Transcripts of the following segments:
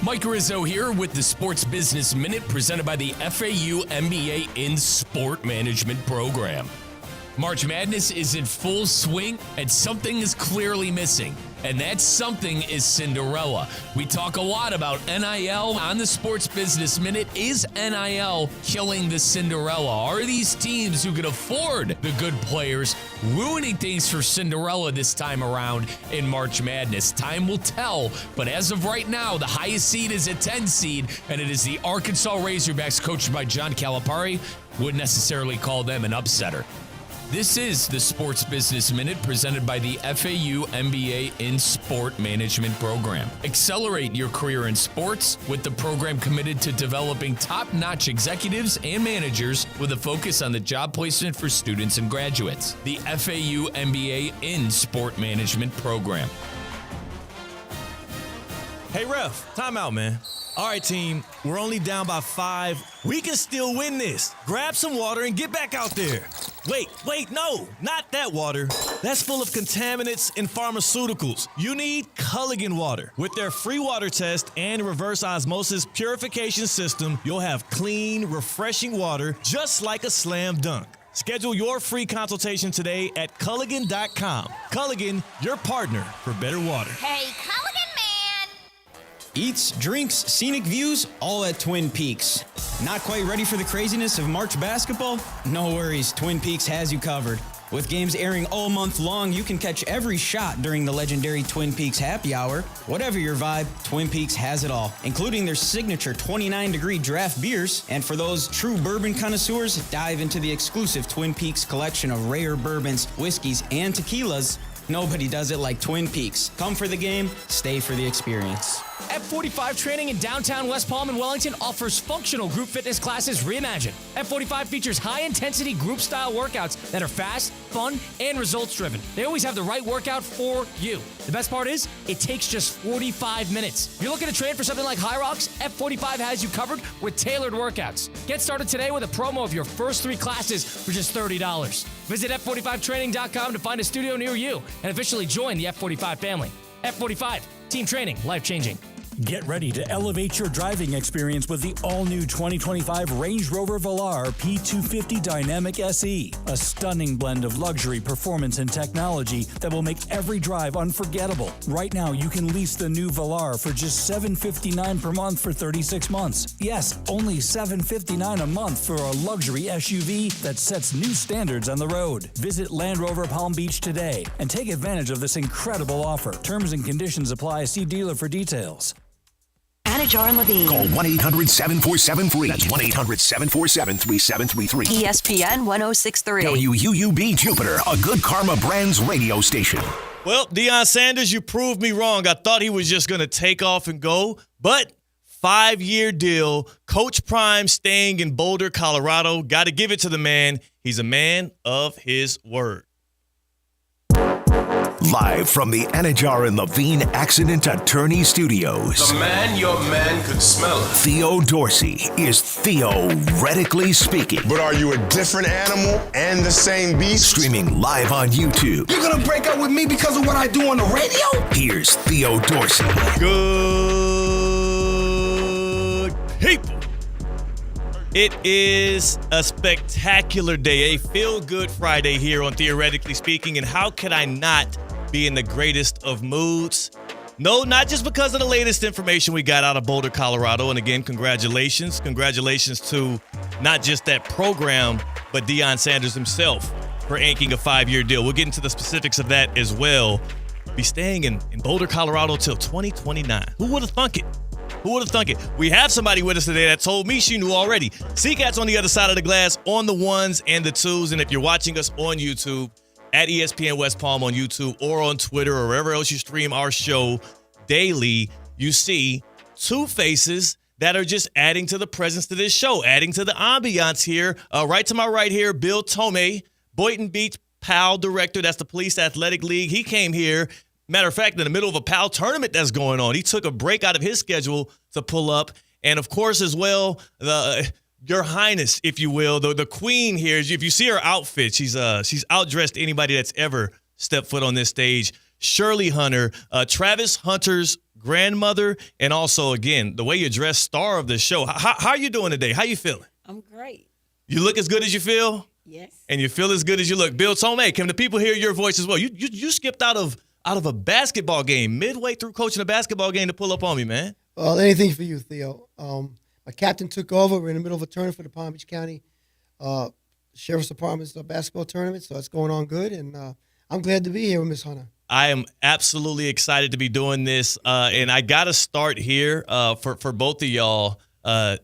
Mike Rizzo here with the Sports Business Minute presented by the FAU MBA in Sport Management program. March Madness is in full swing and something is clearly missing. And that something is Cinderella. We talk a lot about NIL on the Sports Business Minute. Is NIL killing the Cinderella? Are these teams who can afford the good players ruining things for Cinderella this time around in March Madness? Time will tell, but as of right now, the highest seed is a 10 seed, and it is the Arkansas Razorbacks coached by John Calipari. Wouldn't necessarily call them an upsetter. This is the Sports Business Minute presented by the FAU MBA in Sport Management program. Accelerate your career in sports with the program committed to developing top-notch executives and managers with a focus on the job placement for students and graduates. The FAU MBA in Sport Management program. Hey, ref, time out, man. All right, team, we're only down by 5. We can still win this. Grab some water and get back out there. Wait, no, not that water. That's full of contaminants and pharmaceuticals. You need Culligan water. With their free water test and reverse osmosis purification system, you'll have clean, refreshing water just like a slam dunk. Schedule your free consultation today at Culligan.com. Culligan, your partner for better water. Hey, Culligan man! Eats, drinks, scenic views, all at Twin Peaks. Not quite ready for the craziness of March basketball? No worries, Twin Peaks has you covered. With games airing all month long, you can catch every shot during the legendary Twin Peaks Happy Hour. Whatever your vibe, Twin Peaks has it all, including their signature 29-degree draft beers. And for those true bourbon connoisseurs, dive into the exclusive Twin Peaks collection of rare bourbons, whiskeys, and tequilas. Nobody does it like Twin Peaks. Come for the game, stay for the experience. F45 Training in downtown West Palm and Wellington offers functional group fitness classes reimagined. F45 features high-intensity group-style workouts that are fast, fun, and results-driven. They always have the right workout for you. The best part is, it takes just 45 minutes. If you're looking to train for something like High Rocks, F45 has you covered with tailored workouts. Get started today with a promo of your first 3 classes for just $30. Visit F45training.com to find a studio near you and officially join the F45 family. F45, team training, life-changing. Get ready to elevate your driving experience with the all-new 2025 Range Rover Velar P250 Dynamic SE, a stunning blend of luxury, performance, and technology that will make every drive unforgettable. Right now, you can lease the new Velar for just $759 per month for 36 months. Yes, only $759 a month for a luxury SUV that sets new standards on the road. Visit Land Rover Palm Beach today and take advantage of this incredible offer. Terms and conditions apply. See dealer for details. Anajar and Levine. Call 1-800-747-FREE. That's 1-800-747-3733. ESPN 1063. WUUB Jupiter, a Good Karma Brands radio station. Well, Deion Sanders, you proved me wrong. I thought he was just going to take off and go, but 5-year deal. Coach Prime staying in Boulder, Colorado. Got to give it to the man. He's a man of his word. Live from the Anajar and Levine Accident Attorney Studios. The man your man could smell it. Theo Dorsey is theoretically speaking. But are you a different animal and the same beast? Streaming live on YouTube. You're gonna break up with me because of what I do on the radio? Here's Theo Dorsey. Good people. It is a spectacular day, a feel-good Friday here on Theoretically Speaking, and how could I not be in the greatest of moods? No, not just because of the latest information we got out of Boulder, Colorado, and again, congratulations. Congratulations to not just that program, but Deion Sanders himself for inking a 5-year deal. We'll get into the specifics of that as well. Be staying in Boulder, Colorado till 2029. Who would have thunk it? Who would have thunk it? We have somebody with us today that told me she knew already. Seacat's on the other side of the glass on the ones and the twos. And if you're watching us on YouTube, at ESPN West Palm on YouTube or on Twitter or wherever else you stream our show daily, you see 2 faces that are just adding to the presence to this show, adding to the ambiance here. Right to my right here, Bill Tomei, Boynton Beach PAL director. That's the Police Athletic League. He came here. Matter of fact, in the middle of a PAL tournament that's going on, he took a break out of his schedule to pull up. And, of course, as well, Your Highness, if you will, the queen here, if you see her outfit, she's outdressed anybody that's ever stepped foot on this stage. Shirley Hunter, Travis Hunter's grandmother, and also, again, the way you dress, star of the show. How are you doing today? How you feeling? I'm great. You look as good as you feel? Yes. And you feel as good as you look. Bill Tomei, can the people hear your voice as well? You skipped out of a basketball game midway through coaching a basketball game to pull up on me, man. Well, anything for you, Theo. My captain took over. We're in the middle of a tournament for the Palm Beach County Sheriff's Department's basketball tournament, so it's going on good, and I'm glad to be here with Miss Hunter. I am absolutely excited to be doing this, and I got to start here for both of y'all. I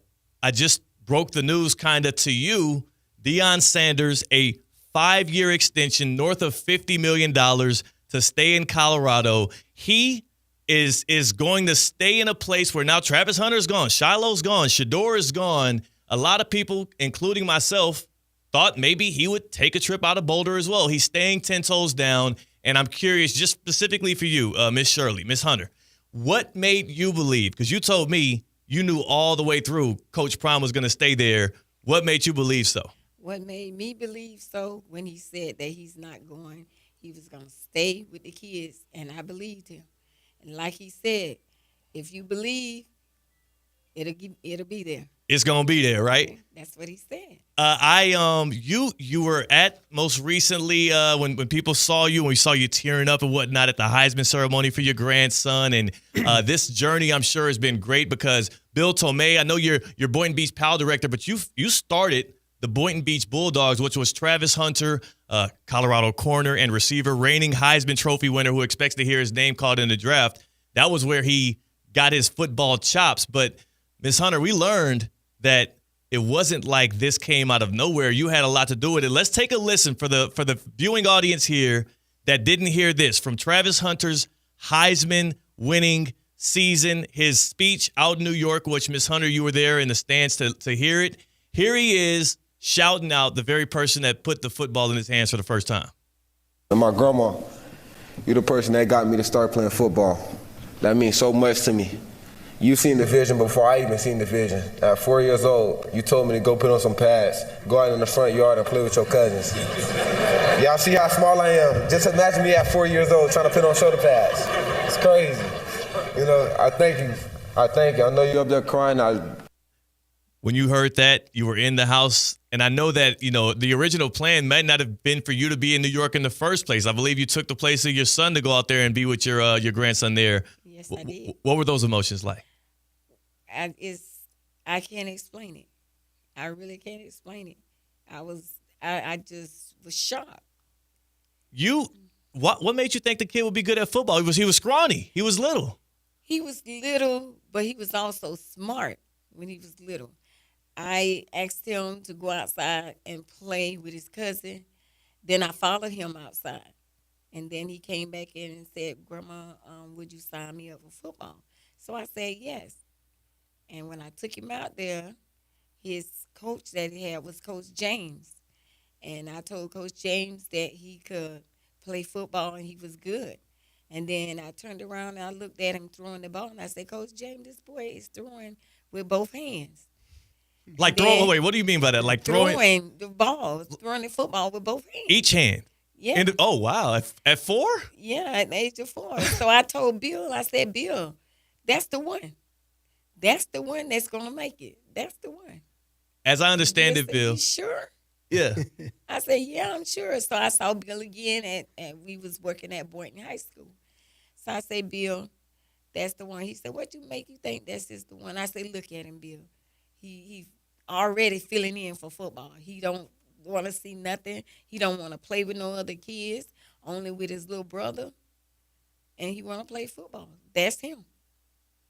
just broke the news kind of to you. Deion Sanders, a 5-year extension north of $50 million to stay in Colorado. He is going to stay in a place where now Travis Hunter's gone, Shiloh's gone, Shador is gone. A lot of people, including myself, thought maybe he would take a trip out of Boulder as well. He's staying 10 toes down, and I'm curious, just specifically for you, Miss Shirley, Miss Hunter, what made you believe, because you told me you knew all the way through Coach Prime was going to stay there. What made you believe so? What made me believe so when he said that he's not going, he was going to stay with the kids, and I believed him. And like he said, if you believe, it'll be there. It's gonna be there, right? That's what he said. You were at most recently when people saw you, when we saw you tearing up and whatnot at the Heisman ceremony for your grandson, and this journey I'm sure has been great because Bill Tomei, I know you're Boynton Beach PAL director, but you started the Boynton Beach Bulldogs, which was Travis Hunter, Colorado corner and receiver, reigning Heisman Trophy winner who expects to hear his name called in the draft. That was where he got his football chops. But Miss Hunter, we learned that it wasn't like this came out of nowhere. You had a lot to do with it. Let's take a listen for the viewing audience here that didn't hear this from Travis Hunter's Heisman winning season, his speech out in New York, which Miss Hunter, you were there in the stands to hear it. Here he is shouting out the very person that put the football in his hands for the first time. And my grandma, you're the person that got me to start playing football. That means so much to me. You seen the vision before I even seen the vision. At 4 years old, you told me to go put on some pads, go out in the front yard and play with your cousins. Y'all see how small I am? Just imagine me at 4 years old trying to put on shoulder pads. It's crazy. You know, I thank you. I know you up there crying. When you heard that, you were in the house, and I know that, you know, the original plan might not have been for you to be in New York in the first place. I believe you took the place of your son to go out there and be with your grandson there. Yes, I did. What were those emotions like? I can't explain it. I really can't explain it. I just was shocked. What made you think the kid would be good at football? He was scrawny. He was little. He was little, but he was also smart when he was little. I asked him to go outside and play with his cousin. Then I followed him outside. And then he came back in and said, Grandma, would you sign me up for football? So I said, yes. And when I took him out there, his coach that he had was Coach James. And I told Coach James that he could play football and he was good. And then I turned around and I looked at him throwing the ball. And I said, Coach James, this boy is throwing with both hands. Like throwing? Wait, what do you mean by that? Like throwing the ball, throwing the football with both hands. Each hand? Yeah. Oh, wow. At 4? Yeah, at the age of 4. So I told Bill, I said, Bill, that's the one. That's the one that's going to make it. That's the one. As I understand it, Bill. You sure? Yeah. I said, yeah, I'm sure. So I saw Bill again, and we was working at Boynton High School. So I said, Bill, that's the one. He said, what you make you think that's just the one? I said, look at him, Bill. He already filling in for football. He don't want to see nothing. He don't want to play with no other kids, only with his little brother. And he want to play football. That's him.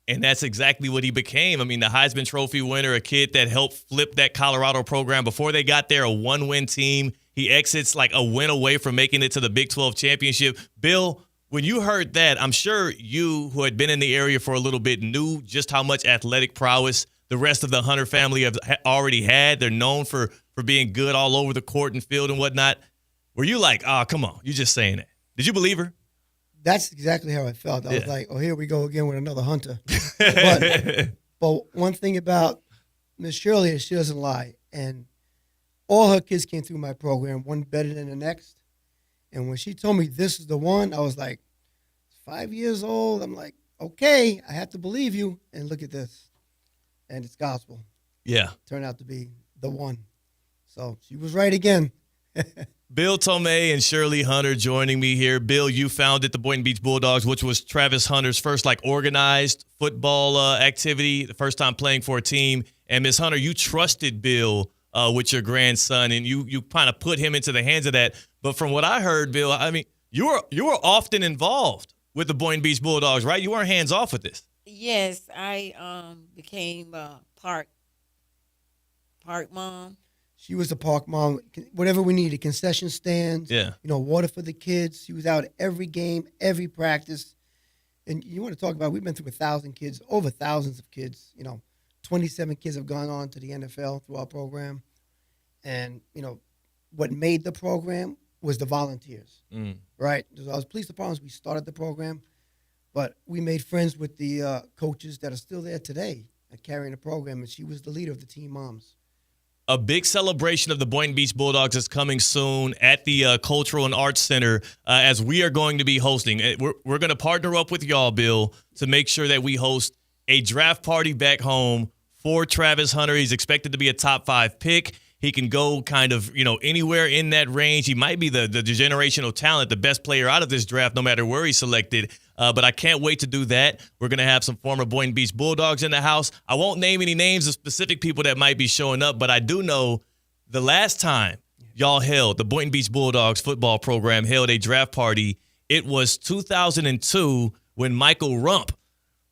And that's exactly what he became. I mean, the Heisman Trophy winner, a kid that helped flip that Colorado program. Before they got there, a 1-win team. He exits like a win away from making it to the Big 12 championship. Bill, when you heard that, I'm sure you, who had been in the area for a little bit, knew just how much athletic prowess the rest of the Hunter family have already had. They're known for being good all over the court and field and whatnot. Were you like, come on, you're just saying that? Did you believe her? That's exactly how I felt. I was like, oh, here we go again with another Hunter. But one thing about Miss Shirley is she doesn't lie. And all her kids came through my program, one better than the next. And when she told me this is the one, I was like, 5 years old. I'm like, okay, I have to believe you. And look at this. And it's gospel. Yeah. Turned out to be the one. So she was right again. Bill Tomei and Shirley Hunter joining me here. Bill, you founded the Boynton Beach Bulldogs, which was Travis Hunter's first organized football activity, the first time playing for a team. And Miss Hunter, you trusted Bill with your grandson, and you kind of put him into the hands of that. But from what I heard, Bill, I mean, you were often involved with the Boynton Beach Bulldogs, right? You weren't hands off with this. Yes, I became park mom. She was the park mom. Whatever we needed, concession stands. Yeah. Water for the kids. She was out every game, every practice. And you want to talk about, we've been through 1,000 kids, over thousands of kids. 27 kids have gone on to the NFL through our program. And, what made the program was the volunteers, right? Our police departments, we started the program, but we made friends with the coaches that are still there today carrying the program, and she was the leader of the team moms. A big celebration of the Boynton Beach Bulldogs is coming soon at the Cultural and Arts Center, as we are going to be hosting. We're going to partner up with y'all, Bill, to make sure that we host a draft party back home for Travis Hunter. He's expected to be a top 5 pick. He can go kind of, anywhere in that range. He might be the generational talent, the best player out of this draft, no matter where he's selected. But I can't wait to do that. We're going to have some former Boynton Beach Bulldogs in the house. I won't name any names of specific people that might be showing up, but I do know the last time y'all held, the Boynton Beach Bulldogs football program held a draft party, it was 2002 when Michael Rump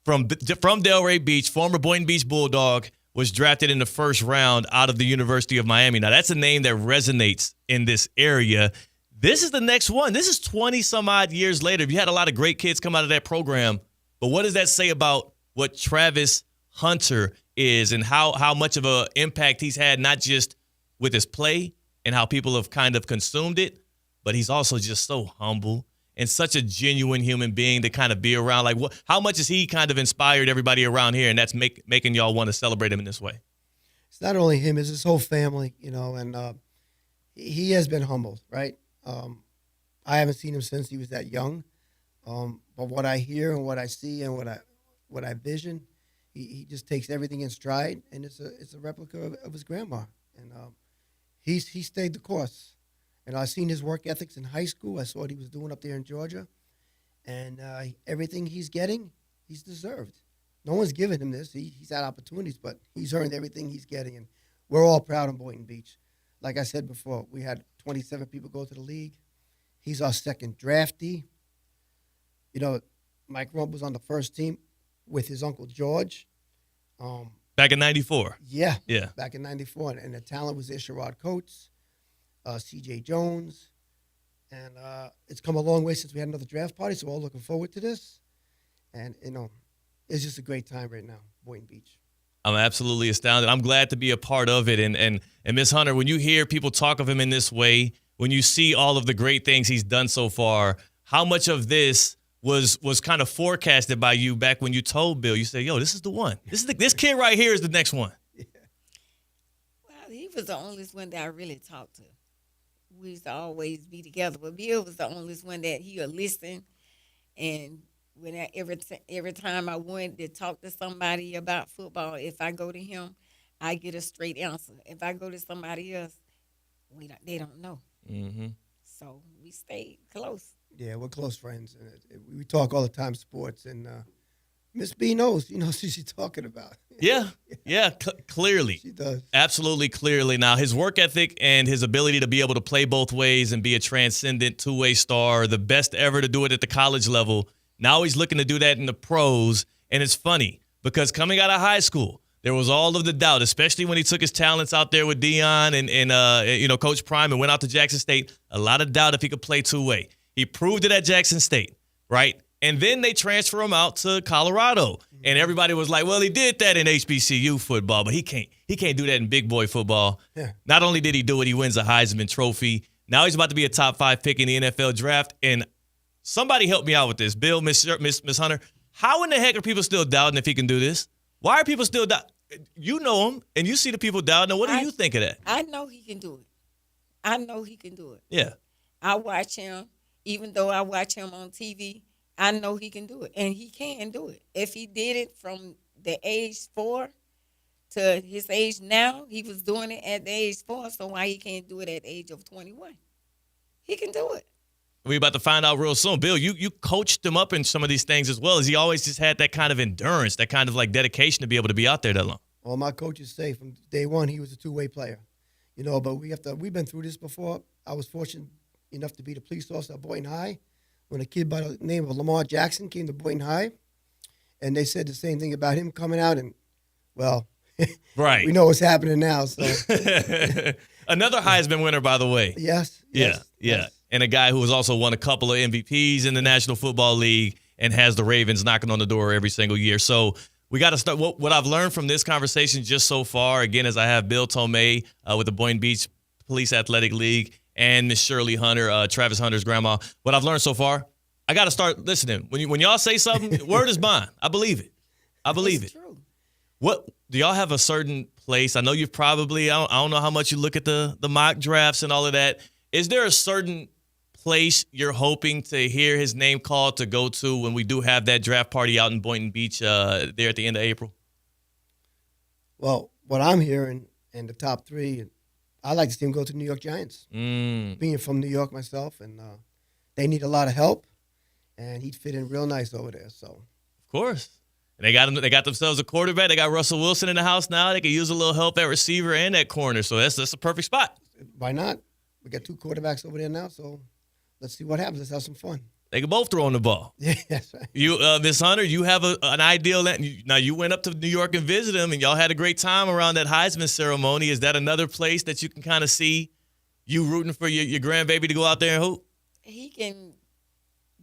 from Delray Beach, former Boynton Beach Bulldog, was drafted in the first round out of the University of Miami. Now, that's a name that resonates in this area. This is the next one. This is 20-some-odd years later. You had a lot of great kids come out of that program. But what does that say about what Travis Hunter is and how much of an impact he's had, not just with his play and how people have kind of consumed it, but he's also just so humble and such a genuine human being to kind of be around. Like, how much has he kind of inspired everybody around here, and that's making y'all want to celebrate him in this way? It's not only him, it's his whole family, and he has been humbled, right? I haven't seen him since he was that young, but what I hear and what I see and what I vision, he just takes everything in stride, and it's a replica of his grandma, and he stayed the course. And I've seen his work ethics in high school. I saw what he was doing up there in Georgia. And everything he's getting, he's deserved. No one's given him this. He's had opportunities, but he's earned everything he's getting. And we're all proud of Boynton Beach. Like I said before, we had 27 people go to the league. He's our second draftee. Mike Rump was on the first team with his uncle George. Back in 94. Yeah. Yeah. Back in 94. And the talent was Isherrod Coates. C.J. Jones, and it's come a long way since we had another draft party, so we're all looking forward to this. And, it's just a great time right now, Boynton Beach. I'm absolutely astounded. I'm glad to be a part of it. And Miss Hunter, when you hear people talk of him in this way, when you see all of the great things he's done so far, how much of this was kind of forecasted by you back when you told Bill, you said, yo, this is the one. This kid right here is the next one. Yeah. Well, he was the only one that I really talked to. We used to always be together, but Bill was the only one that he would listen. And every time I wanted to talk to somebody about football, if I go to him, I get a straight answer. If I go to somebody else, they don't know. Mm-hmm. So we stayed close. Yeah, we're close friends. And we talk all the time sports, and Miss B knows, she's talking about. Yeah, clearly. She does. Absolutely clearly. Now, his work ethic and his ability to be able to play both ways and be a transcendent two-way star, the best ever to do it at the college level. Now he's looking to do that in the pros, and it's funny because coming out of high school, there was all of the doubt, especially when he took his talents out there with Dion and Coach Prime and went out to Jackson State. A lot of doubt if he could play two-way. He proved it at Jackson State, right? And then they transfer him out to Colorado. And everybody was like, well, he did that in HBCU football, but he can't do that in big boy football. Yeah. Not only did he do it, he wins a Heisman Trophy. Now he's about to be a top 5 pick in the NFL draft. And somebody help me out with this. Bill, Miss Hunter, how in the heck are people still doubting if he can do this? Why are people still doubting? You know him, and you see the people doubting him. What do you think of that? I know he can do it. I know he can do it. Yeah. I watch him, even though I watch him on TV, I know he can do it, and he can do it. If he did it from the age 4 to his age now, he was doing it at the age 4, so why he can't do it at the age of 21? He can do it. We're about to find out real soon. Bill, you coached him up in some of these things as well. As he always just had that kind of endurance, that kind of like dedication to be able to be out there that long. Well, my coaches say from day one he was a two-way player. But we've been through this before. I was fortunate enough to be the police officer at Boynton High when a kid by the name of Lamar Jackson came to Boynton High, and they said the same thing about him coming out, and, well, right. We know what's happening now. So another Heisman winner, by the way. Yes. Yeah. And a guy who has also won a couple of MVPs in the National Football League and has the Ravens knocking on the door every single year. So we got to start. What I've learned from this conversation just so far, again, as I have Bill Tomei with the Boynton Beach Police Athletic League and Miss Shirley Hunter, Travis Hunter's grandma. What I've learned so far, I got to start listening. When y'all say something, word is bond. I believe it. It's true. What do y'all have a certain place? I know you've probably, I don't know how much you look at the mock drafts and all of that. Is there a certain place you're hoping to hear his name called to go to when we do have that draft party out in Boynton Beach there at the end of April? Well, what I'm hearing in the top 3, I like to see him go to the New York Giants. Being from New York myself, and they need a lot of help, and he'd fit in real nice over there. So, of course. And they got themselves a quarterback. They got Russell Wilson in the house now. They could use a little help at receiver and at corner. So that's a perfect spot. Why not? We got 2 quarterbacks over there now, so let's see what happens. Let's have some fun. They can both throw on the ball. Yeah, that's right. You, Miss Hunter, you have an ideal. Now, you went up to New York and visited him, and y'all had a great time around that Heisman ceremony. Is that another place that you can kind of see you rooting for your grandbaby to go out there and hoop? He can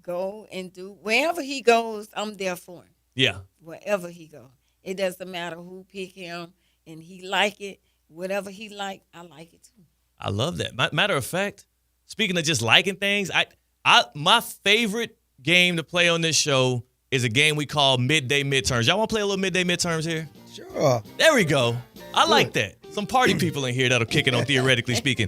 go and do wherever he goes. I'm there for him. Yeah. Wherever he go, it doesn't matter who pick him, and he like it. Whatever he like, I like it too. I love that. Matter of fact, speaking of just liking things, my favorite game to play on this show is a game we call midday midterms. Y'all want to play a little midday midterms here? Sure. There we go. I like that. Some party people in here that'll kick it on Theoretically Speaking.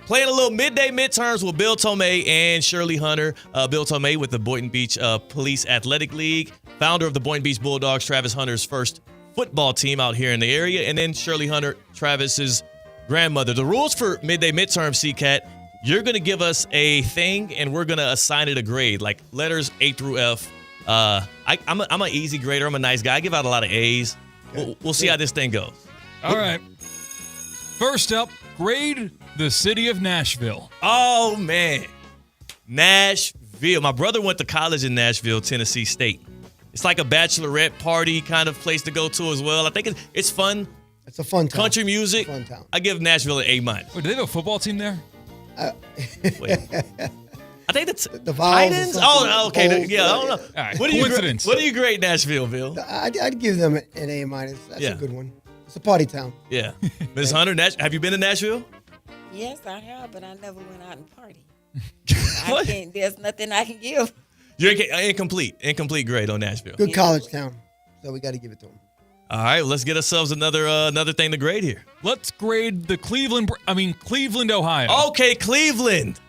Playing a little midday midterms with Bill Tomei and Shirley Hunter. Bill Tomei with the Boynton Beach Police Athletic League, founder of the Boynton Beach Bulldogs, Travis Hunter's first football team out here in the area, and then Shirley Hunter, Travis's grandmother. The rules for midday midterms, CCAT, you're going to give us a thing, and we're going to assign it a grade, like letters A through F. I'm an easy grader. I'm a nice guy. I give out a lot of A's. We'll see how this thing goes. All right. First up, grade the city of Nashville. Oh, man. Nashville. My brother went to college in Nashville, Tennessee State. It's like a bachelorette party kind of place to go to as well. I think it's fun. It's a fun town. Country music. Fun town. I give Nashville an A-. Wait, do they have a football team there? Wait. I think that's the Titans. Oh, okay. I don't know. All right. What do you grade Nashville, Bill? I'd give them an A-. That's a good one. It's a party town. Yeah. Ms. Hunter, have you been to Nashville? Yes, I have, but I never went out and party. What? There's nothing I can give. You're incomplete grade on Nashville. Good college town, so we got to give it to them. All right, let's get ourselves another thing to grade here. Let's grade the Cleveland, Ohio. Okay, Cleveland.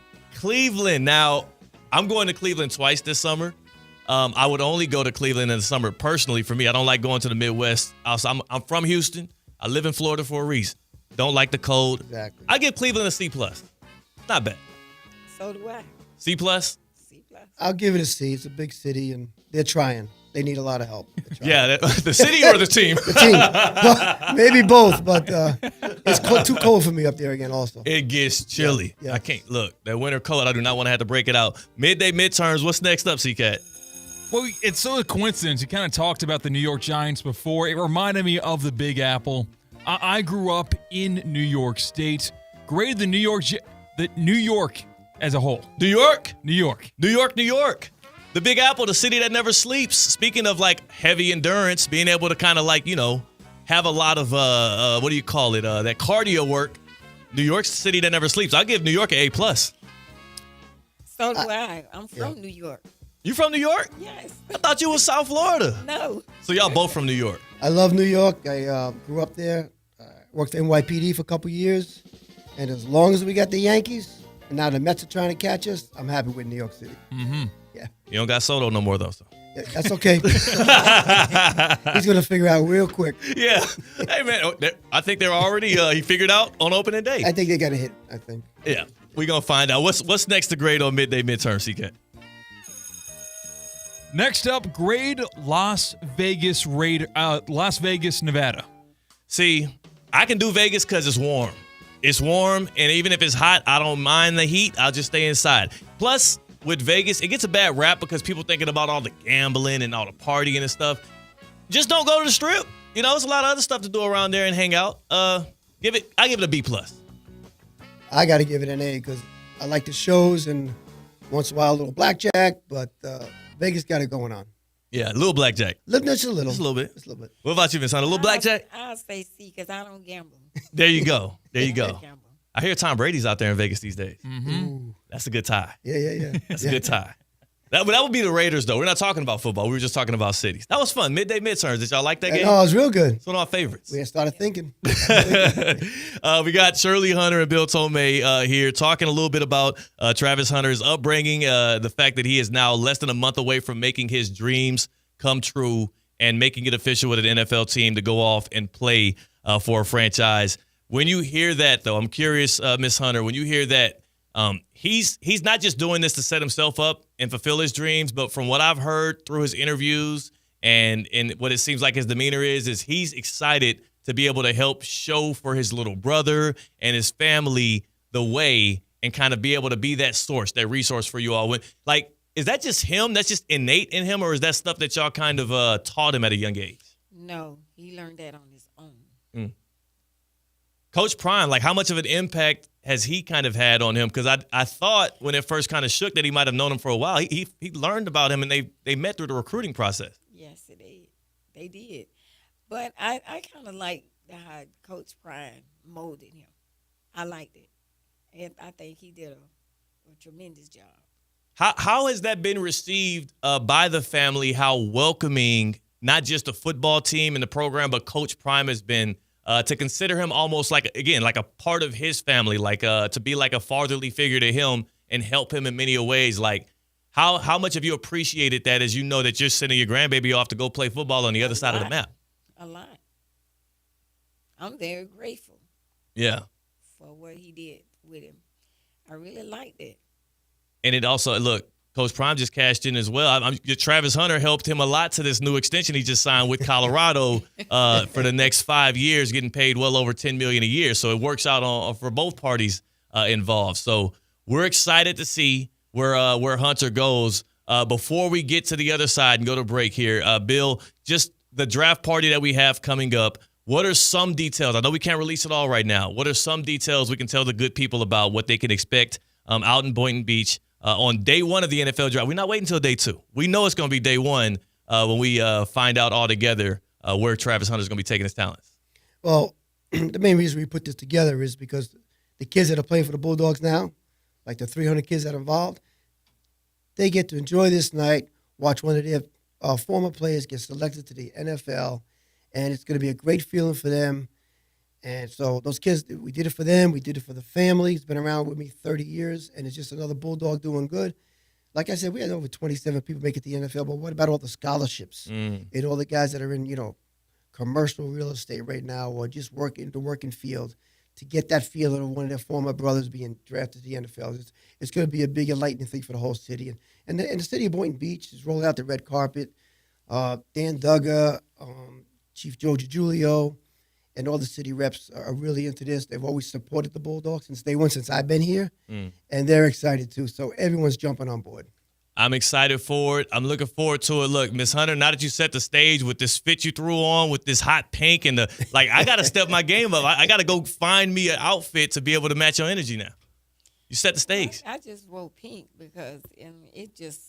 Now, I'm going to Cleveland twice this summer. I would only go to Cleveland in the summer personally. For me, I don't like going to the Midwest. I'm from Houston. I live in Florida for a reason. Don't like the cold. Exactly. I give Cleveland a C+. Not bad. So do I. C+? C+. I'll give it a C. It's a big city, and they're trying. They need a lot of help. Yeah, the city or the team? The team. Well, maybe both, but it's too cold for me up there again also. It gets chilly. Yeah. I can't. Look, that winter cold, I do not want to have to break it out. Midday midterms, what's next up, C-Cat? Well, it's sort of a coincidence. You kind of talked about the New York Giants before. It reminded me of the Big Apple. I grew up in New York State. Graded the New York as a whole. New York? New York. New York, New York. The Big Apple, the city that never sleeps. Speaking of like heavy endurance, being able to kind of like, have a lot of, what do you call it? That cardio work. New York's the city that never sleeps. I'll give New York an A+. So do I. I'm from New York. You from New York? Yes. I thought you was South Florida. No. So y'all both from New York. I love New York. I grew up there. Worked at NYPD for a couple years. And as long as we got the Yankees, And now the Mets are trying to catch us. I'm happy with New York City. Mm-hmm. Yeah. You don't got Soto no more, though. So. Yeah, that's okay. He's going to figure out real quick. Yeah. Hey, man, I think they're already he figured out on opening day. I think they got a hit, I think. Yeah. We're going to find out. What's next to grade on midday midterm, CK? Next up, grade Las Vegas, Nevada. See, I can do Vegas because it's warm. It's warm, and even if it's hot, I don't mind the heat. I'll just stay inside. Plus, with Vegas, it gets a bad rap because people thinking about all the gambling and all the partying and stuff. Just don't go to the Strip. You know, there's a lot of other stuff to do around there and hang out. I give it a B+. I got to give it an A because I like the shows and once in a while a little blackjack, but Vegas got it going on. Yeah, a little blackjack. Just a little. Just a little bit. Just a little bit. What about you, Miss Hunter? A little blackjack? I'll say C because I don't gamble. There you go. There you go. I hear Tom Brady's out there in Vegas these days. Mm-hmm. That's a good tie. Yeah. That's a good tie. That would be the Raiders, though. We're not talking about football. We were just talking about cities. That was fun. Midday midterms. Did y'all like that game? No, it was real good. It's one of my favorites. We started thinking. We got Shirley Hunter and Bill Tomei here talking a little bit about Travis Hunter's upbringing, the fact that he is now less than a month away from making his dreams come true and making it official with an NFL team to go off and play for a franchise. When you hear that, though, I'm curious, Miss Hunter, when you hear that, he's not just doing this to set himself up and fulfill his dreams, but from what I've heard through his interviews and what it seems like his demeanor is he's excited to be able to help show for his little brother and his family the way and kind of be able to be that source, that resource for you all. Is that just him? That's just innate in him, or is that stuff that y'all kind of taught him at a young age? No, he learned that on his own. Mm. Coach Prime, how much of an impact has he kind of had on him? Because I thought when it first kind of shook that he might have known him for a while. He learned about him, and they met through the recruiting process. Yes, they did. But I kind of like how Coach Prime molded him. I liked it. And I think he did a tremendous job. How has that been received by the family, how welcoming not just the football team and the program, but Coach Prime has been to consider him almost like a part of his family, to be like a fatherly figure to him and help him in many ways. How much have you appreciated that as you know that you're sending your grandbaby off to go play football on the other side of the map? A lot. I'm very grateful. Yeah. For what he did with him. I really liked it. And it also, look, Coach Prime just cashed in as well. Travis Hunter helped him a lot to this new extension he just signed with Colorado for the next 5 years, getting paid well over $10 million a year. So it works out for both parties involved. So we're excited to see where Hunter goes. Before we get to the other side and go to break here, Bill, just the draft party that we have coming up. What are some details? I know we can't release it all right now. What are some details we can tell the good people about what they can expect out in Boynton Beach on day one of the NFL draft? We're not waiting until day two. We know it's going to be day one when we find out all together where Travis Hunter is going to be taking his talents. Well, the main reason we put this together is because the kids that are playing for the Bulldogs now, like the 300 kids that are involved, they get to enjoy this night, watch one of their former players get selected to the NFL, and it's going to be a great feeling for them. And so those kids, we did it for them. We did it for the family. He's been around with me 30 years, and it's just another Bulldog doing good. Like I said, we had over 27 people make it to the NFL, but what about all the scholarships and all the guys that are in, commercial real estate right now or just working the working field to get that feeling of one of their former brothers being drafted to the NFL? It's going to be a big enlightening thing for the whole city. And the city of Boynton Beach is rolling out the red carpet. Dan Duggar, Chief Joe DiGiulio, and all the city reps are really into this. They've always supported the Bulldogs since day one, since I've been here, and they're excited too. So everyone's jumping on board. I'm excited for it. I'm looking forward to it. Look, Miss Hunter, now that you set the stage with this fit you threw on with this hot pink and I got to step my game up. I got to go find me an outfit to be able to match your energy now. You set the stage. I just wore pink because it just,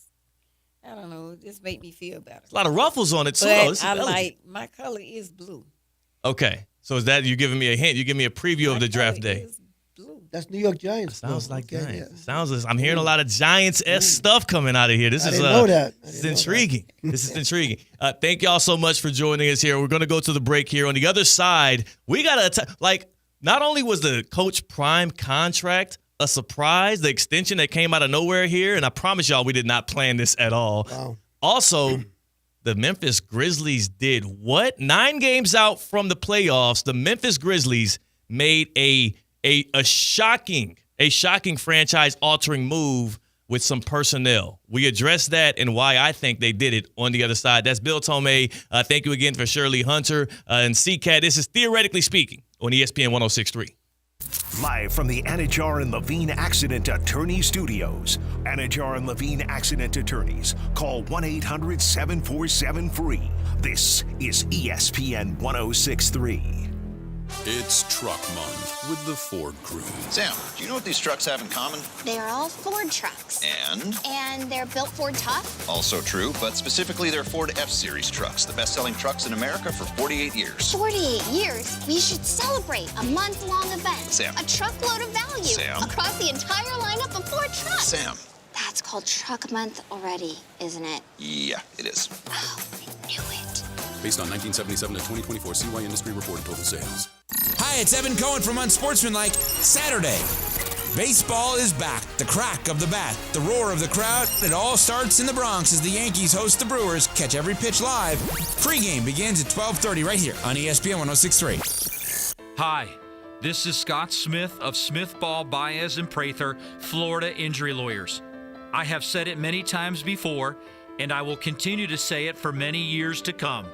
I don't know, it just made me feel better. There's a lot of ruffles on it too. But my color is blue. Okay. So is that you giving me a hint? You give me a preview of the draft day. Blue. That's New York Giants. Sounds like Giants. Yeah. I'm hearing a lot of Giants-esque stuff coming out of here. This is intriguing. This is intriguing. Thank y'all so much for joining us here. We're going to go to the break here. On the other side, we got to not only was the Coach Prime contract a surprise, the extension that came out of nowhere here, and I promise y'all we did not plan this at all. Wow. Also, the Memphis Grizzlies did what? 9 games out from the playoffs, the Memphis Grizzlies made a shocking franchise-altering move with some personnel. We addressed that and why I think they did it on the other side. That's Bill Tomei. Thank you again for Shirley Hunter and CCAT. This is Theoretically Speaking on ESPN 106.3. Live from the Anajar and Levine Accident Attorney Studios. Anajar and Levine Accident Attorneys. Call 1-800-747-FREE. This is ESPN 106.3. It's Truck Month with the Ford crew. Sam, do you know what these trucks have in common? They're all Ford trucks. And they're built Ford tough. also true, but specifically they're Ford F-Series trucks, the best-selling trucks in America for 48 years. 48 years? We should celebrate a month-long event. Sam. A truckload of value. Sam. Across the entire lineup of Ford trucks. Sam. That's called Truck Month already, isn't it? Yeah, it is. Oh, I knew it. Based on 1977 to 2024 CY Industry reported total sales. Hi, it's Evan Cohen from Unsportsmanlike. Saturday. Baseball is back. The crack of the bat, the roar of the crowd. It all starts in the Bronx as the Yankees host the Brewers. Catch every pitch live. Pregame begins at 12:30 right here on ESPN 106.3. Hi, this is Scott Smith of Smith Ball, Baez, and Prather, Florida Injury Lawyers. I have said it many times before, and I will continue to say it for many years to come.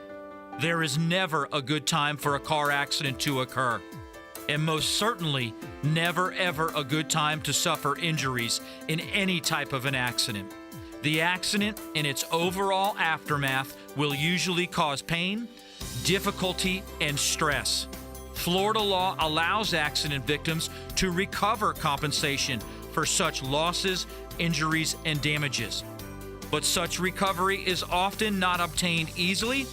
There is never a good time for a car accident to occur, and most certainly never ever a good time to suffer injuries in any type of an accident. The accident and its overall aftermath will usually cause pain, difficulty, and stress. Florida law allows accident victims to recover compensation for such losses, injuries, and damages. But such recovery is often not obtained easily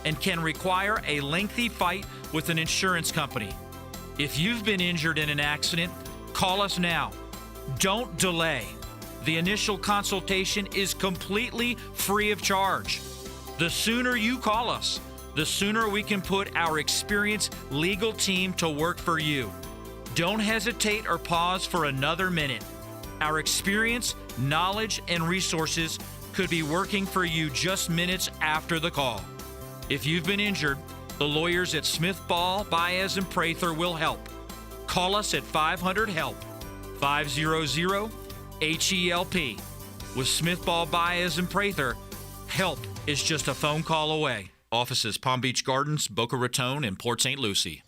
and can require a lengthy fight with an insurance company. If you've been injured in an accident, call us now. Don't delay. The initial consultation is completely free of charge. The sooner you call us, the sooner we can put our experienced legal team to work for you. Don't hesitate or pause for another minute. Our experience, knowledge, and resources could be working for you just minutes after the call. If you've been injured, the lawyers at Smith Ball, Baez, and Prather will help. Call us at 500-HELP, 500-HELP. With Smith Ball, Baez, and Prather, help is just a phone call away. Offices Palm Beach Gardens, Boca Raton, and Port St. Lucie.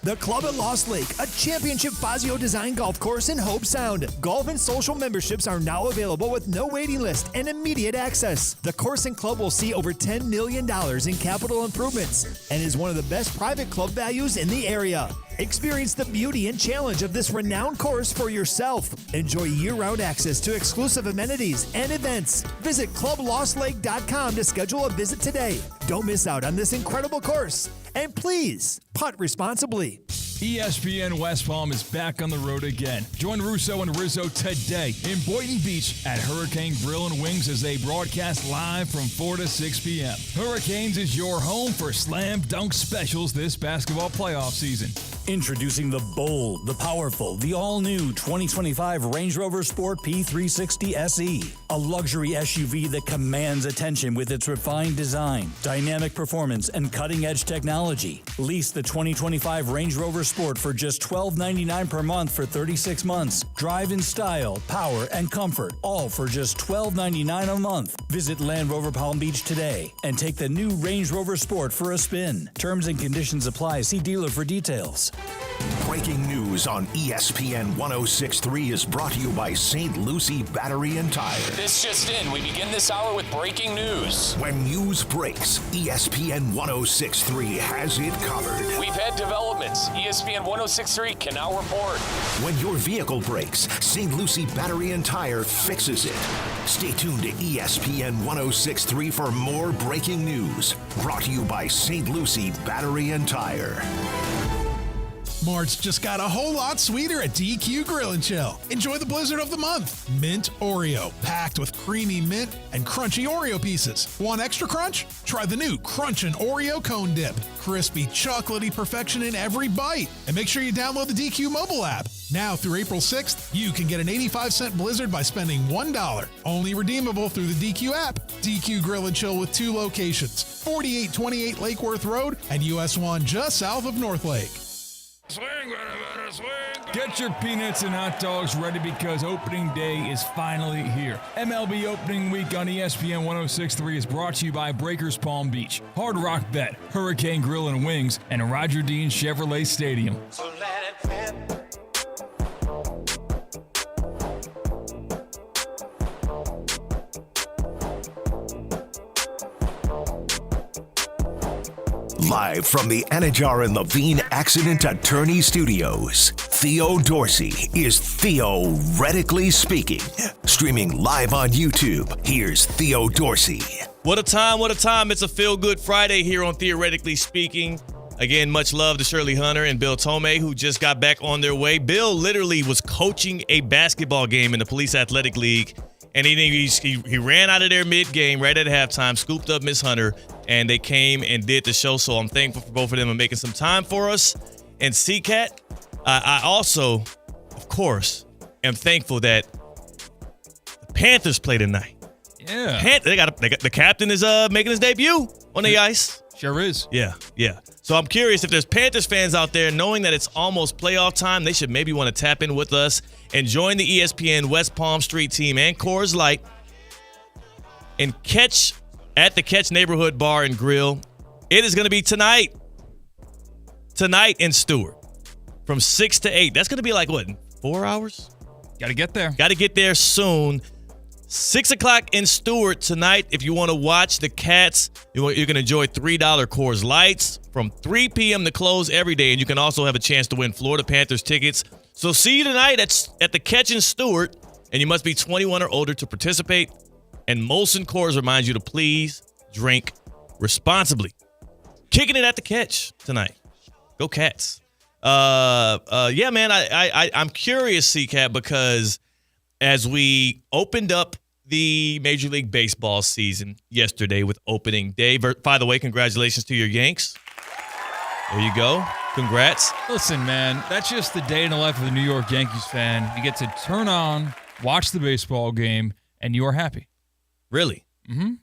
The Club at Lost Lake, a championship Fazio design golf course in Hope Sound. Golf and social memberships are now available with no waiting list and immediate access. The course and club will see over $10 million in capital improvements and is one of the best private club values in the area. Experience the beauty and challenge of this renowned course for yourself. Enjoy year-round access to exclusive amenities and events. Visit clublostlake.com to schedule a visit today. Don't miss out on this incredible course. And please, putt responsibly. ESPN West Palm is back on the road again. Join Russo and Rizzo today in Boynton Beach at Hurricane Grill and Wings as they broadcast live from 4 to 6 p.m. Hurricanes is your home for slam dunk specials this basketball playoff season. Introducing the bold, the powerful, the all-new 2025 Range Rover Sport P360 SE. A luxury SUV that commands attention with its refined design, dynamic performance, and cutting-edge technology. Lease the 2025 Range Rover Sport for just $12.99 per month for 36 months. Drive in style, power, and comfort, all for just $12.99 a month. Visit Land Rover Palm Beach today and take the new Range Rover Sport for a spin. Terms and conditions apply. See dealer for details. Breaking news on ESPN 106.3 is brought to you by St. Lucie Battery and Tire. This just in, we begin this hour with breaking news. When news breaks, ESPN 106.3 has it covered. We've had developments. ESPN 106.3 can now report. When your vehicle breaks, St. Lucie Battery and Tire fixes it. Stay tuned to ESPN 106.3 for more breaking news. Brought to you by St. Lucie Battery and Tire. March just got a whole lot sweeter at DQ Grill and Chill. Enjoy the blizzard of the month. Mint Oreo, packed with creamy mint and crunchy Oreo pieces. Want extra crunch? Try the new Crunchin' Oreo Cone Dip. Crispy, chocolatey perfection in every bite. And make sure you download the DQ mobile app. Now through April 6th, you can get an 85-cent blizzard by spending $1. Only redeemable through the DQ app. DQ Grill and Chill with 2 locations, 4828 Lake Worth Road and US 1 just south of North Lake. Get your peanuts and hot dogs ready because opening day is finally here. MLB opening week on ESPN 106.3 is brought to you by Breakers Palm Beach, Hard Rock Bet, Hurricane Grill and Wings, and Roger Dean Chevrolet Stadium. So let it rip. Live from the Anajar and Levine Accident Attorney Studios, Theo Dorsey is Theoretically Speaking. Streaming live on YouTube, here's Theo Dorsey. What a time, what a time. It's a feel-good Friday here on Theoretically Speaking. Again, much love to Shirley Hunter and Bill Tomei, who just got back on their way. Bill literally was coaching a basketball game in the Police Athletic League, and he ran out of there mid-game, right at halftime, scooped up Miss Hunter, and they came and did the show. So I'm thankful for both of them and making some time for us. And CCAT, I also, of course, am thankful that the Panthers play tonight. Yeah. They got the captain is making his debut on the ice. Sure is. Yeah. So I'm curious if there's Panthers fans out there knowing that it's almost playoff time, they should maybe want to tap in with us and join the ESPN West Palm Street team and Coors Light and catch at the Catch Neighborhood Bar and Grill. It is going to be tonight in Stewart from 6 to 8. That's going to be like, what, 4 hours? Got to get there. Got to get there soon. 6 o'clock in Stewart tonight. If you want to watch the Cats, you can enjoy $3 Coors Lights from 3 p.m. to close every day. And you can also have a chance to win Florida Panthers tickets. So see you tonight at the Catch in Stewart. And you must be 21 or older to participate. And Molson Coors reminds you to please drink responsibly. Kicking it at the Catch tonight. Go Cats. Yeah, man, I'm curious, CCAT, because as we opened up the Major League Baseball season yesterday with opening day. By the way, congratulations to your Yanks. There you go. Congrats. Listen, man, that's just the day in the life of the New York Yankees fan. You get to turn on, watch the baseball game, and you are happy. Really? Mm-hmm.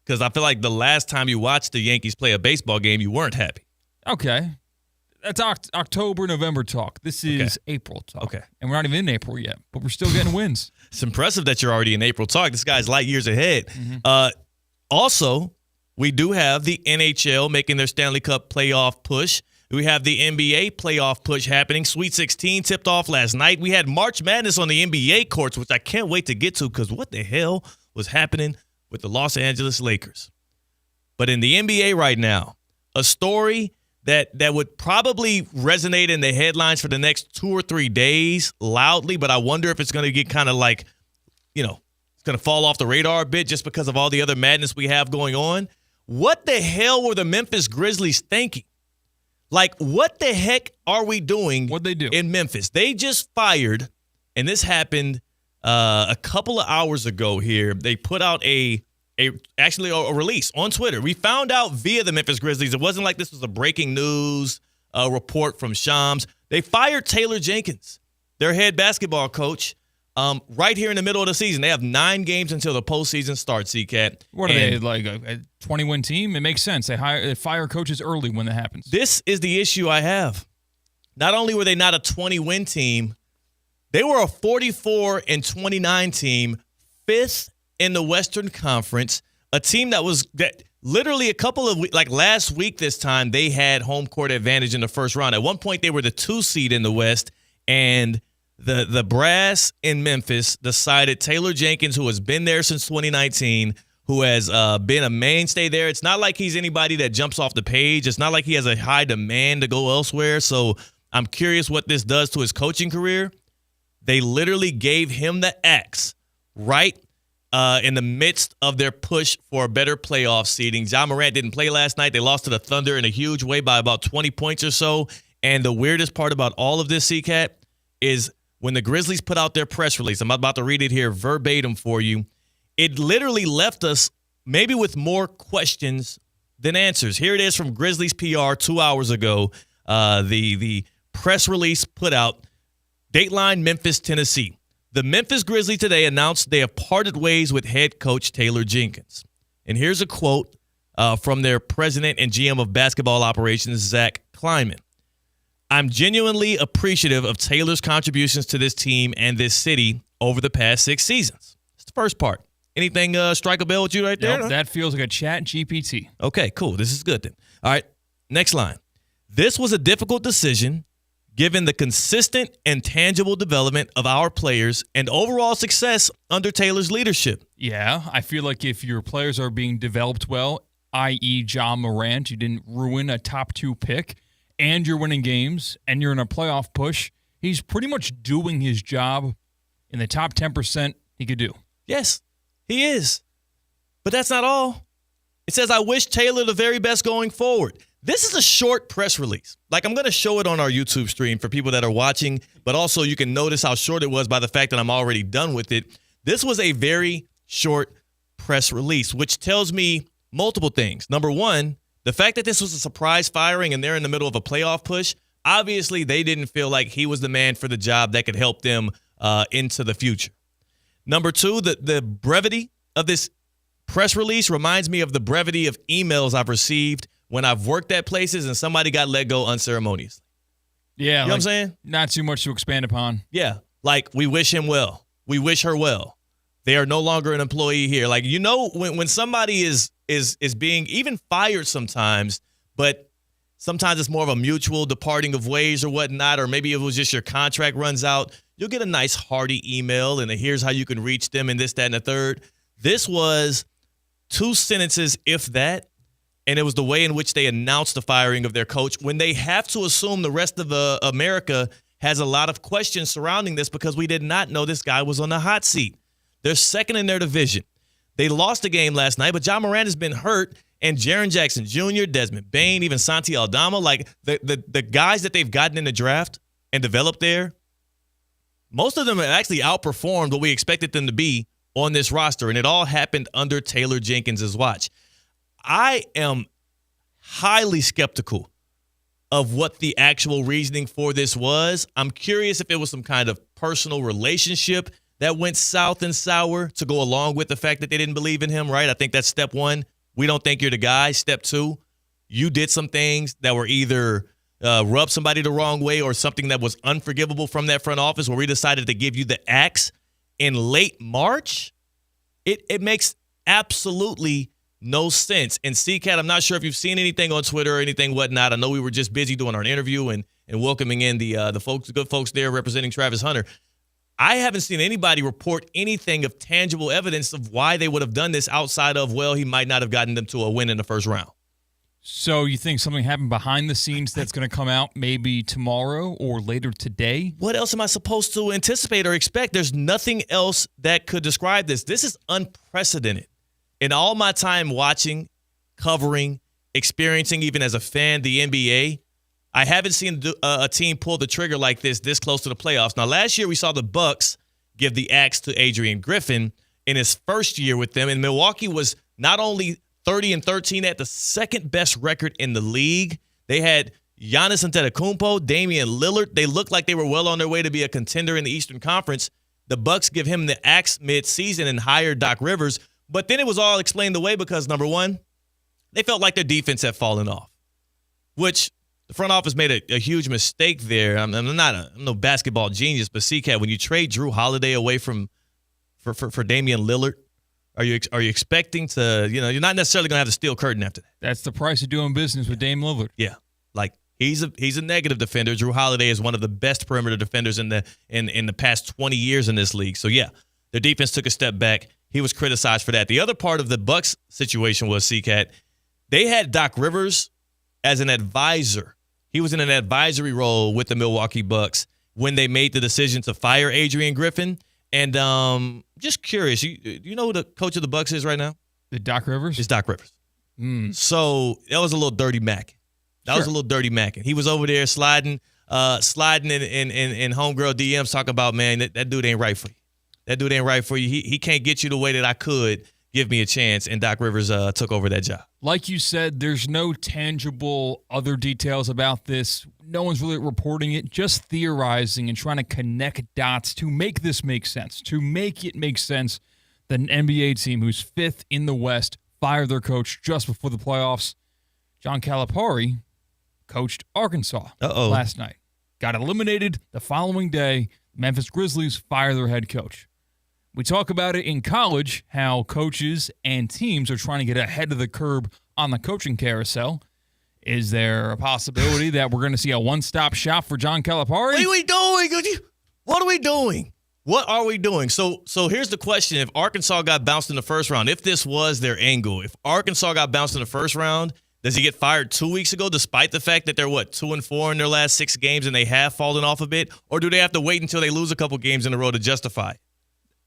Because I feel like the last time you watched the Yankees play a baseball game, you weren't happy. Okay. That's October, November talk. This is April talk. Okay. And we're not even in April yet, but we're still getting wins. It's impressive that you're already in April talk. This guy's light years ahead. Mm-hmm. Also, we do have the NHL making their Stanley Cup playoff push. We have the NBA playoff push happening. Sweet 16 tipped off last night. We had March Madness on the NBA courts, which I can't wait to get to because what the hell was happening with the Los Angeles Lakers? But in the NBA right now, a story that would probably resonate in the headlines for the next 2 or 3 days loudly, but I wonder if it's going to get kind of like, it's going to fall off the radar a bit just because of all the other madness we have going on. What the hell were the Memphis Grizzlies thinking? Like, what the heck are we doing What'd they do? in Memphis? They just fired, and this happened a couple of hours ago here. They put out a release on Twitter. We found out via the Memphis Grizzlies. It wasn't like this was a breaking news report from Shams. They fired Taylor Jenkins, their head basketball coach, right here in the middle of the season. They have 9 games until the postseason starts, CCAT. What are they, like a 20-win team? It makes sense. They fire coaches early when that happens. This is the issue I have. Not only were they not a 20-win team, they were a 44-29 team, 5th in the Western Conference, a team that literally a couple of weeks, like last week this time, they had home court advantage in the first round. At one point, they were the 2 seed in the West, and the brass in Memphis decided Taylor Jenkins, who has been there since 2019, who has been a mainstay there. It's not like he's anybody that jumps off the page. It's not like he has a high demand to go elsewhere. So I'm curious what this does to his coaching career. They literally gave him the axe right in the midst of their push for a better playoff seeding. Ja Morant didn't play last night. They lost to the Thunder in a huge way by about 20 points or so. And the weirdest part about all of this, C-Cat, is when the Grizzlies put out their press release, I'm about to read it here verbatim for you, it literally left us maybe with more questions than answers. Here it is from Grizzlies PR 2 hours ago. The press release put out, Dateline, Memphis, Tennessee. The Memphis Grizzlies today announced they have parted ways with head coach Taylor Jenkins. And here's a quote from their president and GM of basketball operations, Zach Kleiman. I'm genuinely appreciative of Taylor's contributions to this team and this city over the past 6 seasons. It's the first part. Anything strike a bell with you right there? Nope, that feels like a chat GPT. Okay, cool. This is good then. All right, next line. This was a difficult decision given the consistent and tangible development of our players and overall success under Taylor's leadership. Yeah, I feel like if your players are being developed well, i.e. John Morant, you didn't ruin a top 2 pick, and you're winning games, and you're in a playoff push, he's pretty much doing his job in the top 10% he could do. Yes, he is. But that's not all. It says, I wish Taylor the very best going forward. This is a short press release. Like, I'm going to show it on our YouTube stream for people that are watching, but also you can notice how short it was by the fact that I'm already done with it. This was a very short press release, which tells me multiple things. Number one, the fact that this was a surprise firing and they're in the middle of a playoff push, obviously they didn't feel like he was the man for the job that could help them into the future. Number two, the brevity of this press release reminds me of the brevity of emails I've received when I've worked at places and somebody got let go unceremoniously. Yeah. You know what I'm saying? Not too much to expand upon. Yeah. Like, we wish him well. We wish her well. They are no longer an employee here. Like, you know, when somebody is being even fired sometimes, but sometimes it's more of a mutual departing of ways or whatnot, or maybe it was just your contract runs out, you'll get a nice hearty email and here's how you can reach them and this, that, and the third. This was 2 sentences, if that, and it was the way in which they announced the firing of their coach when they have to assume the rest of America has a lot of questions surrounding this because we did not know this guy was on the hot seat. They're second in their division. They lost the game last night, but John Morant has been hurt, and Jaren Jackson Jr., Desmond Bane, even Santi Aldama, like the guys that they've gotten in the draft and developed there, most of them have actually outperformed what we expected them to be on this roster, and it all happened under Taylor Jenkins' watch. I am highly skeptical of what the actual reasoning for this was. I'm curious if it was some kind of personal relationship that went south and sour to go along with the fact that they didn't believe in him, right? I think that's step one. We don't think you're the guy. Step two, you did some things that were either rubbed somebody the wrong way or something that was unforgivable from that front office where we decided to give you the axe in late March. It makes absolutely no sense. And C-Cat, I'm not sure if you've seen anything on Twitter or anything whatnot. I know we were just busy doing our interview and welcoming in the good folks there representing Travis Hunter. I haven't seen anybody report anything of tangible evidence of why they would have done this outside of, well, he might not have gotten them to a win in the first round. So you think something happened behind the scenes that's going to come out maybe tomorrow or later today? What else am I supposed to anticipate or expect? There's nothing else that could describe this. This is unprecedented. In all my time watching, covering, experiencing, even as a fan, the NBA, I haven't seen a team pull the trigger like this close to the playoffs. Now, last year we saw the Bucks give the axe to Adrian Griffin in his first year with them, and Milwaukee was not only 30-13 at the second best record in the league. They had Giannis Antetokounmpo, Damian Lillard. They looked like they were well on their way to be a contender in the Eastern Conference. The Bucks give him the axe mid-season and hire Doc Rivers. But then it was all explained away because, number one, they felt like their defense had fallen off, which the front office made a huge mistake there. I'm no basketball genius, but C-Cat, when you trade Drew Holiday away for Damian Lillard, are you expecting to, you're not necessarily going to have the steel curtain after that. That's the price of doing business with Dame Lillard. Yeah. Like, he's a negative defender. Drew Holiday is one of the best perimeter defenders in the past 20 years in this league. So, yeah, their defense took a step back. He was criticized for that. The other part of the Bucks situation was, C-Cat, they had Doc Rivers as an advisor. He was in an advisory role with the Milwaukee Bucks when they made the decision to fire Adrian Griffin. And just curious, you know who the coach of the Bucks is right now? The Doc Rivers? It's Doc Rivers. So that was a little dirty Mac. That was a little dirty macking. He was over there sliding in homegirl DMs talking about, man, that dude ain't right for you. That dude ain't right for you. He can't get you the way that I could. Give me a chance. And Doc Rivers took over that job. Like you said, there's no tangible other details about this. No one's really reporting it, just theorizing and trying to connect dots to make this make sense, to make it make sense that an NBA team who's 5th in the West fired their coach just before the playoffs. John Calipari coached Arkansas last night. Got eliminated the following day. Memphis Grizzlies fire their head coach. We talk about it in college, how coaches and teams are trying to get ahead of the curve on the coaching carousel. Is there a possibility that we're going to see a one-stop shop for John Calipari? What are we doing? What are we doing? What are we doing? So here's the question. If Arkansas got bounced in the first round, if this was their angle, if Arkansas got bounced in the first round, does he get fired 2 weeks ago despite the fact that they're, 2-4 in their last 6 games and they have fallen off a bit? Or do they have to wait until they lose a couple games in a row to justify it?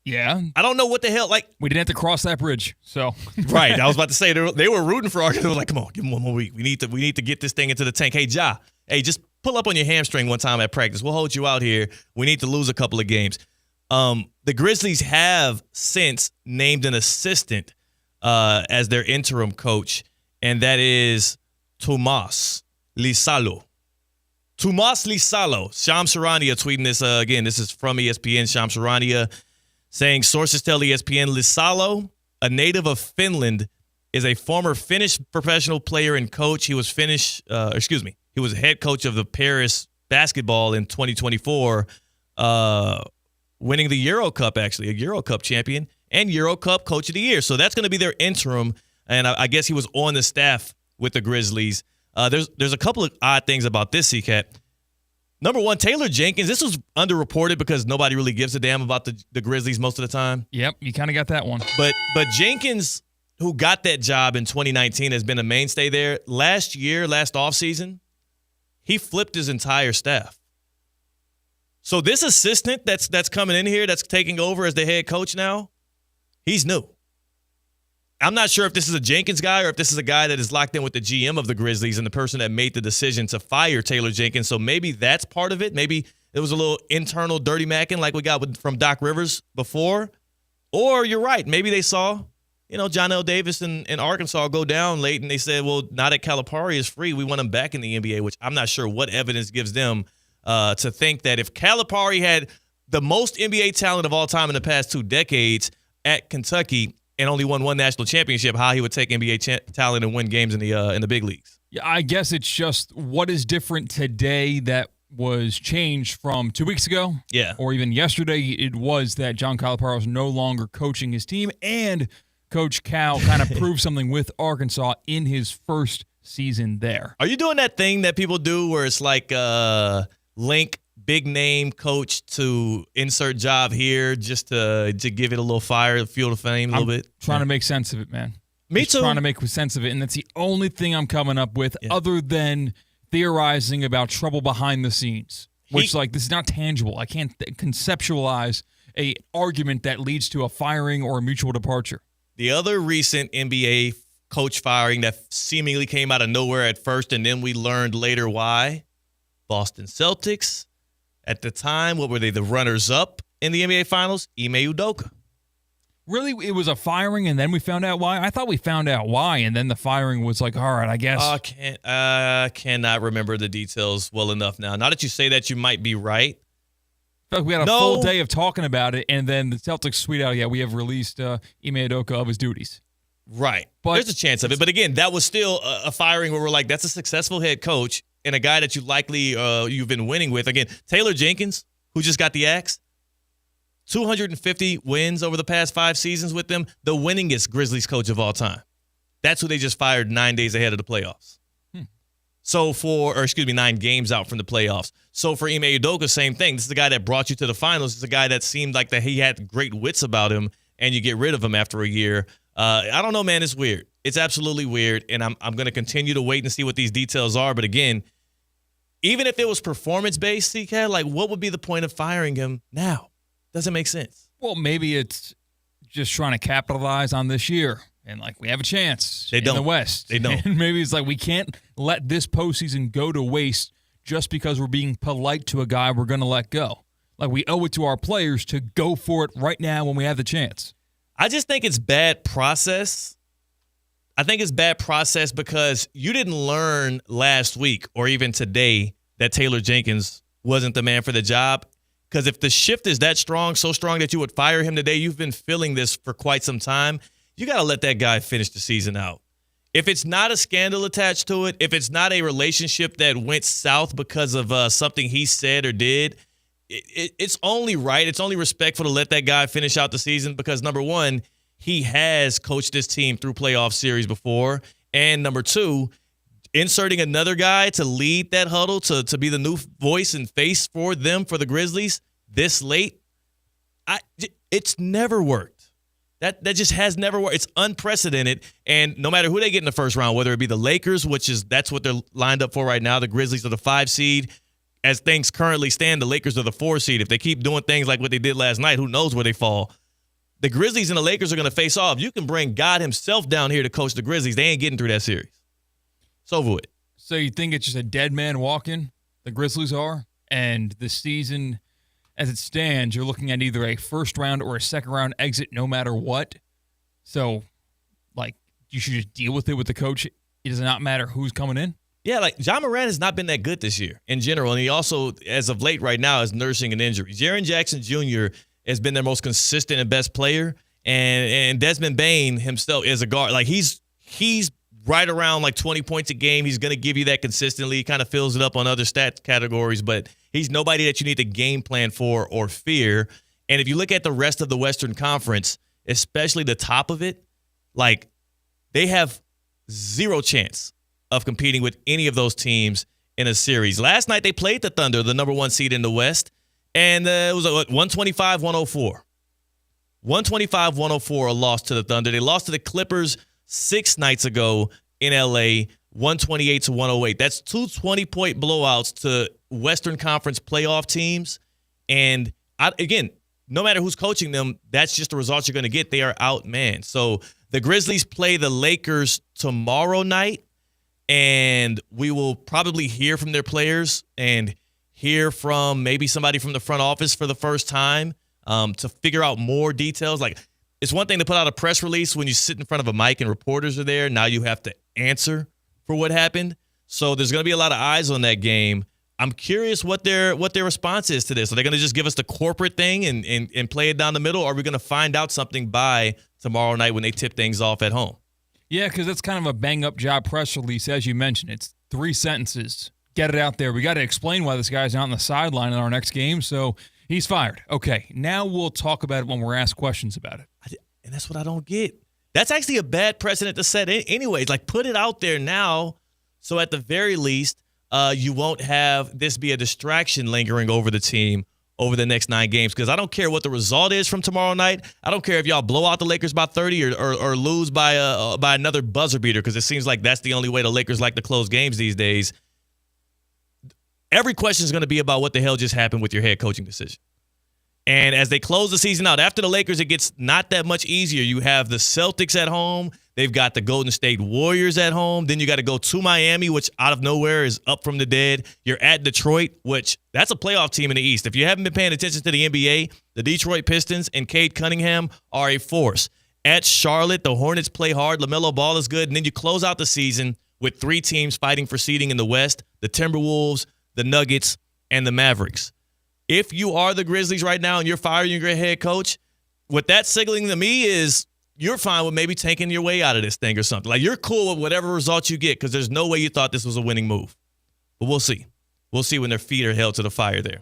Yeah. I don't know what the hell. We didn't have to cross that bridge, so. Right. I was about to say, they were rooting for Arkansas. They were like, come on, give them one more week. We need to get this thing into the tank. Hey, Ja, just pull up on your hamstring one time at practice. We'll hold you out here. We need to lose a couple of games. The Grizzlies have since named an assistant as their interim coach, and that is Tomas Lisalo. Tomas Lisalo. Shams Charania tweeting this again. This is from ESPN. Shams Charania saying, sources tell ESPN Lisalo, a native of Finland, is a former Finnish professional player and coach. He was he was head coach of the Paris basketball in 2024, winning the Euro Cup, actually, a Euro Cup champion and Euro Cup coach of the year. So that's going to be their interim, and I guess he was on the staff with the Grizzlies. There's a couple of odd things about this, CCAT. Number one, Taylor Jenkins. This was underreported because nobody really gives a damn about the Grizzlies most of the time. Yep, you kind of got that one. But Jenkins, who got that job in 2019, has been a mainstay there. Last offseason, he flipped his entire staff. So this assistant that's coming in here, that's taking over as the head coach now, he's new. I'm not sure if this is a Jenkins guy or if this is a guy that is locked in with the GM of the Grizzlies and the person that made the decision to fire Taylor Jenkins. So maybe that's part of it. Maybe it was a little internal dirty macking like we got from Doc Rivers before. Or you're right. Maybe they saw, John L. Davis in Arkansas go down late and they said, well, now that Calipari is free, we want him back in the NBA, which I'm not sure what evidence gives them to think that if Calipari had the most NBA talent of all time in the past 2 decades at Kentucky and only won 1 national championship, how he would take NBA talent and win games in the big leagues. Yeah, I guess it's just what is different today that was changed from 2 weeks ago. Yeah. Or even yesterday. It was that John Calipari was no longer coaching his team, and Coach Cal kind of proved something with Arkansas in his first season there. Are you doing that thing that people do where it's like link big name coach to insert job here just to give it a little fire, fuel the flame a little bit? Trying to make sense of it, man. Me Just too. Trying to make sense of it, and that's the only thing I'm coming up with other than theorizing about trouble behind the scenes, which this is not tangible. I can't conceptualize a argument that leads to a firing or a mutual departure. The other recent NBA coach firing that seemingly came out of nowhere at first, and then we learned later why. Boston Celtics. At the time, what were they, the runners-up in the NBA Finals? Ime Udoka. Really, it was a firing, and then we found out why? I thought we found out why, and then the firing was like, all right, I guess. I cannot remember the details well enough now. Now that you say that, you might be right. We had a full day of talking about it, and then the Celtics tweet out, we have released Ime Udoka of his duties. Right. But there's a chance of it. But again, that was still a firing where we're like, that's a successful head coach and a guy that you likely you've been winning with. Again, Taylor Jenkins, who just got the axe, 250 wins over the past 5 seasons with them, the winningest Grizzlies coach of all time. That's who they just fired 9 days ahead of the playoffs. 9 games out from the playoffs. So for Ime Udoka, same thing. This is the guy that brought you to the finals. It's a guy that seemed like that he had great wits about him, and you get rid of him after a year. I don't know, man. It's weird. It's absolutely weird, and I'm going to continue to wait and see what these details are. But again, even if it was performance-based, CCAT, like what would be the point of firing him now? Doesn't make sense. Well, maybe it's just trying to capitalize on this year. and like we have a chance in the West. They don't. And maybe it's like we can't let this postseason go to waste just because we're being polite to a guy we're going to let go. Like we owe it to our players to go for it right now when we have the chance. I just think it's bad process. I think it's bad process because you didn't learn last week or even today that Taylor Jenkins wasn't the man for the job. Because if the shift is that strong, so strong that you would fire him today, you've been feeling this for quite some time. You got to let that guy finish the season out. If it's not a scandal attached to it, if it's not a relationship that went south because of something he said or did, it's only right. It's only respectful to let that guy finish out the season because, number one, he has coached this team through playoff series before. And number two, inserting another guy to lead that huddle, to be the new voice and face for them, for the Grizzlies, this late, it's never worked. That just has never worked. It's unprecedented. And no matter who they get in the first round, whether it be the Lakers, that's what they're lined up for right now, the Grizzlies are the 5 seed. As things currently stand, the Lakers are the 4 seed. If they keep doing things like what they did last night, who knows where they fall. The Grizzlies and the Lakers are going to face off. You can bring God himself down here to coach the Grizzlies. They ain't getting through that series. It's over with. So you think it's just a dead man walking, the Grizzlies are, and the season as it stands, you're looking at either a first round or a second round exit no matter what. So, like, you should just deal with it with the coach. It does not matter who's coming in. Yeah, like John Moran has not been that good this year in general. And he also, as of late right now, is nursing an injury. Jaren Jackson Jr. has been their most consistent and best player. And Desmond Bane himself is a guard. Like, he's right around like 20 points a game. He's going to give you that consistently. He kind of fills it up on other stat categories, but he's nobody that you need to game plan for or fear. And if you look at the rest of the Western Conference, especially the top of it, like they have zero chance of competing with any of those teams in a series. Last night they played the Thunder, the number 1 seed in the West, and it was 125-104. 125-104, a loss to the Thunder. They lost to the Clippers 6 nights ago in L.A., 128-108. That's 2 20-point blowouts to Western Conference playoff teams. And, again, no matter who's coaching them, that's just the results you're going to get. They are outmanned. So the Grizzlies play the Lakers tomorrow night, and we will probably hear from their players and hear from maybe somebody from the front office for the first time to figure out more details. Like, it's one thing to put out a press release when you sit in front of a mic and reporters are there. Now you have to answer for what happened. So there's going to be a lot of eyes on that game. I'm curious what their response is to this. Are they going to just give us the corporate thing and play it down the middle? Or are we going to find out something by tomorrow night when they tip things off at home? Yeah, because it's kind of a bang-up job press release, as you mentioned. It's 3 sentences. Get it out there. We got to explain why this guy's out on the sideline in our next game, so he's fired. Okay, now we'll talk about it when we're asked questions about it. And that's what I don't get. That's actually a bad precedent to set anyways. Like, put it out there now so at the very least you won't have this be a distraction lingering over the team over the next 9 games, because I don't care what the result is from tomorrow night. I don't care if y'all blow out the Lakers by 30 or lose by another buzzer beater, because it seems like that's the only way the Lakers like to close games these days. Every question is going to be about what the hell just happened with your head coaching decision. And as they close the season out, after the Lakers, it gets not that much easier. You have the Celtics at home. They've got the Golden State Warriors at home. Then you got to go to Miami, which out of nowhere is up from the dead. You're at Detroit, which that's a playoff team in the East. If you haven't been paying attention to the NBA, the Detroit Pistons and Cade Cunningham are a force. At Charlotte, the Hornets play hard. LaMelo Ball is good. And then you close out the season with 3 teams fighting for seeding in the West, the Timberwolves, the Nuggets, and the Mavericks. If you are the Grizzlies right now and you're firing your head coach, what that's signaling to me is you're fine with maybe tanking your way out of this thing or something. Like, you're cool with whatever results you get, because there's no way you thought this was a winning move. But we'll see. We'll see when their feet are held to the fire there.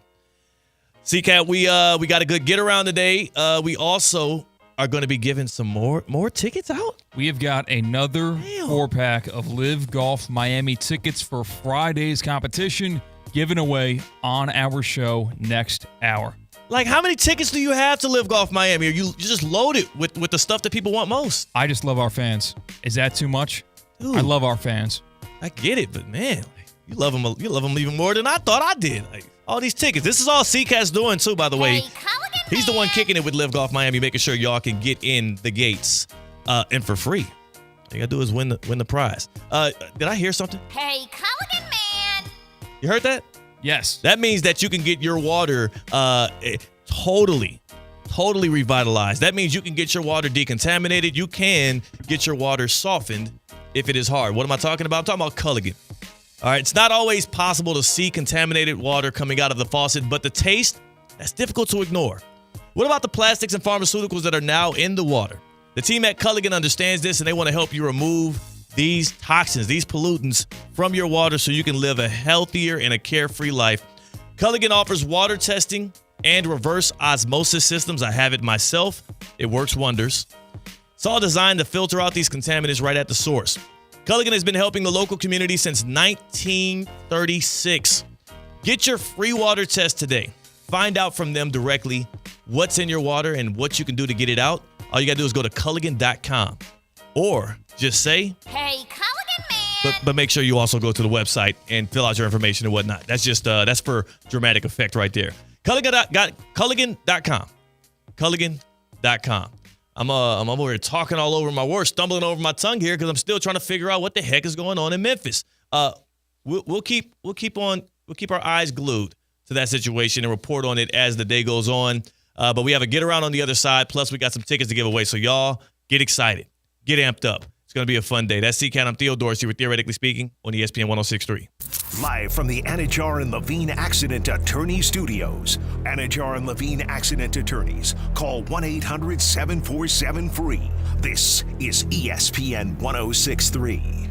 C-Cat, we got a good get-around today. We also are going to be giving some more tickets out. We have got another 4-pack of Live Golf Miami tickets for Friday's competition, given away on our show next hour. Like, how many tickets do you have to Live Golf Miami? Are you just loaded with the stuff that people want most? I just love our fans. Is that too much? Dude, I love our fans. I get it, but man, you love them even more than I thought I did. Like, all these tickets. This is all C-Cat's doing too, by the way. He's the one kicking it with Live Golf Miami, making sure y'all can get in the gates and for free. All you got to do is win the prize. Did I hear something? Hey, Culligan man! You heard that? Yes. That means that you can get your water totally revitalized. That means you can get your water decontaminated. You can get your water softened if it is hard. What am I talking about? I'm talking about Culligan. All right, it's not always possible to see contaminated water coming out of the faucet, but the taste, that's difficult to ignore. What about the plastics and pharmaceuticals that are now in the water? The team at Culligan understands this, and they want to help you remove these toxins, these pollutants from your water so you can live a healthier and a carefree life. Culligan offers water testing and reverse osmosis systems. I have it myself. It works wonders. It's all designed to filter out these contaminants right at the source. Culligan has been helping the local community since 1936. Get your free water test today. Find out from them directly what's in your water and what you can do to get it out. All you got to do is go to Culligan.com or just say, Hey, Culligan man! but make sure you also go to the website and fill out your information and whatnot. That's just that's for dramatic effect right there. Culligan.com. Culligan.com. I'm over here talking all over my words, stumbling over my tongue here because I'm still trying to figure out what the heck is going on in Memphis. We'll keep our eyes glued to that situation and report on it as the day goes on. But we have a get around on the other side. Plus, we got some tickets to give away. So y'all get excited, get amped up. It's going to be a fun day. That's CCAT. I'm Theo Dorsey with Theoretically Speaking on ESPN 106.3. Live from the Anajar and Levine Accident Attorney Studios. Anajar and Levine Accident Attorneys. Call 1-800-747-FREE. This is ESPN 106.3.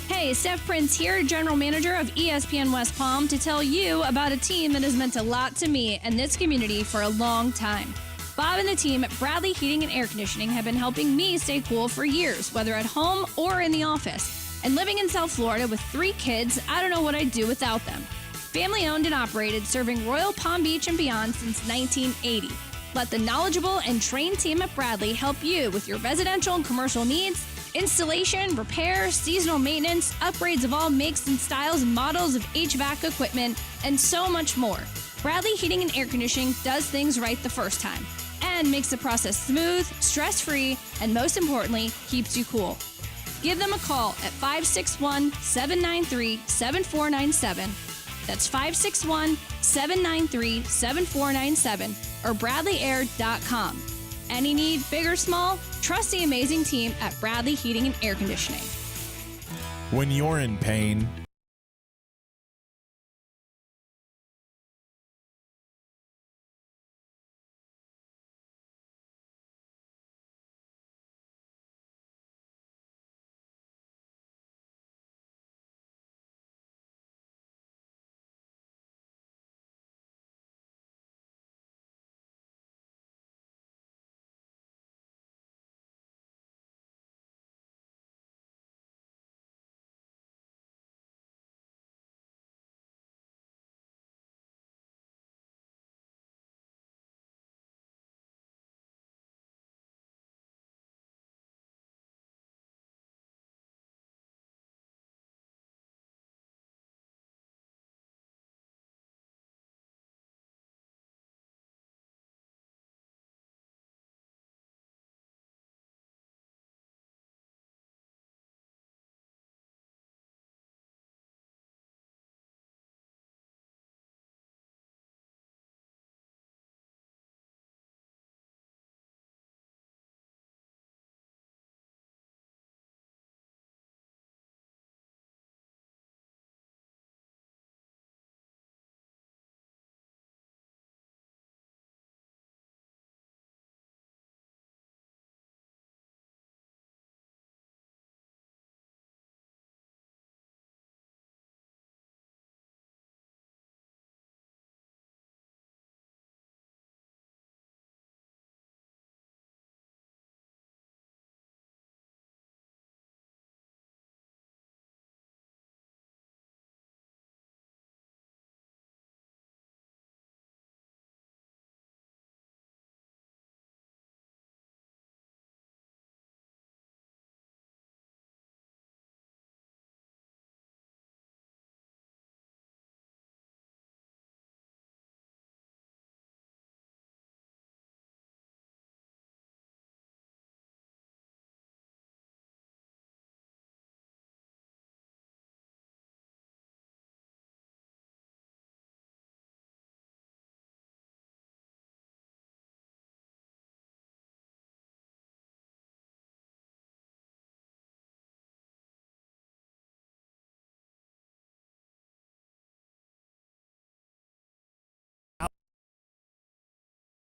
Hey, Steph Prince here, General Manager of ESPN West Palm, to tell you about a team that has meant a lot to me and this community for a long time. Bob and the team at Bradley Heating and Air Conditioning have been helping me stay cool for years, whether at home or in the office. And living in South Florida with 3 kids, I don't know what I'd do without them. Family owned and operated, serving Royal Palm Beach and beyond since 1980. Let the knowledgeable and trained team at Bradley help you with your residential and commercial needs, installation, repair, seasonal maintenance, upgrades of all makes and styles and models of HVAC equipment, and so much more. Bradley Heating and Air Conditioning does things right the first time and makes the process smooth, stress-free, and most importantly, keeps you cool. Give them a call at 561-793-7497. That's 561-793-7497 or bradleyair.com. Any need, big or small, trust the amazing team at Bradley Heating and Air Conditioning. When you're in pain,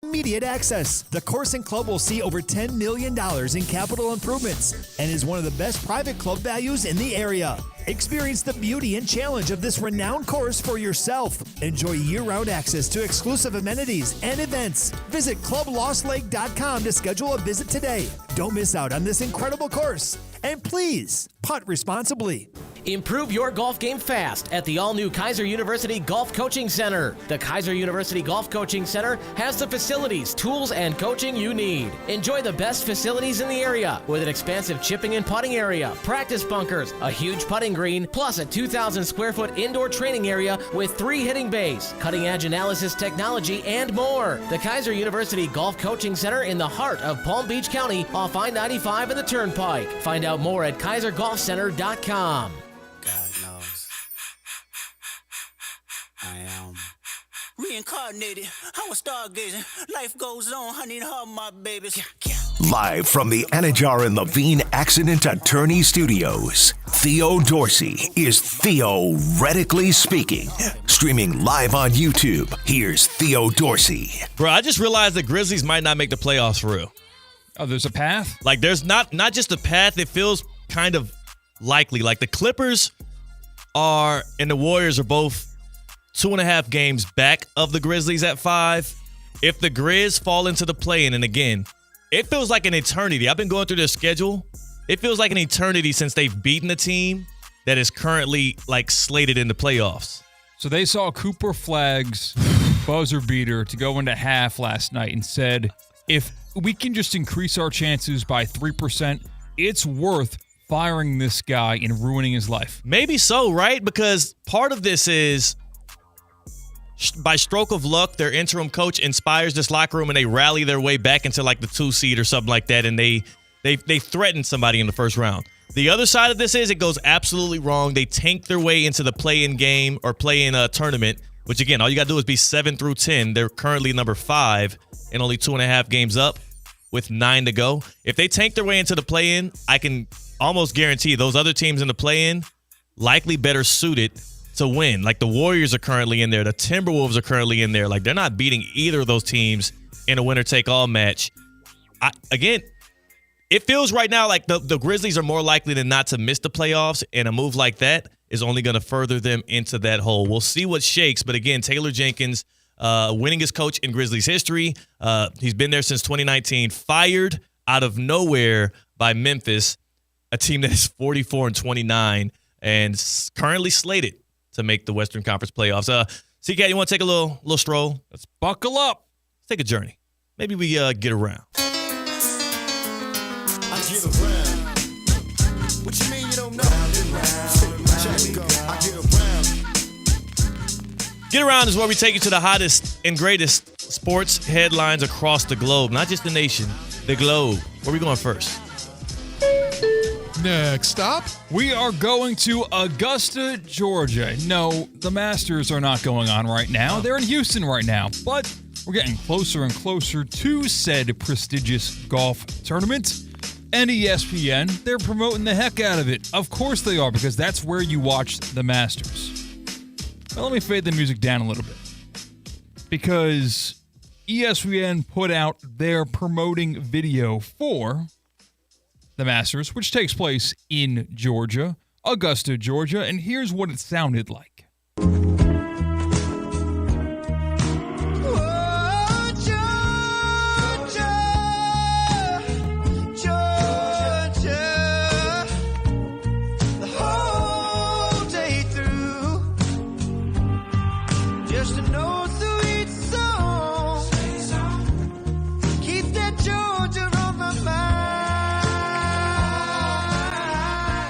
immediate access. The course and club will see over $10 million in capital improvements and is one of the best private club values in the area. Experience the beauty and challenge of this renowned course for yourself. Enjoy year-round access to exclusive amenities and events. Visit clublostlake.com to schedule a visit today. Don't miss out on this incredible course. And please, putt responsibly. Improve your golf game fast at the all-new Kaiser University Golf Coaching Center. The Kaiser University Golf Coaching Center has the facilities, tools, and coaching you need. Enjoy the best facilities in the area with an expansive chipping and putting area, practice bunkers, a huge putting green, plus a 2,000 square foot indoor training area with 3 hitting bays, cutting-edge analysis technology, and more. The Kaiser University Golf Coaching Center in the heart of Palm Beach County off I-95 and the Turnpike. Find out more at kaisergolfcenter.com. God knows I am reincarnated. I was stargazing. Life goes on. I need her, my babies. Live from the Anajar and Levine Accident Attorney Studios, Theo Dorsey is theoretically speaking. Streaming live on YouTube, here's Theo Dorsey. Bro, I just realized the Grizzlies might not make the playoffs for real. Oh, there's a path? Like, there's not just a path. It feels kind of likely. Like, the Clippers and the Warriors are both 2.5 games back of the Grizzlies at 5. If the Grizz fall into the play-in, and again, it feels like an eternity. I've been going through their schedule. It feels like an eternity since they've beaten a team that is currently, like, slated in the playoffs. So they saw Cooper Flagg's buzzer beater to go into half last night and said, if we can just increase our chances by 3%, it's worth firing this guy and ruining his life. Maybe so, right? Because part of this is, by stroke of luck, their interim coach inspires this locker room and they rally their way back into like the 2 seed or something like that, and they threaten somebody in the first round. The other side of this is it goes absolutely wrong. They tank their way into the play-in game or play-in tournament, which again, all you got to do is be 7 through 10. They're currently number 5 and only 2.5 games up with 9 to go. If they tank their way into the play-in, I can almost guarantee those other teams in the play-in likely better suited to win. Like the Warriors are currently in there. The Timberwolves are currently in there. Like they're not beating either of those teams in a winner-take-all match. Again, it feels right now like the Grizzlies are more likely than not to miss the playoffs, and a move like that is only going to further them into that hole. We'll see what shakes, but again, Taylor Jenkins, winningest coach in Grizzlies history. He's been there since 2019, fired out of nowhere by Memphis, a team that is 44-29 and currently slated to make the Western Conference playoffs. CK, you want to take a little stroll? Let's buckle up. Let's take a journey. Maybe we get around. I get around. What you mean you don't know? Check me go. I get around. Get Around is where we take you to the hottest and greatest sports headlines across the globe. Not just the nation, the globe. Where are we going first? Next stop, we are going to Augusta, Georgia. No, the Masters are not going on right now. They're in Houston right now, but we're getting closer and closer to said prestigious golf tournament. And ESPN, they're promoting the heck out of it. Of course they are, because that's where you watch the Masters. Well, let me fade the music down a little bit, because ESPN put out their promoting video for the Masters, which takes place in Georgia, Augusta, Georgia, and here's what it sounded like.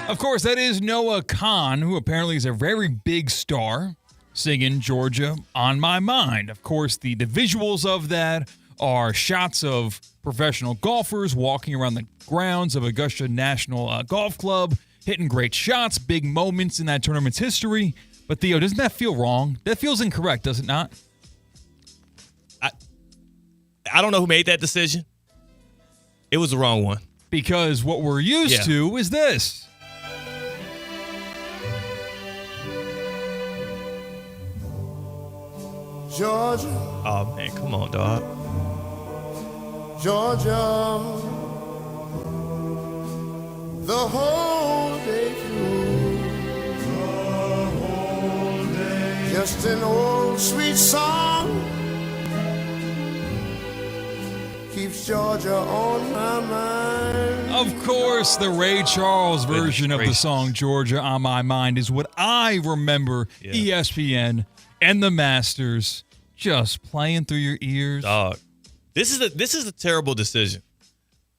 Of course, that is Noah Khan, who apparently is a very big star, singing Georgia on My Mind. Of course, the visuals of that are shots of professional golfers walking around the grounds of Augusta National Golf Club, hitting great shots, big moments in that tournament's history. But Theo, doesn't that feel wrong? That feels incorrect, does it not? I don't know who made that decision. It was the wrong one. Because what we're used to is this. Georgia. Oh, man, come on, dog. Georgia, the whole day through. Just an old sweet song keeps Georgia on my mind. Of course, the Ray Charles version of the song Georgia on My Mind is what I remember ESPN and the Masters just playing through your ears. Dog. This is a terrible decision.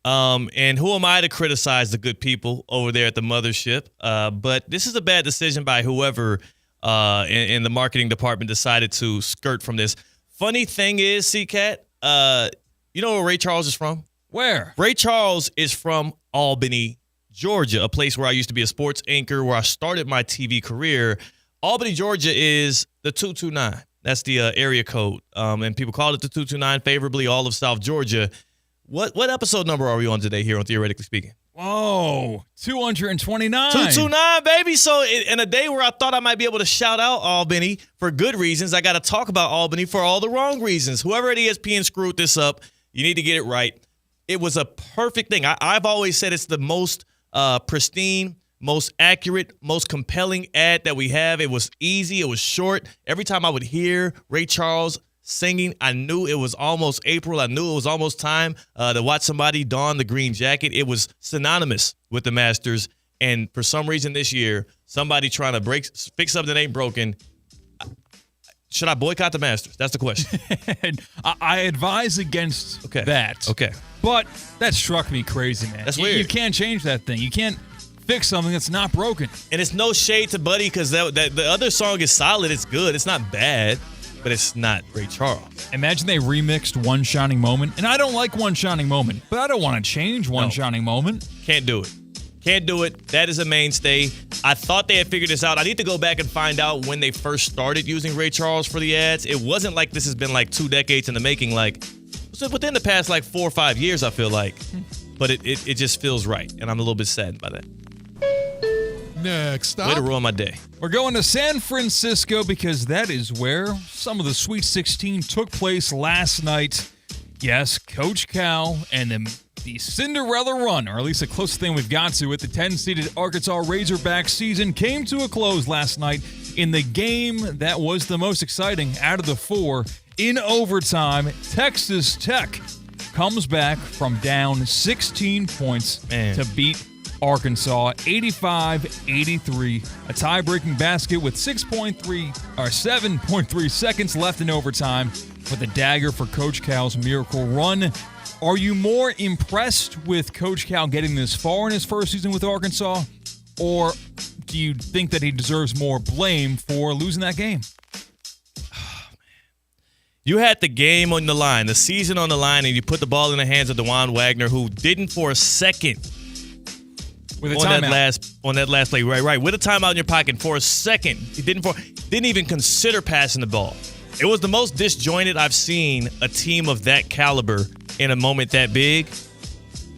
And who am I to criticize the good people over there at the mothership? But this is a bad decision by whoever in the marketing department decided to skirt from this. Funny thing is, C-Cat, you know where Ray Charles is from? Where? Ray Charles is from Albany, Georgia, a place where I used to be a sports anchor, where I started my TV career. Albany, Georgia is the 229. That's the area code. And people call it the 229 favorably, all of South Georgia. What episode number are we on today here on Theoretically Speaking? Whoa, 229. 229, baby. So in a day where I thought I might be able to shout out Albany for good reasons, I got to talk about Albany for all the wrong reasons. Whoever at ESPN screwed this up, you need to get it right. It was a perfect thing. I've always said it's the most pristine, most accurate, most compelling ad that we have. It was easy. It was short. Every time I would hear Ray Charles singing, I knew it was almost April. I knew it was almost time to watch somebody don the green jacket. It was synonymous with the Masters. And for some reason this year, somebody trying to fix something that ain't broken. Should I boycott the Masters? That's the question. I advise against that. Okay. But that struck me crazy, man. That's weird. You can't change that thing. You can't fix something that's not broken. And it's no shade to Buddy, because the other song is solid. It's good. It's not bad, but it's not Ray Charles. Imagine they remixed One Shining Moment. And I don't like One Shining Moment, but I don't want to change One Shining Moment. Can't do it. Can't do it. That is a mainstay. I thought they had figured this out. I need to go back and find out when they first started using Ray Charles for the ads. It wasn't like this has been like 2 decades in the making. Like, so within the past like 4 or 5 years, I feel like. But it just feels right, and I'm a little bit saddened by that. Next stop. Way to ruin my day. We're going to San Francisco because that is where some of the Sweet 16 took place last night. Yes, Coach Cal and the Cinderella run, or at least the closest thing we've got to it, the 10-seeded Arkansas Razorbacks season came to a close last night in the game that was the most exciting out of the 4. In overtime, Texas Tech comes back from down 16 points to beat Arkansas 85-83. A tie-breaking basket with 7.3 seconds left in overtime with a dagger for Coach Cal's miracle run. Are you more impressed with Coach Cal getting this far in his first season with Arkansas, or do you think that he deserves more blame for losing that game? You had the game on the line, the season on the line, and you put the ball in the hands of DeJuan Wagner, who didn't for a second with a on that last play. Right. With a timeout in your pocket for a second. He didn't even consider passing the ball. It was the most disjointed I've seen a team of that caliber in a moment that big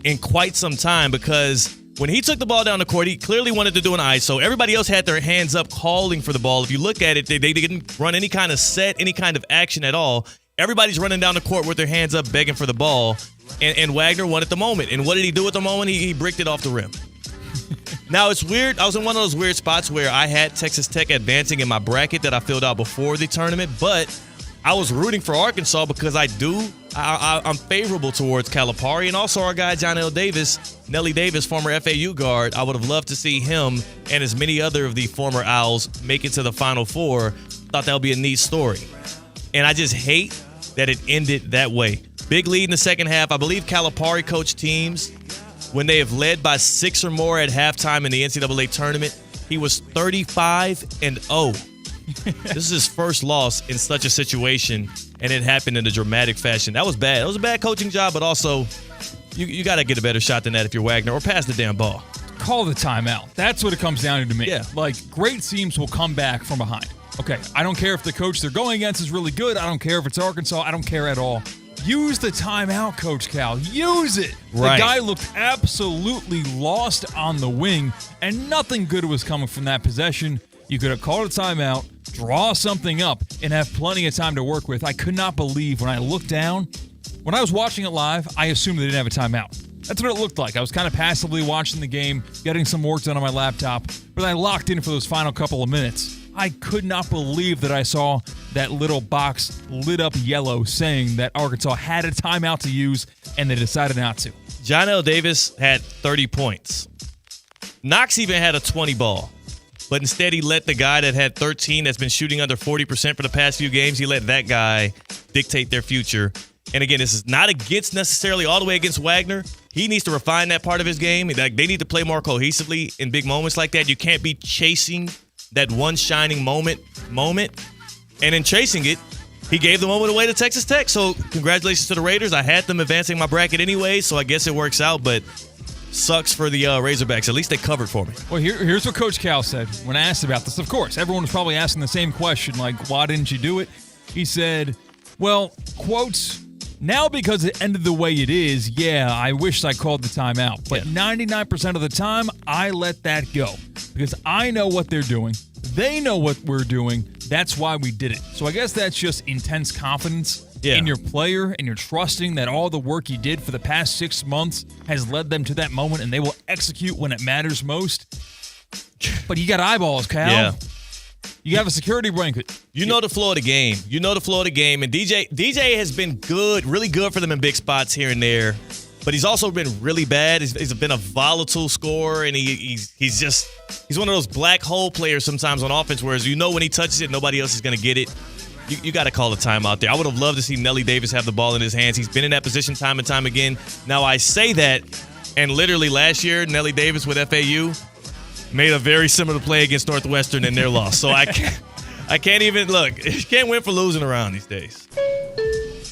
in quite some time, because when he took the ball down the court, he clearly wanted to do an ISO. Everybody else had their hands up calling for the ball. If you look at it, they didn't run any kind of set, any kind of action at all. Everybody's running down the court with their hands up begging for the ball, and Wagner wanted the moment. And what did he do at the moment? He bricked it off the rim. Now, it's weird. I was in one of those weird spots where I had Texas Tech advancing in my bracket that I filled out before the tournament, but I was rooting for Arkansas because I'm favorable towards Calipari, and also our guy Nelly Davis, former FAU guard. I would have loved to see him and as many other of the former Owls make it to the Final Four. Thought that would be a neat story. And I just hate that it ended that way. Big lead in the second half. I believe Calipari coached teams when they have led by 6 or more at halftime in the NCAA tournament. He was 35-0. This is his first loss in such a situation, and it happened in a dramatic fashion. That was bad. It was a bad coaching job, but also you got to get a better shot than that if you're Wagner, or pass the damn ball. Call the timeout. That's what it comes down to me. Yeah. Like, great teams will come back from behind. Okay, I don't care if the coach they're going against is really good. I don't care if it's Arkansas. I don't care at all. Use the timeout, Coach Cal. Use it. Right. The guy looked absolutely lost on the wing, and nothing good was coming from that possession. You could have called a timeout, draw something up, and have plenty of time to work with. I could not believe when I looked down, When I was watching it live, I assumed they didn't have a timeout. That's what it looked like. I was kind of passively watching the game, getting some work done on my laptop, but I locked in for those final couple of minutes. I could not believe that I saw that little box lit up yellow saying that Arkansas had a timeout to use, and they decided not to. John L. Davis had 30 points. Knox even had a 20 ball, but instead he let the guy that had 13 that's been shooting under 40% for the past few games, he let that guy dictate their future. And again, this is not against necessarily all the way against Wagner. He needs to refine that part of his game. They need to play more cohesively in big moments like that. You can't be chasing that one shining moment. And in chasing it, he gave the moment away to Texas Tech. So congratulations to the Raiders. I had them advancing my bracket anyway, so I guess it works out. But sucks for the Razorbacks. At least they covered for me. Well, here's what Coach Cal said when asked about this. Of course, everyone was probably asking the same question, like, why didn't you do it? He said, well, quotes, now because it ended the way it is, yeah, I wish I called the timeout. But 99% of the time, I let that go because I know what they're doing. They know what we're doing. That's why we did it. So I guess that's just intense confidence in your player, and you're trusting that all the work you did for the past 6 months has led them to that moment, and they will execute when it matters most. But you got eyeballs, Cal. Yeah. You have a security blanket. You know the flow of the game. And DJ has been good, really good for them in big spots here and there. But he's also been really bad. He's been a volatile scorer, and he's one of those black hole players sometimes on offense, whereas when he touches it, nobody else is going to get it. You got to call a timeout there. I would have loved to see Nelly Davis have the ball in his hands. He's been in that position time and time again. Now, I say that, and literally last year, Nelly Davis with FAU made a very similar play against Northwestern in their loss. So I can't even look. You can't win for losing around these days.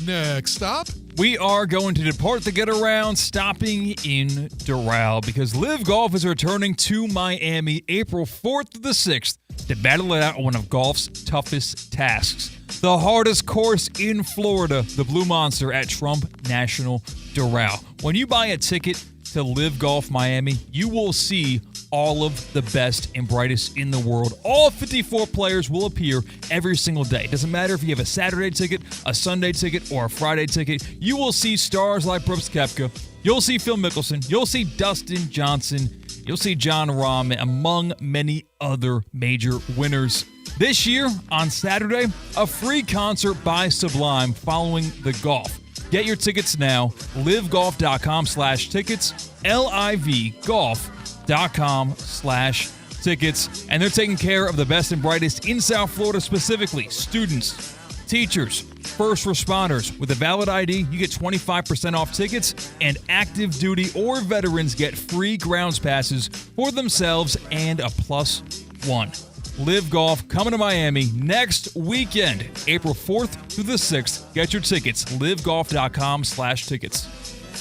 Next stop. We are going to depart the get-around, stopping in Doral, because Live Golf is returning to Miami April 4th to the 6th to battle it out on one of golf's toughest tasks. The hardest course in Florida, the Blue Monster at Trump National Doral. When you buy a ticket to Live Golf Miami, you will see all of the best and brightest in the world. All 54 players will appear every single day. Doesn't matter if you have a Saturday ticket, a Sunday ticket, or a Friday ticket. You will see stars like Brooks Koepka. You'll see Phil Mickelson. You'll see Dustin Johnson. You'll see John Rahm, among many other major winners. This year, on Saturday, a free concert by Sublime following the golf. Get your tickets now. livegolf.com/tickets. livegolf.com/tickets. And they're taking care of the best and brightest in South Florida, specifically students, teachers, first responders. With a valid ID, you get 25% off tickets, and active duty or veterans get free grounds passes for themselves and a +1. Live Golf coming to Miami next weekend, April 4th through the 6th. Get your tickets, livegolf.com/tickets.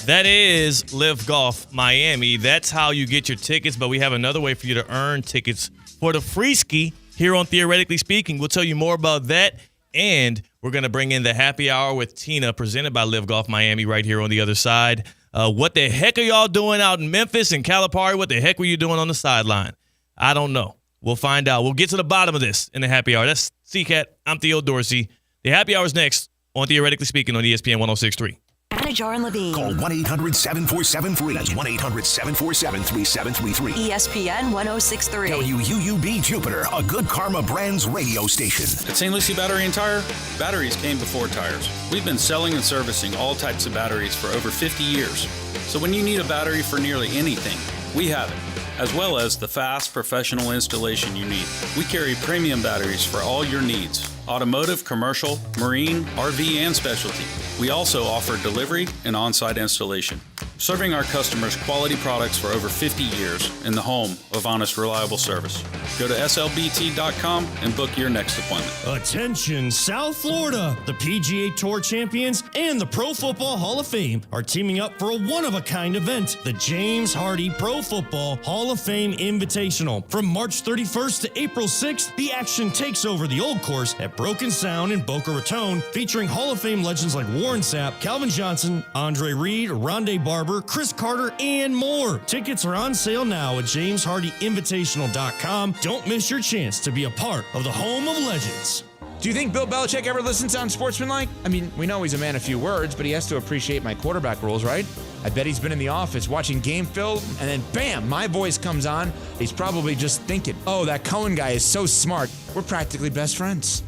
That is Live Golf Miami. That's how you get your tickets, but we have another way for you to earn tickets for the free ski here on Theoretically Speaking. We'll tell you more about that, and we're going to bring in the happy hour with Tina, presented by Live Golf Miami, right here on the other side. What the heck are y'all doing out in Memphis and Calipari? What the heck were you doing on the sideline? I don't know. We'll find out. We'll get to the bottom of this in the happy hour. That's CCAT. I'm Theo Dorsey. The happy hour is next on Theoretically Speaking on ESPN 106.3. Anajar and Levine. Call 1-800-747-FREE. That's 1-800-747-3733. ESPN 106.3. WUUB Jupiter, a Good Karma Brands radio station. At St. Lucie Battery and Tire, batteries came before tires. We've been selling and servicing all types of batteries for over 50 years. So when you need a battery for nearly anything, we have it, as well as the fast professional installation you need. We carry premium batteries for all your needs: automotive, commercial, marine, RV, and specialty. We also offer delivery and on-site installation, serving our customers quality products for over 50 years in the home of honest, reliable service. Go to slbt.com and book your next appointment. Attention, South Florida! The PGA Tour champions and the Pro Football Hall of Fame are teaming up for a one-of-a-kind event, the James Hardy Pro Football Hall of Fame Invitational. From March 31st to April 6th, the action takes over the old course at Broken Sound in Boca Raton, featuring Hall of Fame legends like Warren Sapp, Calvin Johnson, Andre Reed, Rondé Barber, Chris Carter, and more. Tickets are on sale now at JamesHardyInvitational.com. Don't miss your chance to be a part of the home of legends. Do you think Bill Belichick ever listens on Sportsmanlike? I mean, we know he's a man of few words, but he has to appreciate my quarterback rules, right? I bet he's been in the office watching game film, and then bam, my voice comes on. He's probably just thinking, oh, that Cohen guy is so smart. We're practically best friends.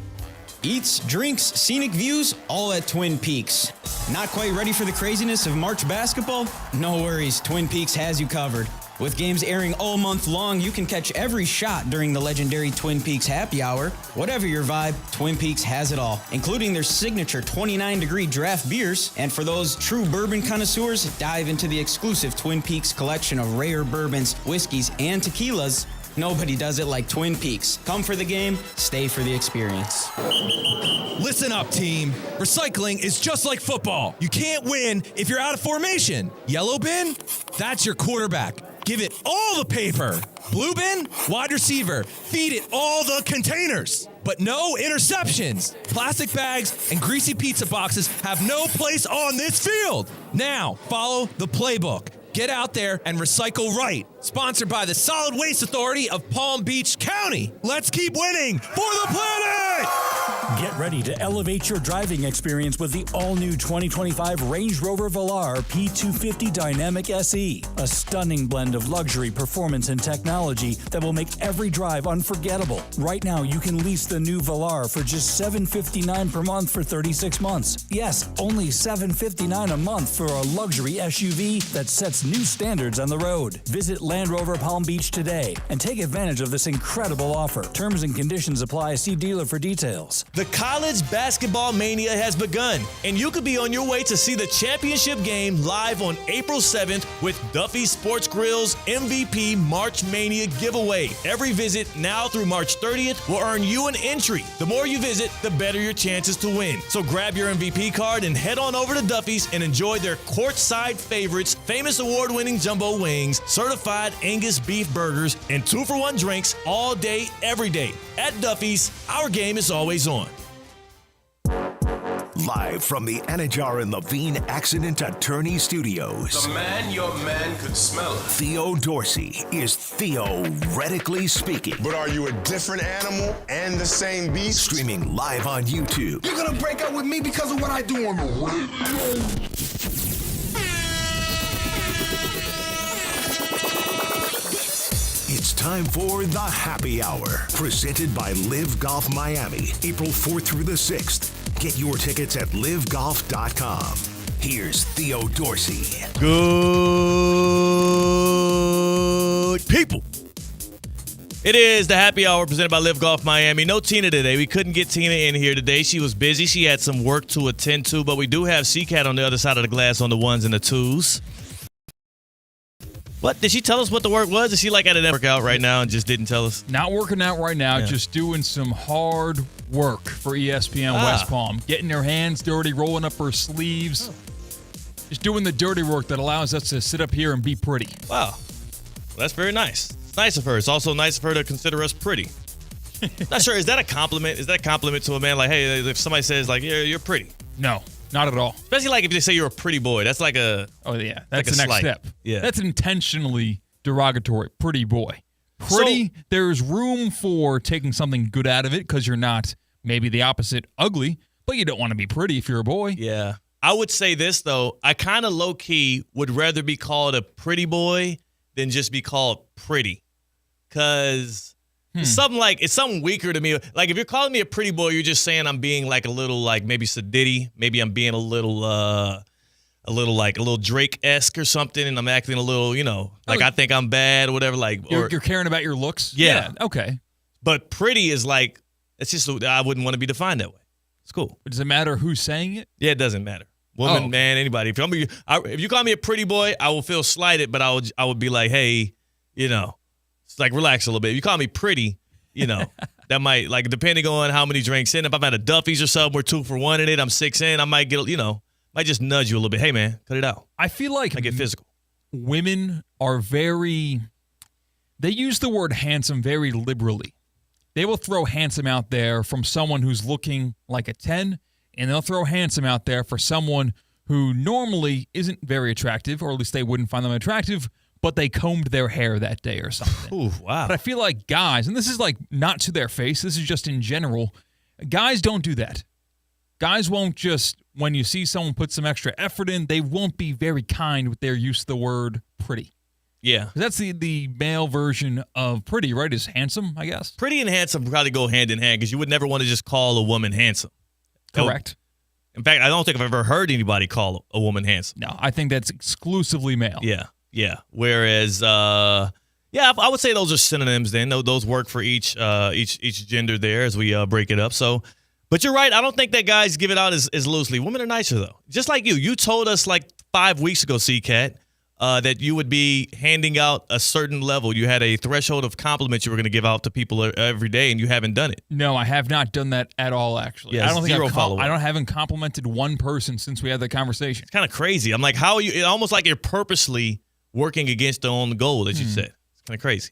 Eats, drinks, scenic views, all at Twin Peaks. Not quite ready for the craziness of March basketball? No worries, Twin Peaks has you covered. With games airing all month long, you can catch every shot during the legendary Twin Peaks Happy Hour. Whatever your vibe, Twin Peaks has it all, including their signature 29-degree draft beers. And for those true bourbon connoisseurs, dive into the exclusive Twin Peaks collection of rare bourbons, whiskeys, and tequilas. Nobody does it like Twin Peaks. Come for the game, stay for the experience. Listen up, team. Recycling is just like football. You can't win if you're out of formation. Yellow bin? That's your quarterback. Give it all the paper. Blue bin? Wide receiver. Feed it all the containers. But no interceptions. Plastic bags and greasy pizza boxes have no place on this field. Now, follow the playbook. Get out there and recycle right. Sponsored by the Solid Waste Authority of Palm Beach County. Let's keep winning for the planet! Get ready to elevate your driving experience with the all-new 2025 Range Rover Velar P250 Dynamic SE. A stunning blend of luxury, performance, and technology that will make every drive unforgettable. Right now, you can lease the new Velar for just $759 per month for 36 months. Yes, only $759 a month for a luxury SUV that sets new standards on the road. Visit Land Rover Palm Beach today and take advantage of this incredible offer. Terms and conditions apply. See dealer for details. The college basketball mania has begun, and you could be on your way to see the championship game live on April 7th with Duffy's Sports Grill's MVP March Mania giveaway. Every visit now through March 30th will earn you an entry. The more you visit, the better your chances to win. So grab your MVP card and head on over to Duffy's and enjoy their courtside favorites, famous award-winning jumbo wings, certified Angus beef burgers, and 2-for-1 drinks all day, every day. At Duffy's, our game is always on. Live from the Anajar and Levine Accident Attorney Studios. The man your man could smell it. Theo Dorsey is theoretically speaking. But are you a different animal and the same beast? Streaming live on YouTube. You're gonna break up with me because of what I do on the radio. It's time for the Happy Hour, presented by Live Golf Miami, April 4th through the 6th. Get your tickets at livegolf.com. Here's Theo Dorsey. Good people. It is the Happy Hour presented by Live Golf Miami. No Tina today. We couldn't get Tina in here today. She was busy. She had some work to attend to, but we do have C-Cat on the other side of the glass on the ones and the twos. What? Did she tell us what the work was? Is she like at a workout right now and just didn't tell us? Not working out right now, just doing some hard work for ESPN West Palm. Getting her hands dirty, rolling up her sleeves. Just doing the dirty work that allows us to sit up here and be pretty. Wow. Well, that's very nice. It's nice of her. It's also nice of her to consider us pretty. Not sure. Is that a compliment? Is that a compliment to a man? Like, hey, if somebody says, like, yeah, you're pretty. No. Not at all. Especially like if they say you're a pretty boy. That's like a... Oh, yeah. That's like the next slight step. Yeah. That's intentionally derogatory. Pretty boy. Pretty, there's room for taking something good out of it because you're not maybe the opposite ugly, but you don't want to be pretty if you're a boy. Yeah. I would say this, though. I kind of low-key would rather be called a pretty boy than just be called pretty. Because... It's something weaker to me. Like, if you're calling me a pretty boy, you're just saying I'm being like a little, like, maybe sedity. Maybe I'm being a little Drake-esque or something, and I'm acting a little, like I think I'm bad or whatever. Like, you're caring about your looks? Yeah. Okay. But pretty is like, it's just, I wouldn't want to be defined that way. It's cool. But does it matter who's saying it? Yeah, it doesn't matter. Woman, man, anybody. If you call me a pretty boy, I will feel slighted, but I would be like, hey, it's like, relax a little bit. If you call me pretty, that might, like, depending on how many drinks in. If I'm at a Duffy's or something, we're 2-for-1 in it, I'm 6 in, I might get, might just nudge you a little bit. Hey, man, cut it out. I feel like I get physical. Women are they use the word handsome very liberally. They will throw handsome out there from someone who's looking like a 10, and they'll throw handsome out there for someone who normally isn't very attractive, or at least they wouldn't find them attractive, but they combed their hair that day or something. Ooh, wow. But I feel like guys, and this is like not to their face, this is just in general, Guys don't do that. Guys won't just, when you see someone put some extra effort in, they won't be very kind with their use of the word pretty. Yeah. That's the male version of pretty, right? Is handsome, I guess. Pretty and handsome probably go hand in hand because you would never want to just call a woman handsome. Correct. In fact, I don't think I've ever heard anybody call a woman handsome. No, I think that's exclusively male. Yeah. Whereas, I would say those are synonyms then. Those work for each gender there as we break it up. So, but you're right. I don't think that guys give it out as loosely. Women are nicer, though. Just like you. You told us like 5 weeks ago, C-Cat, that you would be handing out a certain level. You had a threshold of compliments you were going to give out to people every day, and you haven't done it. No, I have not done that at all, actually. Yeah, I don't think I haven't complimented one person since we had that conversation. It's kind of crazy. I'm like, how are you? It's almost like you're purposely working against the own goal that you said. It's kind of crazy.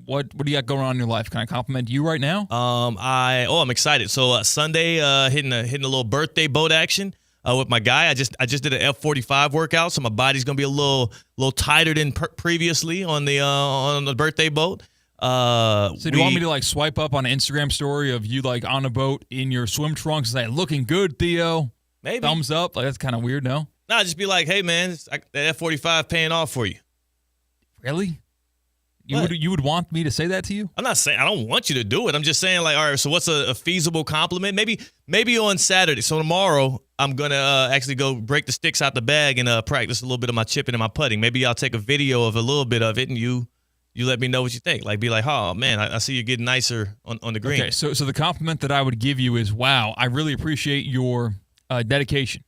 What do you got going on in your life? Can I compliment you right now? I'm excited. So Sunday, hitting a little birthday boat action with my guy. I just did an F45 workout, so my body's gonna be a little tighter than previously on the birthday boat. So do you want me to like swipe up on an Instagram story of you like on a boat in your swim trunks and say, "Looking good, Theo"? Maybe thumbs up. Like that's kind of weird, no? Nah, just be like, "Hey man, that F45 paying off for you." Really? You would want me to say that to you? I'm not saying I don't want you to do it. I'm just saying, like, all right, so what's a feasible compliment? Maybe on Saturday. So tomorrow I'm gonna actually go break the sticks out the bag and practice a little bit of my chipping and my putting. Maybe I'll take a video of a little bit of it, and you let me know what you think. Like, be like, oh man, I see you getting nicer on the green. Okay, so the compliment that I would give you is, wow, I really appreciate your dedication.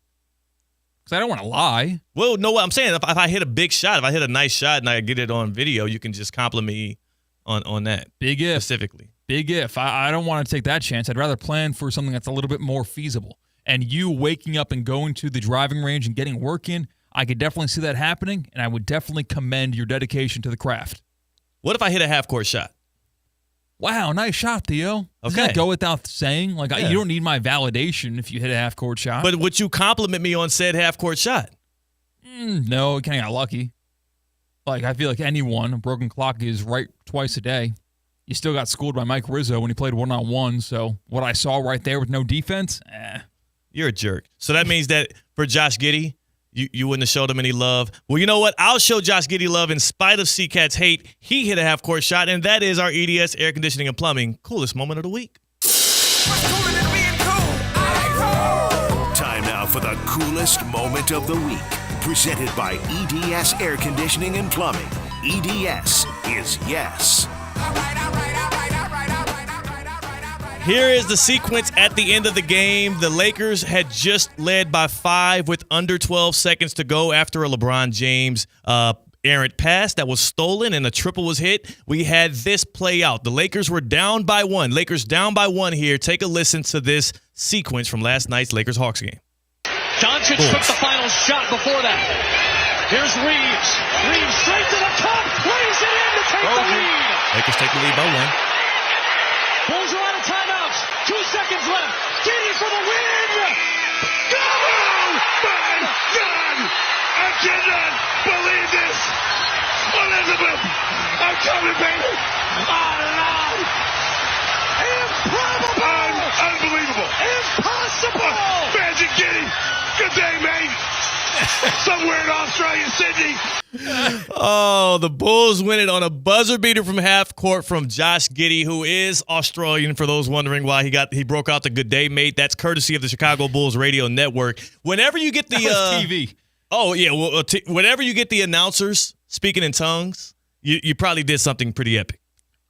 Because I don't want to lie. Well, no, what I'm saying, if I hit a big shot, if I hit a nice shot and I get it on video, you can just compliment me on that. Big if. Specifically. Big if. I don't want to take that chance. I'd rather plan for something that's a little bit more feasible. And you waking up and going to the driving range and getting work in, I could definitely see that happening, and I would definitely commend your dedication to the craft. What if I hit a half-court shot? Wow, nice shot, Theo. Doesn't Okay. that go without saying? Like, you don't need my validation if you hit a half-court shot. But would you compliment me on said half-court shot? No, kind of got lucky. Like, I feel like anyone, a broken clock is right twice a day. You still got schooled by Mike Rizzo when he played one-on-one, so what I saw right there with no defense, You're a jerk. So that means that for Josh Giddey, you wouldn't have showed him any love. Well, you know what? I'll show Josh Giddey love in spite of C-Cat's hate. He hit a half-court shot, and that is our EDS Air Conditioning and Plumbing coolest moment of the week. Time now for the coolest moment of the week. Presented by EDS Air Conditioning and Plumbing. EDS is yes. Here is the sequence at the end of the game. The Lakers had just led by 5 with under 12 seconds to go after a LeBron James errant pass that was stolen and a triple was hit. We had this play out. The Lakers were down by 1. Lakers down by 1 here. Take a listen to this sequence from last night's Lakers-Hawks game. Doncic took the final shot before that. Here's Reeves. Reeves straight to the cup. Lays it in to take the lead. Lakers take the lead by 1. Bulls are out of timeouts. 2 seconds left. Giddey for the win. Go! My God! I cannot believe this. Elizabeth, I'm coming, baby. Oh, no. Improbable. Unbelievable. Impossible. Magic Giddey. Good day, mate. Somewhere in Australia, Sydney. Oh, the Bulls win it on a buzzer beater from half court from Josh Giddey, who is Australian, for those wondering why he broke out the good day, mate. That's courtesy of the Chicago Bulls radio network. Whenever you get the TV. Oh, yeah, well, whenever you get the announcers speaking in tongues, you probably did something pretty epic.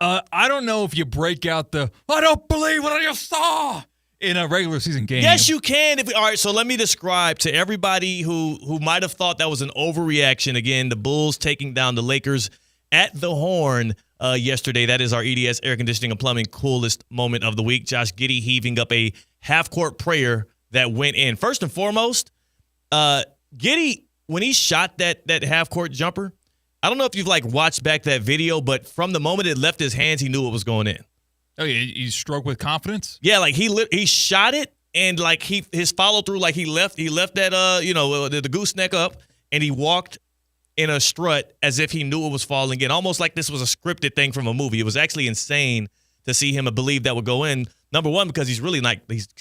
I don't know if you break out the "I don't believe what I just saw" in a regular season game. Yes, you can. All right, so let me describe to everybody who might have thought that was an overreaction. Again, the Bulls taking down the Lakers at the Horn yesterday. That is our EDS Air Conditioning and Plumbing coolest moment of the week. Josh Giddey heaving up a half-court prayer that went in. First and foremost, Giddey, when he shot that half-court jumper, I don't know if you've watched back that video, but from the moment it left his hands, he knew it was going in. Oh, yeah, he stroked with confidence? Yeah, he shot it, and his follow-through, he left that, the gooseneck up, and he walked in a strut as if he knew it was falling in, almost like this was a scripted thing from a movie. It was actually insane to see him believe that would go in. Number one, because he's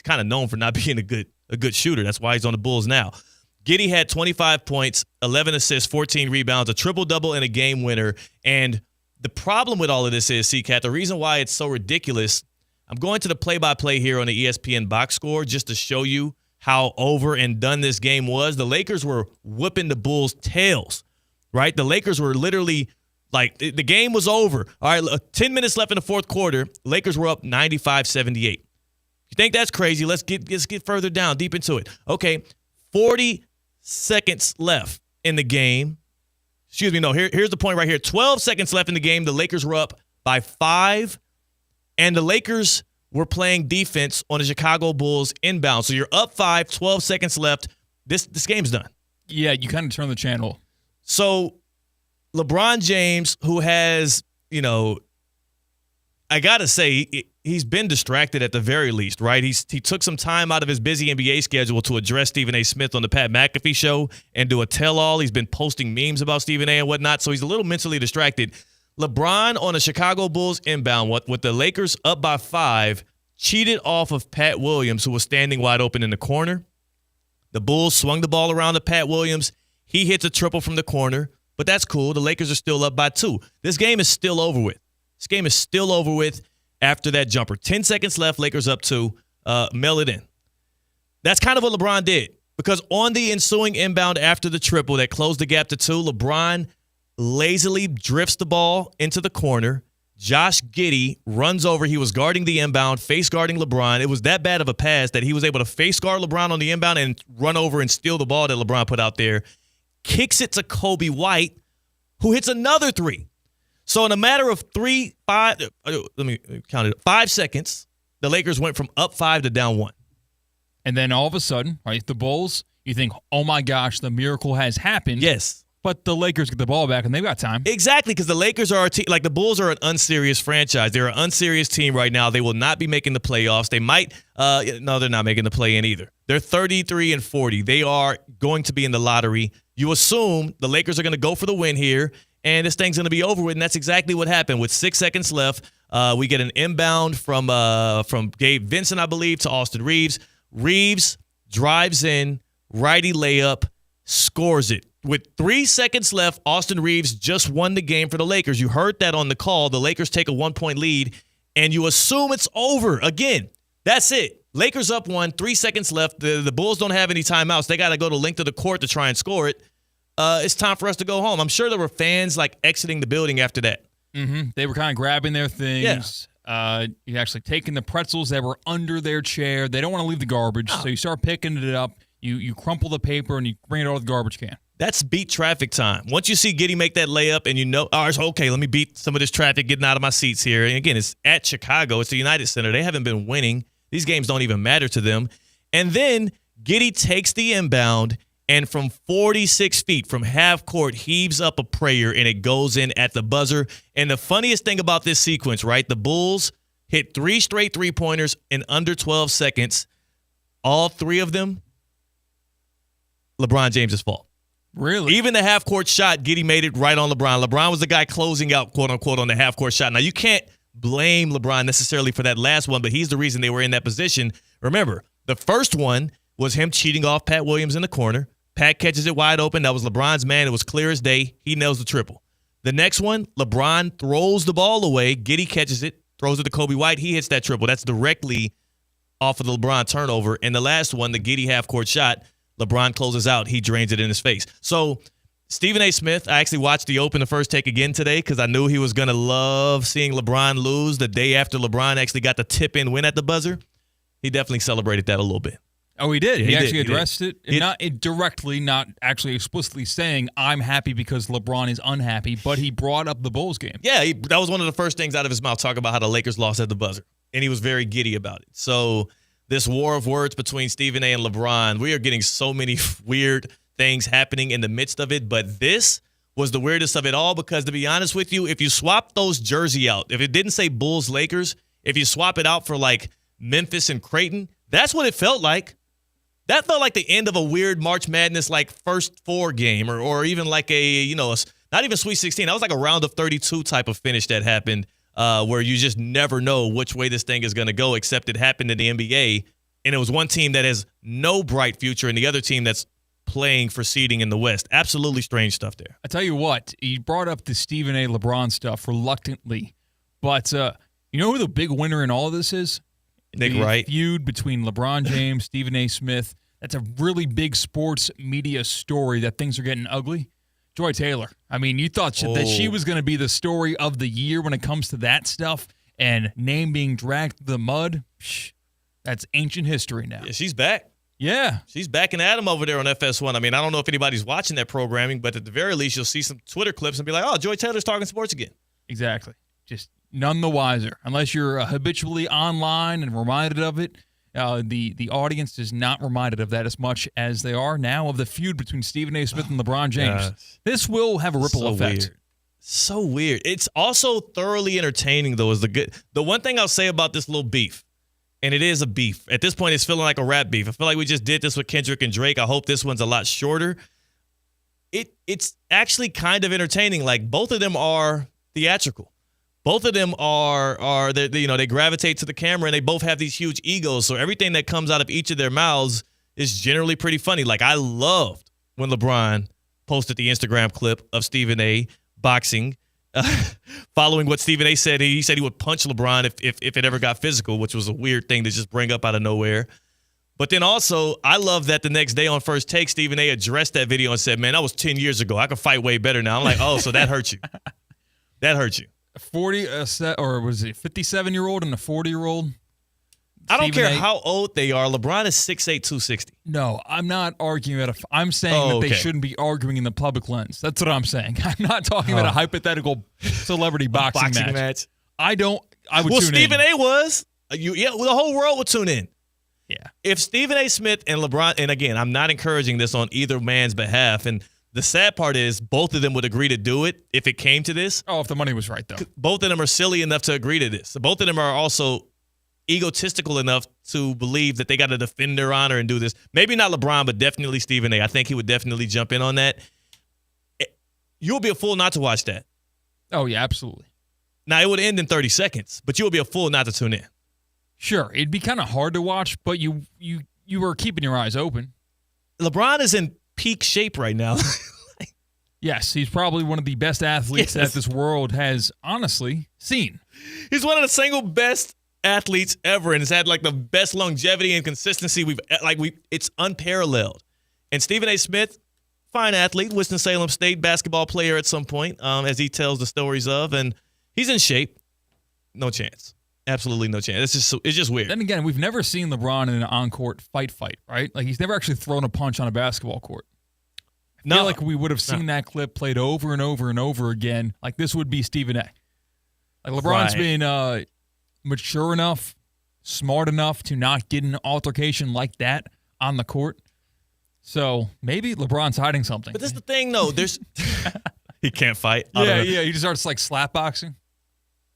kind of known for not being a good shooter. That's why he's on the Bulls now. Giddey had 25 points, 11 assists, 14 rebounds, a triple-double, and a game winner. And the problem with all of this is, CCAT, the reason why it's so ridiculous, I'm going to the play-by-play here on the ESPN box score just to show you how over and done this game was. The Lakers were whipping the Bulls' tails, right? The Lakers were literally like, the game was over. All right, 10 minutes left in the fourth quarter. Lakers were up 95-78. You think that's crazy? Let's get further down, deep into it. Okay, 40 seconds left in the game. Excuse me, no, here's the point right here. 12 seconds left in the game. The Lakers were up by 5, and the Lakers were playing defense on the Chicago Bulls inbound. So you're up 5, 12 seconds left. This game's done. Yeah, you kind of turn the channel. So LeBron James, who has, I got to say, he's been distracted at the very least, right? He took some time out of his busy NBA schedule to address Stephen A. Smith on the Pat McAfee show and do a tell-all. He's been posting memes about Stephen A. and whatnot, so he's a little mentally distracted. LeBron on a Chicago Bulls inbound with the Lakers up by 5, cheated off of Pat Williams, who was standing wide open in the corner. The Bulls swung the ball around to Pat Williams. He hits a triple from the corner, but that's cool. The Lakers are still up by 2. This game is still over with. This game is still over with after that jumper. 10 seconds left, Lakers up 2. Mail it in. That's kind of what LeBron did, because on the ensuing inbound after the triple that closed the gap to 2, LeBron lazily drifts the ball into the corner. Josh Giddey runs over. He was guarding the inbound, face guarding LeBron. It was that bad of a pass that he was able to face guard LeBron on the inbound and run over and steal the ball that LeBron put out there. Kicks it to Kobe White, who hits another 3. So in a matter of 5 seconds, the Lakers went from up 5 to down 1. And then all of a sudden, right, the Bulls, you think, oh my gosh, the miracle has happened. Yes. But the Lakers get the ball back, and they've got time. Exactly, because the Lakers are a team. Like, the Bulls are an unserious franchise. They're an unserious team right now. They will not be making the playoffs. They might. No, they're not making the play-in either. They're 33-40. They are going to be in the lottery. You assume the Lakers are going to go for the win here, and this thing's going to be over with, and that's exactly what happened. With 6 seconds left, we get an inbound from Gabe Vincent, I believe, to Austin Reeves. Reeves drives in, righty layup, scores it. With 3 seconds left, Austin Reeves just won the game for the Lakers. You heard that on the call. The Lakers take a 1-point lead, and you assume it's over. Again, that's it. Lakers up 1, 3 seconds left. The Bulls don't have any timeouts. They got to go the length of the court to try and score it. It's time for us to go home. I'm sure there were fans exiting the building after that. Mm-hmm. They were kind of grabbing their things. Yeah. You actually taking the pretzels that were under their chair. They don't want to leave the garbage, so you start picking it up. You crumple the paper, and you bring it out of the garbage can. That's beat traffic time. Once you see Giddey make that layup and okay, let me beat some of this traffic getting out of my seats here. And again, it's at Chicago. It's the United Center. They haven't been winning. These games don't even matter to them. And then Giddey takes the inbound and from 46 feet from half court heaves up a prayer, and it goes in at the buzzer. And the funniest thing about this sequence, right, the Bulls hit 3 straight three-pointers in under 12 seconds. All 3 of them, LeBron James' fault. Really? Even the half-court shot, Giddey made it right on LeBron. LeBron was the guy closing out, quote-unquote, on the half-court shot. Now, you can't blame LeBron necessarily for that last one, but he's the reason they were in that position. Remember, the first one was him cheating off Pat Williams in the corner. Pat catches it wide open. That was LeBron's man. It was clear as day. He nails the triple. The next one, LeBron throws the ball away. Giddey catches it, throws it to Kobe White. He hits that triple. That's directly off of the LeBron turnover. And the last one, the Giddey half-court shot, LeBron closes out. He drains it in his face. So Stephen A. Smith, I actually watched the Open, the first take again today because I knew he was going to love seeing LeBron lose the day after LeBron actually got the tip-in win at the buzzer. He definitely celebrated that a little bit. Oh, he did. Yeah, he actually addressed it. Not directly, not actually explicitly saying, I'm happy because LeBron is unhappy, but he brought up the Bulls game. Yeah, that was one of the first things out of his mouth, talking about how the Lakers lost at the buzzer. And he was very giddy about it. So this war of words between Stephen A. and LeBron, we are getting so many weird things happening in the midst of it. But this was the weirdest of it all because, to be honest with you, if you swap those jersey out, if it didn't say Bulls-Lakers, if you swap it out for like Memphis and Creighton, that's what it felt like. That felt like the end of a weird March Madness like first 4 game or even like a, not even Sweet 16. That was like a round of 32 type of finish that happened where you just never know which way this thing is going to go, except it happened in the NBA, and it was one team that has no bright future and the other team that's playing for seeding in the West. Absolutely strange stuff there. I tell you what, you brought up the Stephen A. LeBron stuff reluctantly, but you know who the big winner in all of this is? Nick the Wright. Feud between LeBron James, Stephen A. Smith. That's a really big sports media story that things are getting ugly. Joy Taylor. I mean, you thought that she was going to be the story of the year when it comes to that stuff, and name being dragged through the mud. That's ancient history now. Yeah, she's back. Yeah. She's backing Adam over there on FS1. I mean, I don't know if anybody's watching that programming, but at the very least, you'll see some Twitter clips and be like, oh, Joy Taylor's talking sports again. Exactly. Just none the wiser. Unless you're habitually online and reminded of it, the audience is not reminded of that as much as they are now of the feud between Stephen A. Smith and LeBron James. Gosh. This will have a ripple effect. Weird. So weird. It's also thoroughly entertaining, though, is the one thing I'll say about this little beef. And it is a beef. At this point, it's feeling like a rap beef. I feel like we just did this with Kendrick and Drake. I hope this one's a lot shorter. It's actually kind of entertaining. Like, both of them are theatrical. Both of them are they gravitate to the camera, and they both have these huge egos. So everything that comes out of each of their mouths is generally pretty funny. Like, I loved when LeBron posted the Instagram clip of Stephen A. boxing. Following what Stephen A. said, he said he would punch LeBron if it ever got physical, which was a weird thing to just bring up out of nowhere. But then also, I love that the next day on First Take, Stephen A. addressed that video and said, man, that was 10 years ago. I can fight way better now. I'm like, oh, so that hurt you. That hurt you. 57-year-old and a 40-year-old. I don't care how old they are. LeBron is 6'8", 260. No, I'm not arguing that. I'm saying that they shouldn't be arguing in the public lens. That's what I'm saying. I'm not talking about a hypothetical celebrity boxing match. I would tune in. Stephen A. was. The whole world would tune in. Yeah. If Stephen A. Smith and LeBron, and again, I'm not encouraging this on either man's behalf, and the sad part is both of them would agree to do it if it came to this. Oh, if the money was right, though. Both of them are silly enough to agree to this. So both of them are also egotistical enough to believe that they got to defend their honor and do this. Maybe not LeBron, but definitely Stephen A. I think he would definitely jump in on that. You'll be a fool not to watch that. Oh, yeah, absolutely. Now, it would end in 30 seconds, but you'll be a fool not to tune in. Sure, it'd be kind of hard to watch, but you were keeping your eyes open. LeBron is in peak shape right now. Yes, he's probably one of the best athletes that this world has honestly seen. He's one of the single best athletes ever, and has had like the best longevity and consistency it's unparalleled. And Stephen A. Smith, fine athlete, Winston-Salem State basketball player at some point, as he tells the stories of, and he's in shape. No chance. Absolutely no chance. It's just weird. Then again, we've never seen LeBron in an on-court fight, right? Like, he's never actually thrown a punch on a basketball court. I feel like we would have seen that clip played over and over and over again. Like, this would be Stephen A. Like, LeBron's been mature enough, smart enough to not get an altercation like that on the court. So maybe LeBron's hiding something. But this is the thing, though. He can't fight. Yeah. He just starts like slap boxing.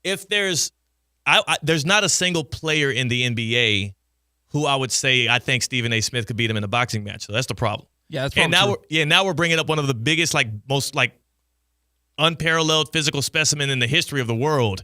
If there's not a single player in the NBA who I would say I think Stephen A. Smith could beat him in a boxing match. So that's the problem. Yeah, that's probably true. Now we're bringing up one of the biggest, most unparalleled physical specimen in the history of the world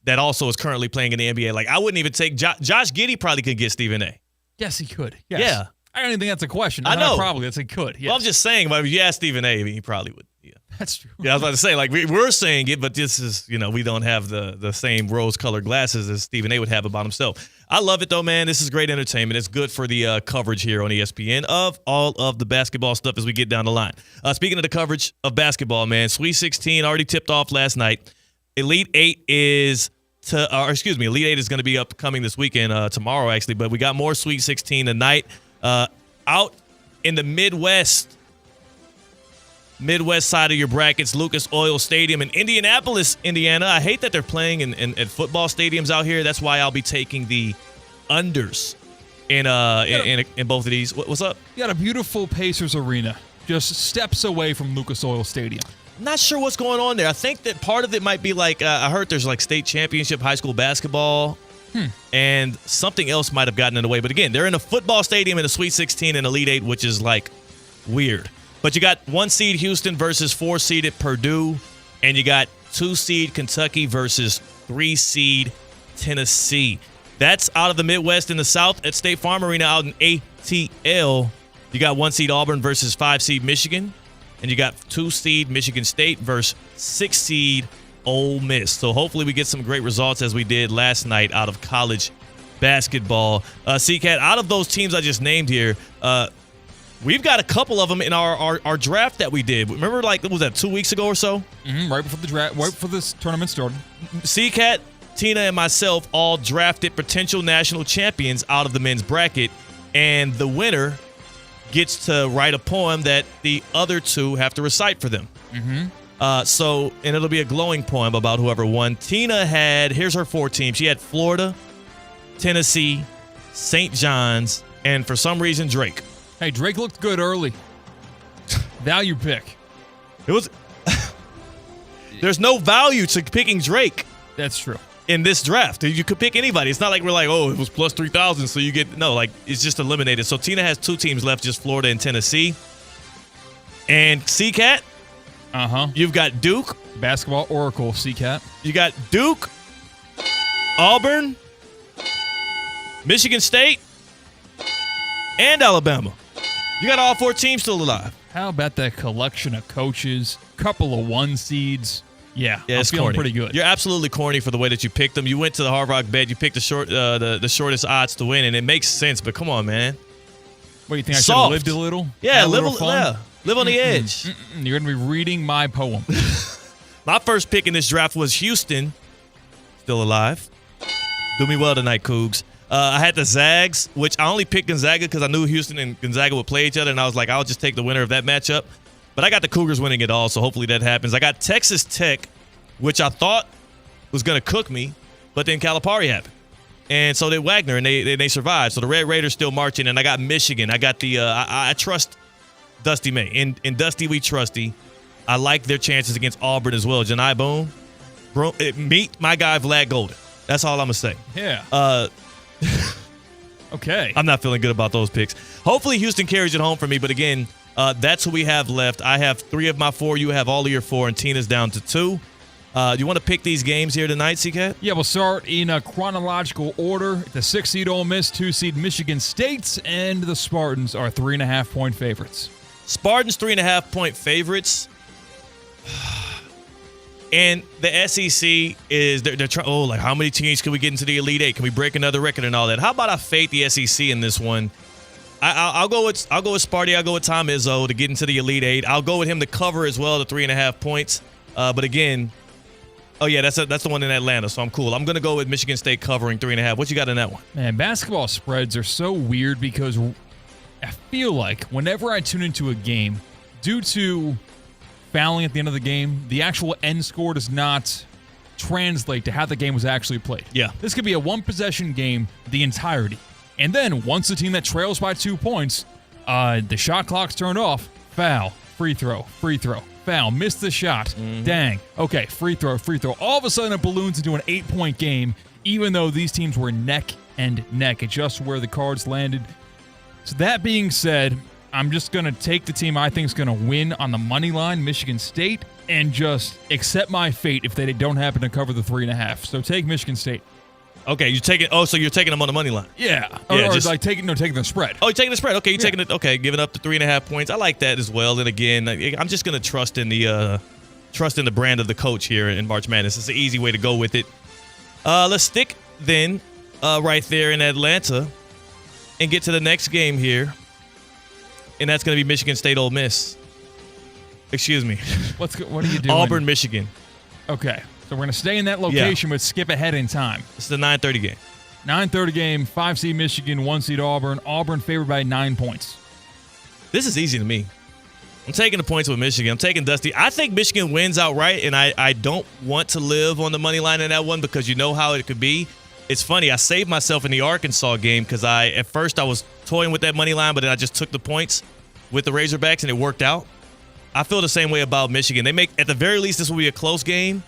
that also is currently playing in the NBA. Like, I wouldn't even take Josh Giddey probably could get Stephen A. Yes, he could. Yes. Yeah. I don't even think that's a question. I know. Probably. That's he could. Yes. Well, I'm just saying, but if you ask Stephen A., he probably would. Yeah. That's true. Yeah, I was about to say, we're saying it, but this is, we don't have the same rose-colored glasses as Stephen A. would have about himself. I love it, though, man. This is great entertainment. It's good for the coverage here on ESPN of all of the basketball stuff as we get down the line. Speaking of the coverage of basketball, man, Sweet 16 already tipped off last night. Elite Eight is Elite Eight is going to be upcoming this weekend, tomorrow, actually, but we got more Sweet 16 tonight. Out in the Midwest side of your brackets, Lucas Oil Stadium in Indianapolis, Indiana. I hate that they're playing in football stadiums out here. That's why I'll be taking the unders in both of these. What's up? You got a beautiful Pacers arena, just steps away from Lucas Oil Stadium. Not sure what's going on there. I think that part of it might be I heard there's state championship high school basketball. And something else might have gotten in the way. But again, they're in a football stadium in a Sweet 16 and Elite 8, which is weird. But you got 1 seed Houston versus 4 seeded Purdue, and you got 2 seed Kentucky versus 3 seed Tennessee. That's out of the Midwest and the South at State Farm Arena out in ATL. You got 1 seed Auburn versus 5 seed Michigan. And you got 2 seed Michigan State versus 6 seed Ole Miss. So hopefully we get some great results as we did last night out of college basketball. C-Cat, out of those teams I just named here, we've got a couple of them in our draft that we did. Remember, like, was that 2 weeks ago or so? Mm-hmm, right before the draft, right before this tournament started. C-Cat, Tina, and myself all drafted potential national champions out of the men's bracket, and the winner gets to write a poem that the other two have to recite for them. Mm-hmm. And it'll be a glowing poem about whoever won. Tina had, here's her 4 teams. She had Florida, Tennessee, St. John's, and for some reason, Drake. Hey, Drake looked good early. Value pick. It was. There's no value to picking Drake. That's true. In this draft, you could pick anybody. It's not like we're like, oh, it was plus 3,000, so you get it's just eliminated. So Tina has 2 teams left, just Florida and Tennessee. And C-Cat, you've got Duke, basketball oracle. C-Cat, you got Duke, Auburn, Michigan State, and Alabama. You got all 4 teams still alive. How about that collection of coaches? Couple of 1 seeds. Yeah, I'm it's feeling corny. pretty good. You're absolutely corny for the way that you picked them. You went to the Hard Rock bet. You picked the shortest odds to win, and it makes sense. But come on, man. What do you think? I should have lived a little? Yeah, live on the edge. You're going to be reading my poem. My first pick in this draft was Houston, still alive. Do me well tonight, Cougs. I had the Zags, which I only picked Gonzaga because I knew Houston and Gonzaga would play each other, and I was like, I'll just take the winner of that matchup. But I got the Cougars winning it all, so hopefully that happens. I got Texas Tech, which I thought was going to cook me, but then Calipari happened. And so did Wagner, and they survived. So the Red Raiders still marching, and I got Michigan. I got the I trust Dusty May. In Dusty, we trusty. I like their chances against Auburn as well. Janai Boone, bro, meet my guy Vlad Golden. That's all I'm going to say. Yeah. Okay. I'm not feeling good about those picks. Hopefully Houston carries it home for me, but again, that's who we have left. I have 3 of my 4. You have all of your 4, and Tina's down to 2. You want to pick these games here tonight, C-Cat? Yeah, we'll start in a chronological order. The 6 seed Ole Miss, 2 seed Michigan State, and the Spartans are 3.5-point favorites. Spartans 3.5-point favorites. And the SEC is they're trying. Like how many teams can we get into the Elite 8? Can we break another record and all that? How about I fade the SEC in this one? I'll go with Sparty. I'll go with Tom Izzo to get into the Elite 8. I'll go with him to cover as well, the 3.5 points. But again, that's the one in Atlanta, so I'm cool. I'm gonna go with Michigan State covering 3.5. What you got in that one? Man, basketball spreads are so weird because I feel like whenever I tune into a game, due to fouling at the end of the game, the actual end score does not translate to how the game was actually played. Yeah. This could be a 1-possession game the entirety. And then once the team that trails by 2 points, the shot clock's turned off, foul, free throw, foul, missed the shot, dang, okay, free throw. All of a sudden it balloons into an 8-point game, even though these teams were neck and neck. It's just where the cards landed. So that being said, I'm just going to take the team I think is going to win on the money line, Michigan State, and just accept my fate if they don't happen to cover the 3.5. So take Michigan State. Okay, so you're taking them on the money line. Yeah. Or taking the spread. Oh, you're taking the spread. Okay, you're taking it. Okay, giving up the 3.5 points. I like that as well. And again, I'm just going to trust in the brand of the coach here in March Madness. It's an easy way to go with it. Let's stick then right there in Atlanta and get to the next game here. And that's going to be Michigan State Ole Miss. Excuse me. What are you doing? Auburn, Michigan. Okay. So we're going to stay in that location, but skip ahead in time. It's the 9:30 game. 9:30 game, 5 seed Michigan, 1 seed Auburn. Auburn favored by 9 points. This is easy to me. I'm taking the points with Michigan. I'm taking Dusty. I think Michigan wins outright, and I don't want to live on the money line in that one because you know how it could be. It's funny. I saved myself in the Arkansas game because at first I was toying with that money line, but then I just took the points with the Razorbacks, and it worked out. I feel the same way about Michigan. At the very least, this will be a close game.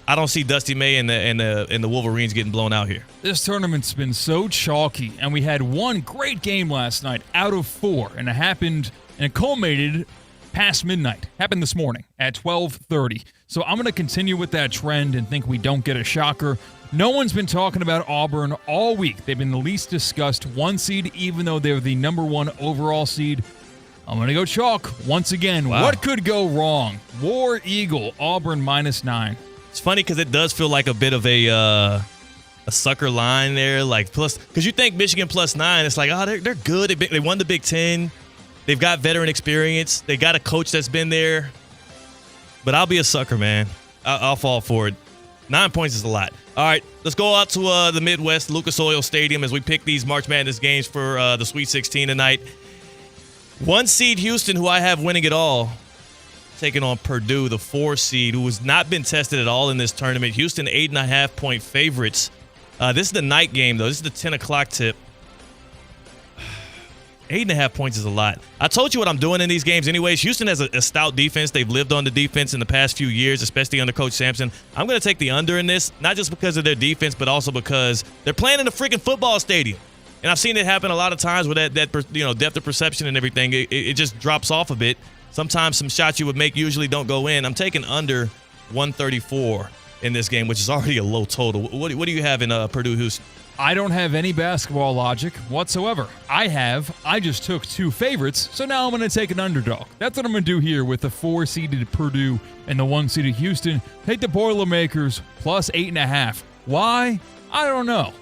I don't see Dusty May and the Wolverines getting blown out here. This tournament's been so chalky, and we had one great game last night out of 4, and it happened and it culminated past midnight. Happened this morning at 12:30. So I'm going to continue with that trend and think we don't get a shocker. No one's been talking about Auburn all week. They've been the least discussed 1 seed, even though they're the number 1 overall seed. I'm going to go chalk once again. Wow. What could go wrong? War Eagle, Auburn -9. It's funny because it does feel like a bit of a sucker line there, like plus, because you think Michigan +9, it's like, oh, they're good. They won the Big Ten. They've got veteran experience. They got a coach that's been there. But I'll be a sucker, man. I'll fall for it. 9 points is a lot. All right, let's go out to the Midwest, Lucas Oil Stadium, as we pick these March Madness games for the Sweet 16 tonight. 1 seed Houston, who I have winning it all, taking on Purdue, the 4 seed, who has not been tested at all in this tournament. Houston, 8.5-point favorites. This is the night game, though. This is the 10 o'clock tip. 8.5 points is a lot. I told you what I'm doing in these games anyways. Houston has a stout defense. They've lived on the defense in the past few years, especially under Coach Sampson. I'm going to take the under in this, not just because of their defense, but also because they're playing in a freaking football stadium. And I've seen it happen a lot of times with that depth of perception and everything. It just drops off a bit. Sometimes some shots you would make usually don't go in. I'm taking under 134 in this game, which is already a low total. What do you have in Purdue-Houston? I don't have any basketball logic whatsoever. I just took 2 favorites, so now I'm going to take an underdog. That's what I'm going to do here with the 4-seeded Purdue and the 1-seeded Houston. Take the Boilermakers plus 8.5. Why? I don't know.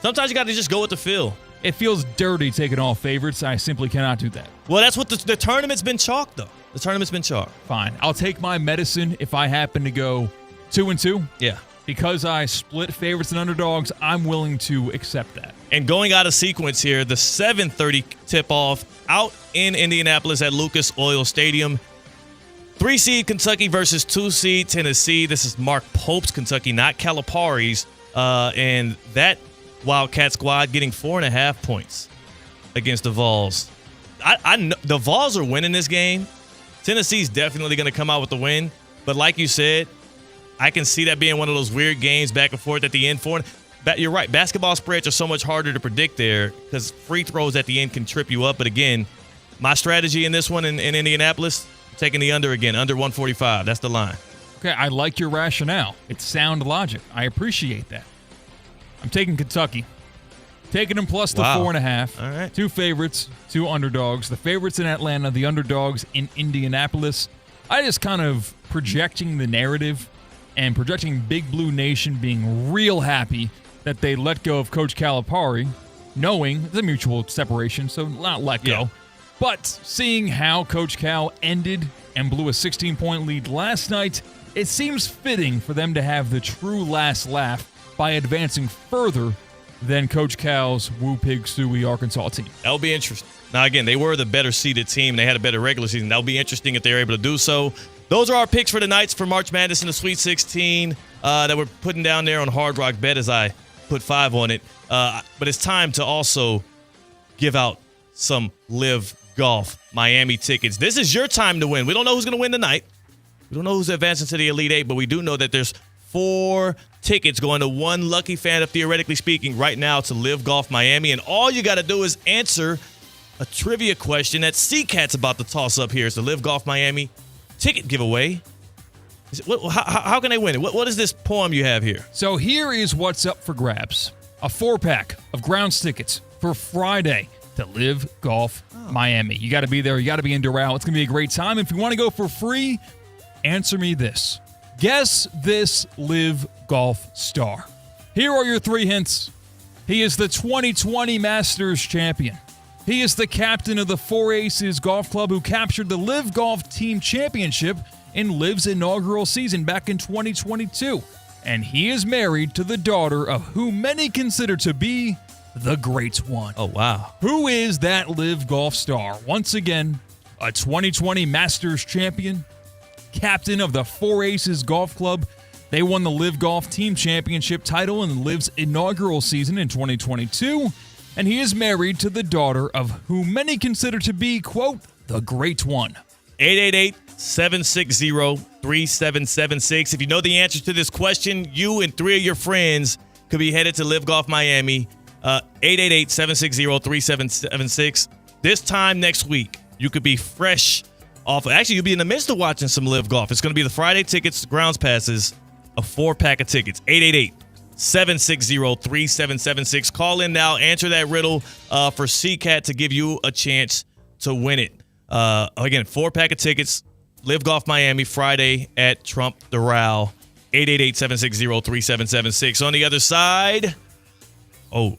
Sometimes you got to just go with the feel. It feels dirty taking all favorites. I simply cannot do that. Well, that's what the tournament's been chalked, though. The tournament's been chalked. Fine. I'll take my medicine if I happen to go 2-2. Yeah. Because I split favorites and underdogs, I'm willing to accept that. And going out of sequence here, the 7:30 tip-off out in Indianapolis at Lucas Oil Stadium. 3-seed Kentucky versus 2-seed Tennessee. This is Mark Pope's Kentucky, not Calipari's. And that Wildcat squad getting 4.5 points against the Vols. I know the Vols are winning this game. Tennessee's definitely going to come out with the win. But like you said, I can see that being one of those weird games back and forth at the end for it. You're right. Basketball spreads are so much harder to predict there because free throws at the end can trip you up. But again, my strategy in this one in Indianapolis, taking the under again, under 145. That's the line. Okay, I like your rationale. It's sound logic. I appreciate that. I'm taking Kentucky. Taking them plus the 4.5. All right. 2 favorites, 2 underdogs. The favorites in Atlanta, the underdogs in Indianapolis. I just kind of projecting the narrative and projecting Big Blue Nation being real happy that they let go of Coach Calipari, knowing the mutual separation, so not let go. But seeing how Coach Cal ended and blew a 16-point lead last night, it seems fitting for them to have the true last laugh by advancing further than Coach Cal's Woo Pig Suey Arkansas team. That'll be interesting. Now, again, they were the better seeded team. They had a better regular season. That'll be interesting if they're able to do so. Those are our picks for the nights for March Madness in the Sweet 16 that we're putting down there on Hard Rock Bet as I put 5 on it. But it's time to also give out some Live Golf Miami tickets. This is your time to win. We don't know who's going to win tonight. We don't know who's advancing to the Elite Eight, but we do know that there's 4 tickets going to one lucky fan, of theoretically speaking, right now to Live Golf Miami. And all you got to do is answer a trivia question that C-Cat's about to toss up here. It's the Live Golf Miami ticket giveaway. How can they win it? What is this poem you have here? So here is what's up for grabs. A 4-pack of grounds tickets for Friday to Live Golf Miami. You got to be there. You got to be in Doral. It's going to be a great time. If you want to go for free, answer me this. Guess this Live Golf star. Here are your 3 hints. He is the 2020 Masters champion. He is the captain of the 4 Aces Golf Club who captured the Live Golf Team Championship in Liv's inaugural season back in 2022. And he is married to the daughter of who many consider to be the Great One. Oh, wow. Who is that Live Golf star? Once again, a 2020 Masters champion, captain of the 4 Aces Golf Club. They won the Live Golf Team Championship title in Liv's inaugural season in 2022. And he is married to the daughter of who many consider to be, quote, the Great One. 888-760-3776. If you know the answer to this question, you and 3 of your friends could be headed to Live Golf Miami. 888-760-3776. This time next week, you could be fresh off. Actually, you'll be in the midst of watching some live golf. It's going to be the Friday tickets, grounds passes, a 4-pack of tickets. 888-760-3776. Call in now. Answer that riddle for CCAT to give you a chance to win it. Again, 4-pack of tickets. Live Golf Miami Friday at Trump Doral. 888-760-3776. On the other side, oh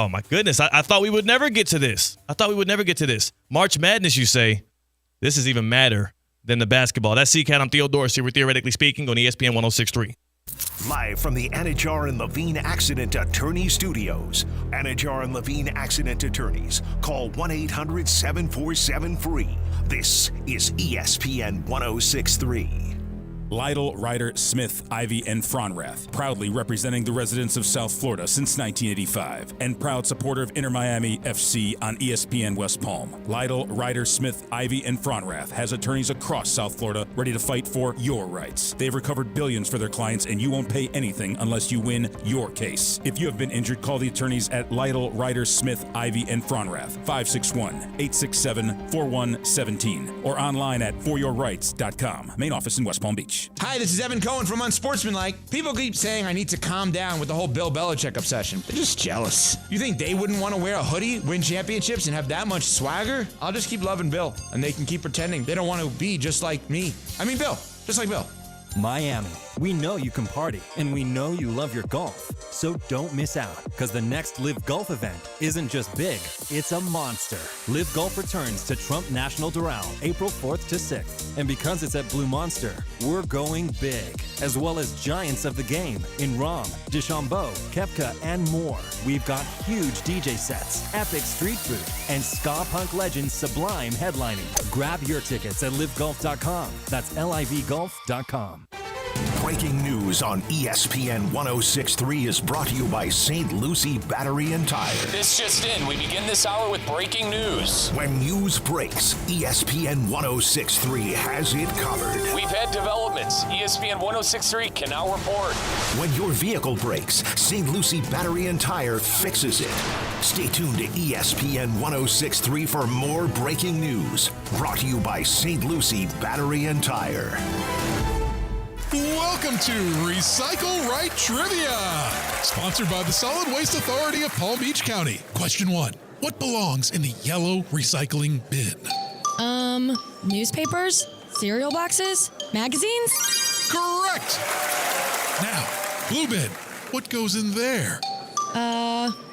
my goodness. I thought we would never get to this. March Madness, you say. This is even madder than the basketball. That's CCAT. I'm Theo Dorsey. We're Theoretically Speaking on ESPN 106.3. Live from the Anajar and Levine Accident Attorney Studios. Anajar and Levine Accident Attorneys. Call 1-800-747-FREE. This is ESPN 106.3. Lytle, Ryder, Smith, Ivy, and Fronrath, proudly representing the residents of South Florida since 1985, and proud supporter of Inter Miami FC on ESPN West Palm. Lytle, Ryder, Smith, Ivy, and Fronrath has attorneys across South Florida ready to fight for your rights. They've recovered billions for their clients, and you won't pay anything unless you win your case. If you have been injured, call the attorneys at Lytle, Ryder, Smith, Ivy, and Fronrath, 561-867-4117, or online at foryourrights.com. Main office in West Palm Beach. Hi, this is Evan Cohen from Unsportsmanlike. People keep saying I need to calm down with the whole Bill Belichick obsession. They're just jealous. You think they wouldn't want to wear a hoodie, win championships, and have that much swagger? I'll just keep loving Bill, and they can keep pretending they don't want to be just like me. I mean, Bill, just like Bill. Miami, we know you can party, and we know you love your golf. So don't miss out, because the next Live Golf event isn't just big, it's a monster. Live Golf returns to Trump National Doral, April 4th to 6th. And because it's at Blue Monster, we're going big, as well as giants of the game in Rahm, DeChambeau, Koepka, and more. We've got huge DJ sets, epic street food, and ska punk legend Sublime headlining. Grab your tickets at livegolf.com. That's livegolf.com. Breaking news on ESPN 106.3 is brought to you by St. Lucie Battery and Tire. This just in. We begin this hour with breaking news. When news breaks, ESPN 106.3 has it covered. We've had developments. ESPN 106.3 can now report. When your vehicle breaks, St. Lucie Battery and Tire fixes it. Stay tuned to ESPN 106.3 for more breaking news. Brought to you by St. Lucie Battery and Tire. Welcome to Recycle Right Trivia, sponsored by the Solid Waste Authority of Palm Beach County. Question 1. What belongs in the yellow recycling bin? Newspapers, cereal boxes, magazines? Correct! Now, blue bin, what goes in there?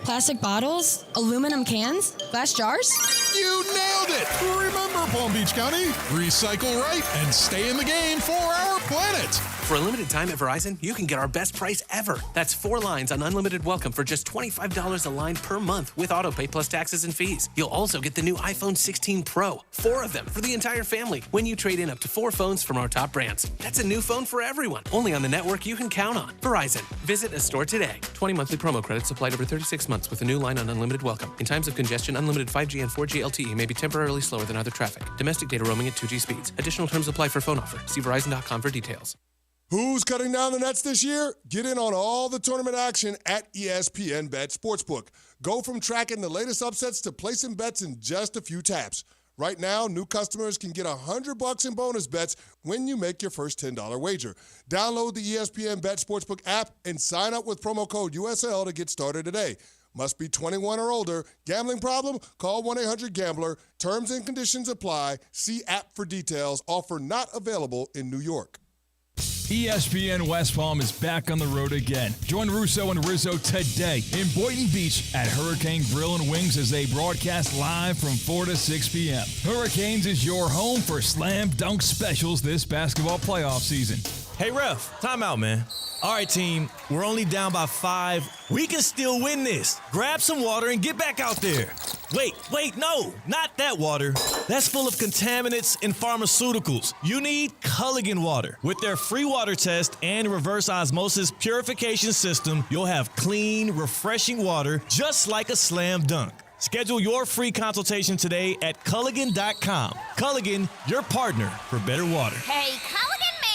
Plastic bottles, aluminum cans, glass jars? You nailed it! Remember, Palm Beach County, recycle right and stay in the game for our planet. For a limited time at Verizon, you can get our best price ever. That's 4 lines on unlimited welcome for just $25 a line per month with autopay plus taxes and fees. You'll also get the new iPhone 16 Pro, 4 of them for the entire family when you trade in up to 4 phones from our top brands. That's a new phone for everyone, only on the network you can count on. Verizon. Visit a store today. 20 monthly promo credits applied over 36 months with a new line on unlimited welcome. In times of congestion, unlimited 5G and 4G LTE may be temporarily slower than other traffic. Domestic data roaming at 2G speeds. Additional terms apply for phone offer. See Verizon.com for details. Who's cutting down the nets this year? Get in on all the tournament action at ESPN Bet Sportsbook. Go from tracking the latest upsets to placing bets in just a few taps. Right now, new customers can get $100 in bonus bets when you make your first $10 wager. Download the ESPN Bet Sportsbook app and sign up with promo code USL to get started today. Must be 21 or older. Gambling problem? Call 1-800-GAMBLER. Terms and conditions apply. See app for details. Offer not available in New York. ESPN West Palm is back on the road again. Join Russo and Rizzo today in Boynton Beach at Hurricane Grill and Wings as they broadcast live from 4 to 6 p.m. Hurricanes is your home for slam dunk specials this basketball playoff season. Hey, ref, timeout, man. All right, team, we're only down by 5. We can still win this. Grab some water and get back out there. Wait, no, not that water. That's full of contaminants and pharmaceuticals. You need Culligan water. With their free water test and reverse osmosis purification system, you'll have clean, refreshing water just like a slam dunk. Schedule your free consultation today at Culligan.com. Culligan, your partner for better water. Hey, Culligan man!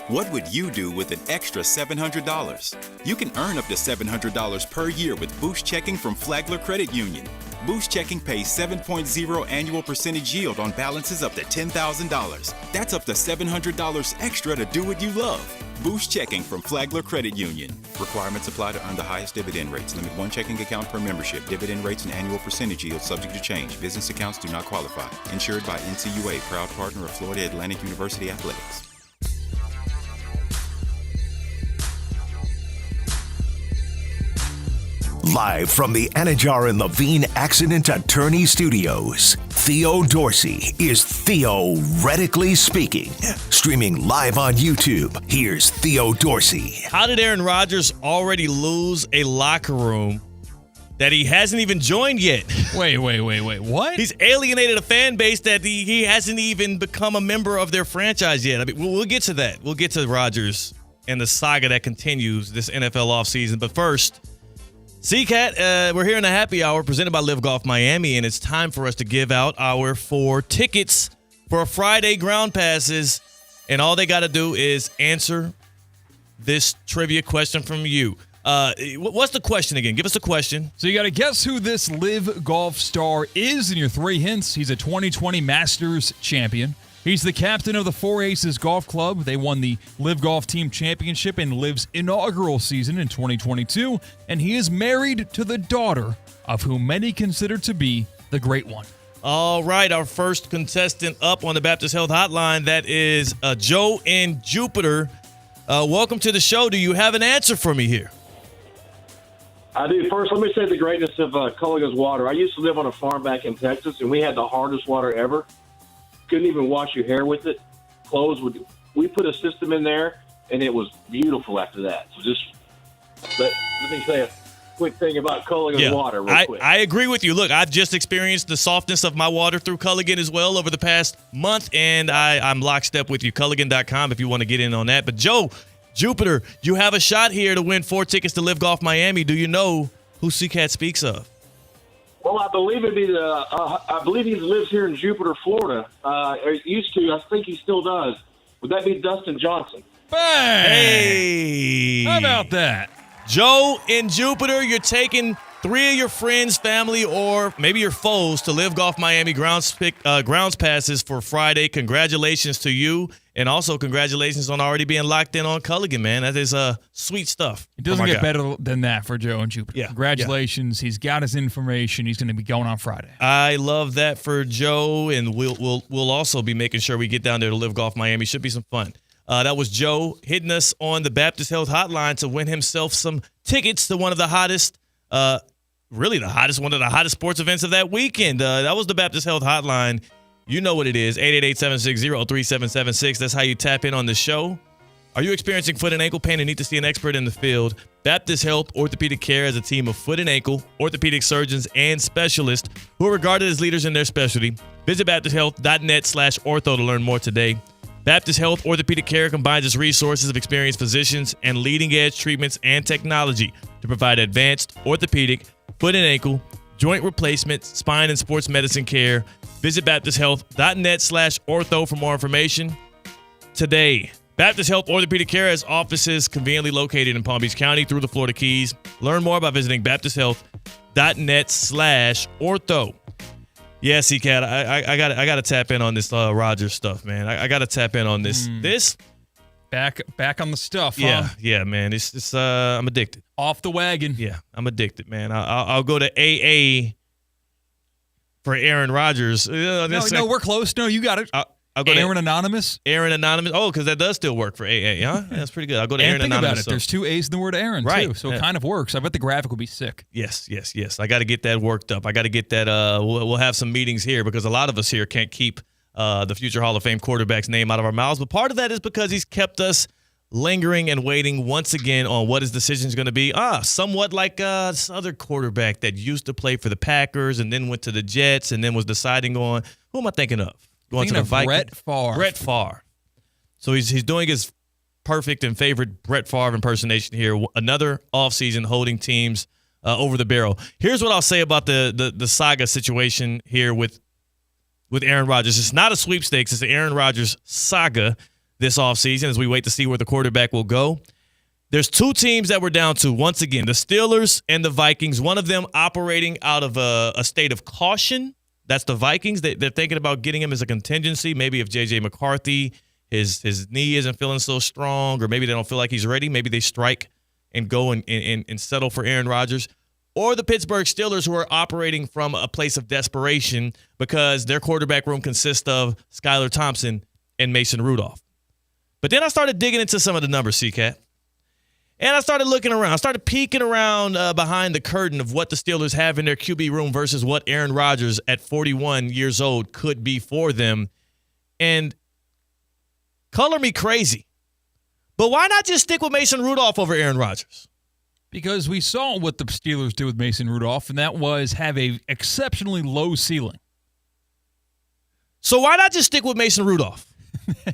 What would you do with an extra $700? You can earn up to $700 per year with Boost Checking from Flagler Credit Union. Boost Checking pays 7.0 annual percentage yield on balances up to $10,000. That's up to $700 extra to do what you love. Boost Checking from Flagler Credit Union. Requirements apply to earn the highest dividend rates. Limit one checking account per membership. Dividend rates and annual percentage yield subject to change. Business accounts do not qualify. Insured by NCUA, proud partner of Florida Atlantic University Athletics. Live from the Anajar and Levine Accident Attorney Studios, Theo Dorsey is Theoretically Speaking. Streaming live on YouTube, here's Theo Dorsey. How did Aaron Rodgers already lose a locker room that he hasn't even joined yet? Wait. What? He's alienated a fan base that he hasn't even become a member of their franchise yet. I mean, we'll get to that. We'll get to Rodgers and the saga that continues this NFL offseason. But first, CCAT, we're here in a happy hour presented by Live Golf Miami, and it's time for us to give out our 4 tickets for Friday ground passes. And all they got to do is answer this trivia question from you. What's the question again? Give us a question. So you got to guess who this Live Golf star is in your 3 hints. He's a 2020 Masters champion. He's the captain of the Four Aces Golf Club. They won the Live Golf Team Championship in Live's inaugural season in 2022, and he is married to the daughter of whom many consider to be the Great One. All right, our first contestant up on the Baptist Health Hotline, that is Joe in Jupiter. Welcome to the show. Do you have an answer for me here? I do. First, let me say the greatness of Culligan's water. I used to live on a farm back in Texas, and we had the hardest water ever. Couldn't even wash your hair with it. We put a system in there, and it was beautiful after that. So just let me say a quick thing about Culligan's water real quick. I agree with you. Look, I've just experienced the softness of my water through Culligan as well over the past month, and I'm lockstep with you. Culligan.com if you want to get in on that. But Joe, Jupiter, you have a shot here to win 4 tickets to Live Golf Miami. Do you know who CCAT speaks of? Well, I believe I believe he lives here in Jupiter, Florida. Or used to. I think he still does. Would that be Dustin Johnson? Bang! Hey! How about that? Joe in Jupiter, you're taking 3 of your friends, family, or maybe your foes to Live Golf Miami grounds passes for Friday. Congratulations to you. And also congratulations on already being locked in on Culligan, man. That is sweet stuff. It doesn't get better than that for Joe and Jupiter. Yeah. Congratulations. Yeah. He's got his information. He's going to be going on Friday. I love that for Joe, and we'll also be making sure we get down there to Live Golf Miami. Should be some fun. That was Joe hitting us on the Baptist Health Hotline to win himself some tickets to one of the hottest, one of the hottest sports events of that weekend. That was the Baptist Health Hotline. You know what it is, 888-760-3776. That's how you tap in on the show. Are you experiencing foot and ankle pain and need to see an expert in the field? Baptist Health Orthopedic Care has a team of foot and ankle, orthopedic surgeons, and specialists who are regarded as leaders in their specialty. Visit baptisthealth.net/ortho to learn more today. Baptist Health Orthopedic Care combines its resources of experienced physicians and leading-edge treatments and technology to provide advanced orthopedic, foot and ankle, joint replacement, spine, and sports medicine care. Visit baptisthealth.net/ortho for more information today. Baptist Health Orthopedic Care has offices conveniently located in Palm Beach County through the Florida Keys. Learn more by visiting baptisthealth.net/ortho. Yeah, CCAT, I got to tap in on this Rodgers stuff, man. I got to tap in on this. This back on the stuff. Huh? Yeah, man. It's I'm addicted. Off the wagon. Yeah, I'm addicted, man. I'll go to AA for Aaron Rodgers. No, we're close. No, you got it. I'll go Aaron to Anonymous. Aaron Anonymous. Oh, because that does still work for AA, huh? Yeah, that's pretty good. I'll go to Aaron think Anonymous. About it. There's 2 A's in the word Aaron, too, so it kind of works. I bet the graphic will be sick. Yes. I got to get that worked up. I got to get that. We'll have some meetings here because a lot of us here can't keep the future Hall of Fame quarterback's name out of our mouths. But part of that is because he's kept us lingering and waiting once again on what his decision is going to be. Somewhat like this other quarterback that used to play for the Packers and then went to the Jets and then was deciding on, who am I thinking of? Going to the Vikings. Brett Favre. So he's doing his perfect and favorite Brett Favre impersonation here. Another offseason holding teams over the barrel. Here's what I'll say about the saga situation here with Aaron Rodgers. It's not a sweepstakes. It's the Aaron Rodgers saga this offseason as we wait to see where the quarterback will go. There's two teams that we're down to, once again, the Steelers and the Vikings, one of them operating out of a state of caution. That's the Vikings. They're thinking about getting him as a contingency. Maybe if J.J. McCarthy, his knee isn't feeling so strong, or maybe they don't feel like he's ready, maybe they strike and go and settle for Aaron Rodgers. Or the Pittsburgh Steelers, who are operating from a place of desperation because their quarterback room consists of Skylar Thompson and Mason Rudolph. But then I started digging into some of the numbers, C-Cat. And I started looking around. I started peeking around behind the curtain of what the Steelers have in their QB room versus what Aaron Rodgers at 41 years old could be for them. And color me crazy, but why not just stick with Mason Rudolph over Aaron Rodgers? Because we saw what the Steelers did with Mason Rudolph, and that was have a exceptionally low ceiling. So why not just stick with Mason Rudolph?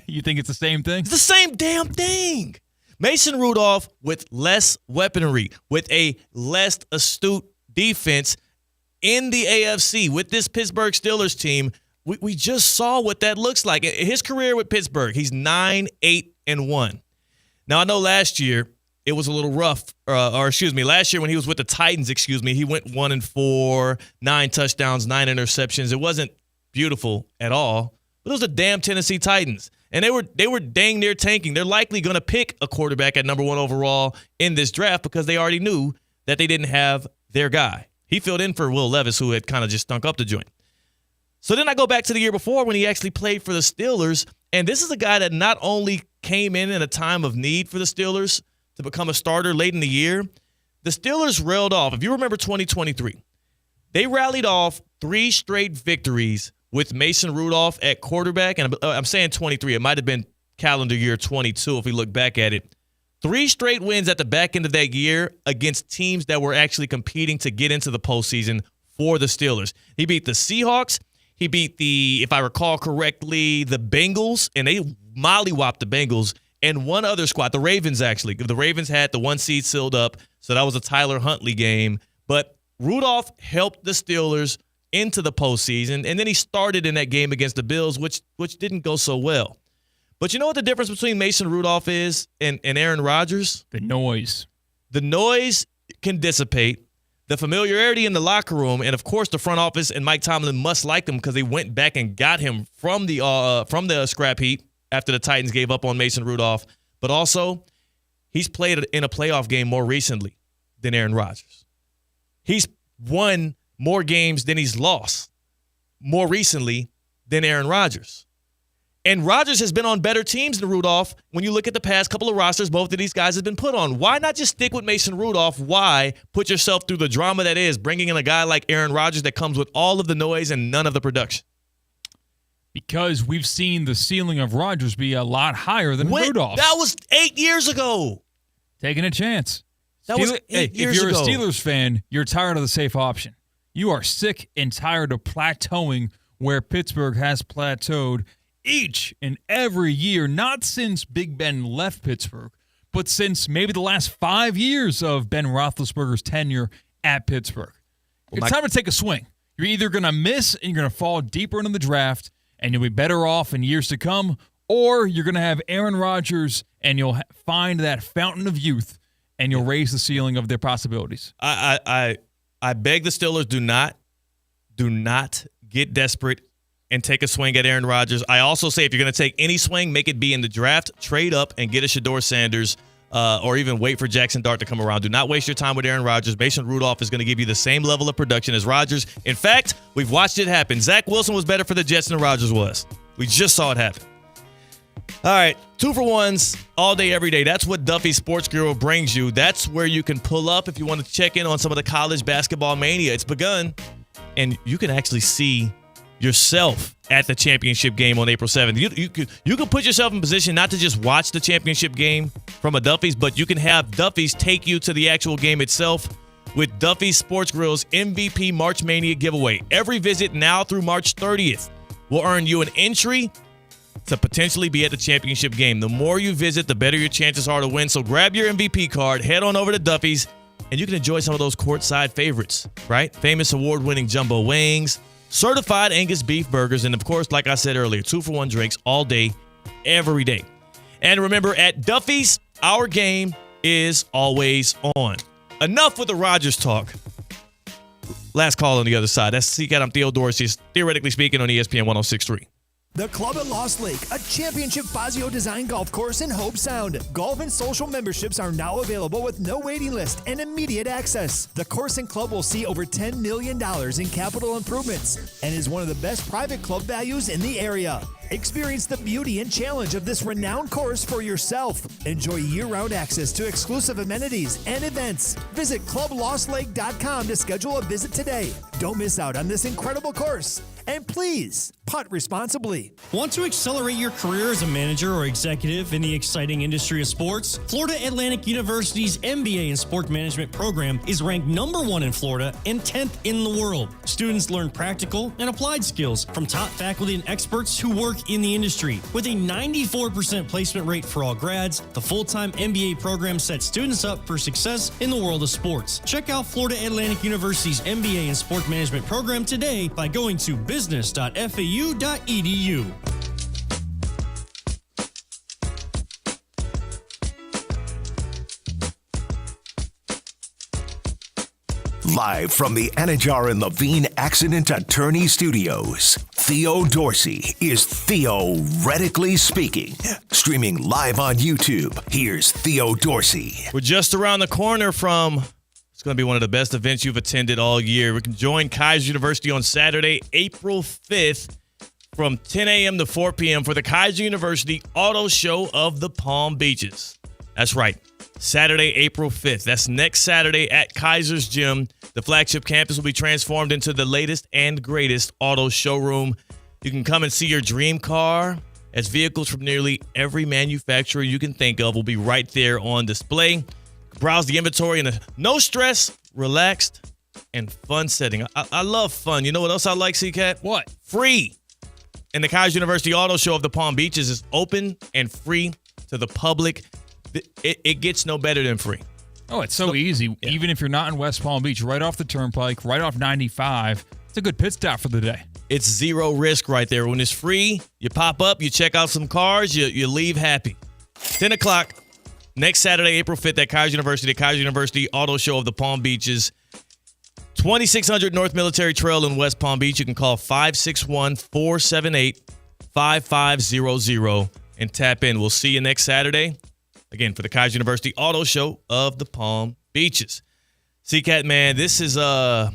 You think it's the same thing? It's the same damn thing. Mason Rudolph with less weaponry, with a less astute defense in the AFC with this Pittsburgh Steelers team. We just saw what that looks like. His career with Pittsburgh, he's 9-8-1. Now, I know last year it was a little rough, last year when he was with the Titans, he went 1-4, 9 touchdowns, 9 interceptions. It wasn't beautiful at all, but it was the damn Tennessee Titans. And they were dang near tanking. They're likely going to pick a quarterback at number 1 overall in this draft because they already knew that they didn't have their guy. He filled in for Will Levis, who had kind of just stunk up the joint. So then I go back to the year before when he actually played for the Steelers, and this is a guy that not only came in a time of need for the Steelers to become a starter late in the year, the Steelers railed off. If you remember 2023, they rallied off 3 straight victories with Mason Rudolph at quarterback, and I'm saying 23. It might have been calendar year 22 if we look back at it. 3 straight wins at the back end of that year against teams that were actually competing to get into the postseason for the Steelers. He beat the Seahawks. He beat if I recall correctly, the Bengals, and they mollywopped the Bengals, and one other squad, the Ravens actually. The Ravens had the 1 seed sealed up, so that was a Tyler Huntley game. But Rudolph helped the Steelers into the postseason, and then he started in that game against the Bills, which didn't go so well. But you know what the difference between Mason Rudolph is and Aaron Rodgers? The noise. The noise can dissipate. The familiarity in the locker room, and of course the front office and Mike Tomlin must like him because they went back and got him from the scrap heap after the Titans gave up on Mason Rudolph. But also, he's played in a playoff game more recently than Aaron Rodgers. He's won more games than he's lost more recently than Aaron Rodgers. And Rodgers has been on better teams than Rudolph when you look at the past couple of rosters both of these guys have been put on. Why not just stick with Mason Rudolph? Why put yourself through the drama that is bringing in a guy like Aaron Rodgers that comes with all of the noise and none of the production? Because we've seen the ceiling of Rodgers be a lot higher than Rudolph. That was 8 years ago. Taking a chance. That was 8 years ago. If you're a Steelers fan, you're tired of the safe option. You are sick and tired of plateauing where Pittsburgh has plateaued each and every year, not since Big Ben left Pittsburgh, but since maybe the last 5 years of Ben Roethlisberger's tenure at Pittsburgh. It's time to take a swing. You're either going to miss and you're going to fall deeper into the draft and you'll be better off in years to come, or you're going to have Aaron Rodgers and you'll find that fountain of youth and you'll raise the ceiling of their possibilities. I beg the Steelers, do not get desperate and take a swing at Aaron Rodgers. I also say if you're going to take any swing, make it be in the draft, trade up and get a Shedeur Sanders or even wait for Jackson Dart to come around. Do not waste your time with Aaron Rodgers. Mason Rudolph is going to give you the same level of production as Rodgers. In fact, we've watched it happen. Zach Wilson was better for the Jets than Rodgers was. We just saw it happen. All right, 2-for-1s all day, every day. That's what Duffy's Sports Bureau brings you. That's where you can pull up if you want to check in on some of the college basketball mania. It's begun, and you can actually see yourself at the championship game on April 7th. You can put yourself in position not to just watch the championship game from a Duffy's, but you can have Duffy's take you to the actual game itself with Duffy's Sports Grill's MVP March Mania giveaway. Every visit now through March 30th will earn you an entry to potentially be at the championship game. The more you visit, the better your chances are to win. So grab your MVP card, head on over to Duffy's, and you can enjoy some of those courtside favorites, right? Famous award-winning jumbo wings, certified Angus beef burgers, and of course, like I said earlier, 2-for-1 drinks all day, every day. And remember, at Duffy's, our game is always on. Enough with the Rodgers talk. Last call on the other side. That's CCAT. I'm Theo Dorsey. Theoretically speaking on ESPN 106.3. The Club at Lost Lake, a championship Fazio design golf course in Hope Sound. Golf and social memberships are now available with no waiting list and immediate access. The course and club will see over $10 million in capital improvements and is one of the best private club values in the area. Experience the beauty and challenge of this renowned course for yourself. Enjoy year-round access to exclusive amenities and events. Visit clublostlake.com to schedule a visit today. Don't miss out on this incredible course. And please, putt responsibly. Want to accelerate your career as a manager or executive in the exciting industry of sports? Florida Atlantic University's MBA in Sport Management program is ranked #1 in Florida and 10th in the world. Students learn practical and applied skills from top faculty and experts who work in the industry. With a 94% placement rate for all grads, the full-time MBA program sets students up for success in the world of sports. Check out Florida Atlantic University's MBA in Sport Management program today by going to business.fau.edu. Live from the Anajar and Levine Accident Attorney Studios, Theo Dorsey is Theoretically Speaking. Streaming live on YouTube, here's Theo Dorsey. We're just around the corner from, it's going to be one of the best events you've attended all year. We can join Kaiser University on Saturday, April 5th from 10 a.m. to 4 p.m. for the Kaiser University Auto Show of the Palm Beaches. That's right. Saturday, April 5th. That's next Saturday at Kaiser's Gym. The flagship campus will be transformed into the latest and greatest auto showroom. You can come and see your dream car, as vehicles from nearly every manufacturer you can think of will be right there on display. Browse the inventory in a no stress, relaxed, and fun setting. I love fun. You know what else I like, CCAT? What? Free. And the Kaiser University Auto Show of the Palm Beaches is open and free to the public. It gets no better than free. Oh, it's so easy. Yeah. Even if you're not in West Palm Beach, right off the turnpike, right off 95, it's a good pit stop for the day. It's zero risk right there. When it's free, you pop up, you check out some cars, you leave happy. 10 o'clock, next Saturday, April 5th at Kaiser University, the Kaiser University Auto Show of the Palm Beaches. 2600 North Military Trail in West Palm Beach. You can call 561-478-5500 and tap in. We'll see you next Saturday. Again, for the Kaiser University Auto Show of the Palm Beaches. CCAT, man, this is I'm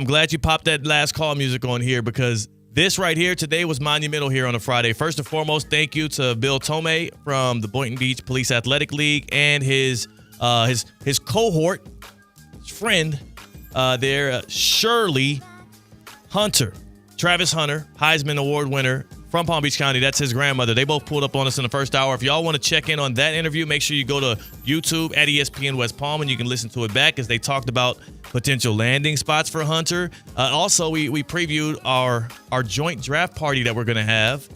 glad you popped that last call music on here, because this right here today was monumental here on a Friday. First and foremost, thank you to Bill Tomei from the Boynton Beach Police Athletic League and his cohort, his friend there, Shirley Hunter. Travis Hunter, Heisman Award winner from Palm Beach County. That's his grandmother. They both pulled up on us in the first hour. If y'all want to check in on that interview, make sure you go to YouTube at ESPN West Palm and you can listen to it back as they talked about potential landing spots for Hunter. Also, we previewed our joint draft party that we're going to have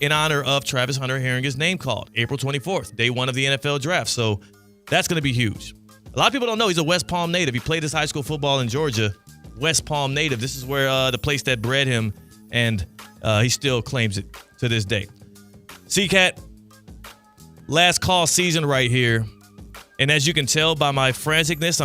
in honor of Travis Hunter hearing his name called April 24th, day one of the NFL draft. So that's going to be huge. A lot of people don't know he's a West Palm native. He played his high school football in Georgia. West Palm native. This is where the place that bred him, and he still claims it to this day. CCAT, last call season right here, and as you can tell by my franticness,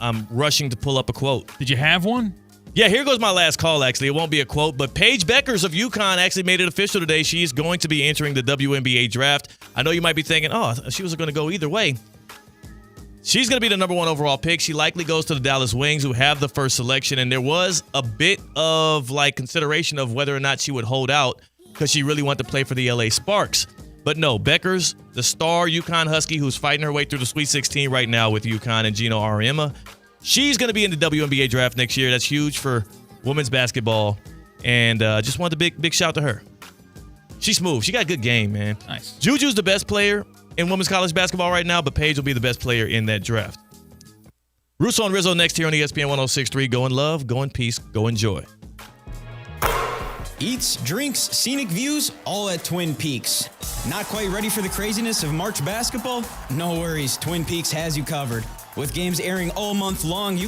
I'm rushing to pull up a quote. Did you have one? Yeah, here goes my last call. Actually, it won't be a quote, but Paige Beckers of UConn actually made it official today. She is going to be entering the WNBA draft. I know you might be thinking, oh, she was going to go either way. She's going to be the #1 overall pick. She likely goes to the Dallas Wings, who have the first selection. And there was a bit of consideration of whether or not she would hold out because she really wanted to play for the LA Sparks. But no, Beckers, the star UConn Husky who's fighting her way through the Sweet 16 right now with UConn and Gino Auriemma, she's going to be in the WNBA draft next year. That's huge for women's basketball. And just wanted a big shout to her. She's smooth. She got a good game, man. Nice. Juju's the best player in women's college basketball right now, but Paige will be the best player in that draft. Russo and Rizzo next here on ESPN 106.3. Go in love, go in peace, go enjoy. Eats, drinks, scenic views, all at Twin Peaks. Not quite ready for the craziness of March basketball? No worries, Twin Peaks has you covered. With games airing all month long, you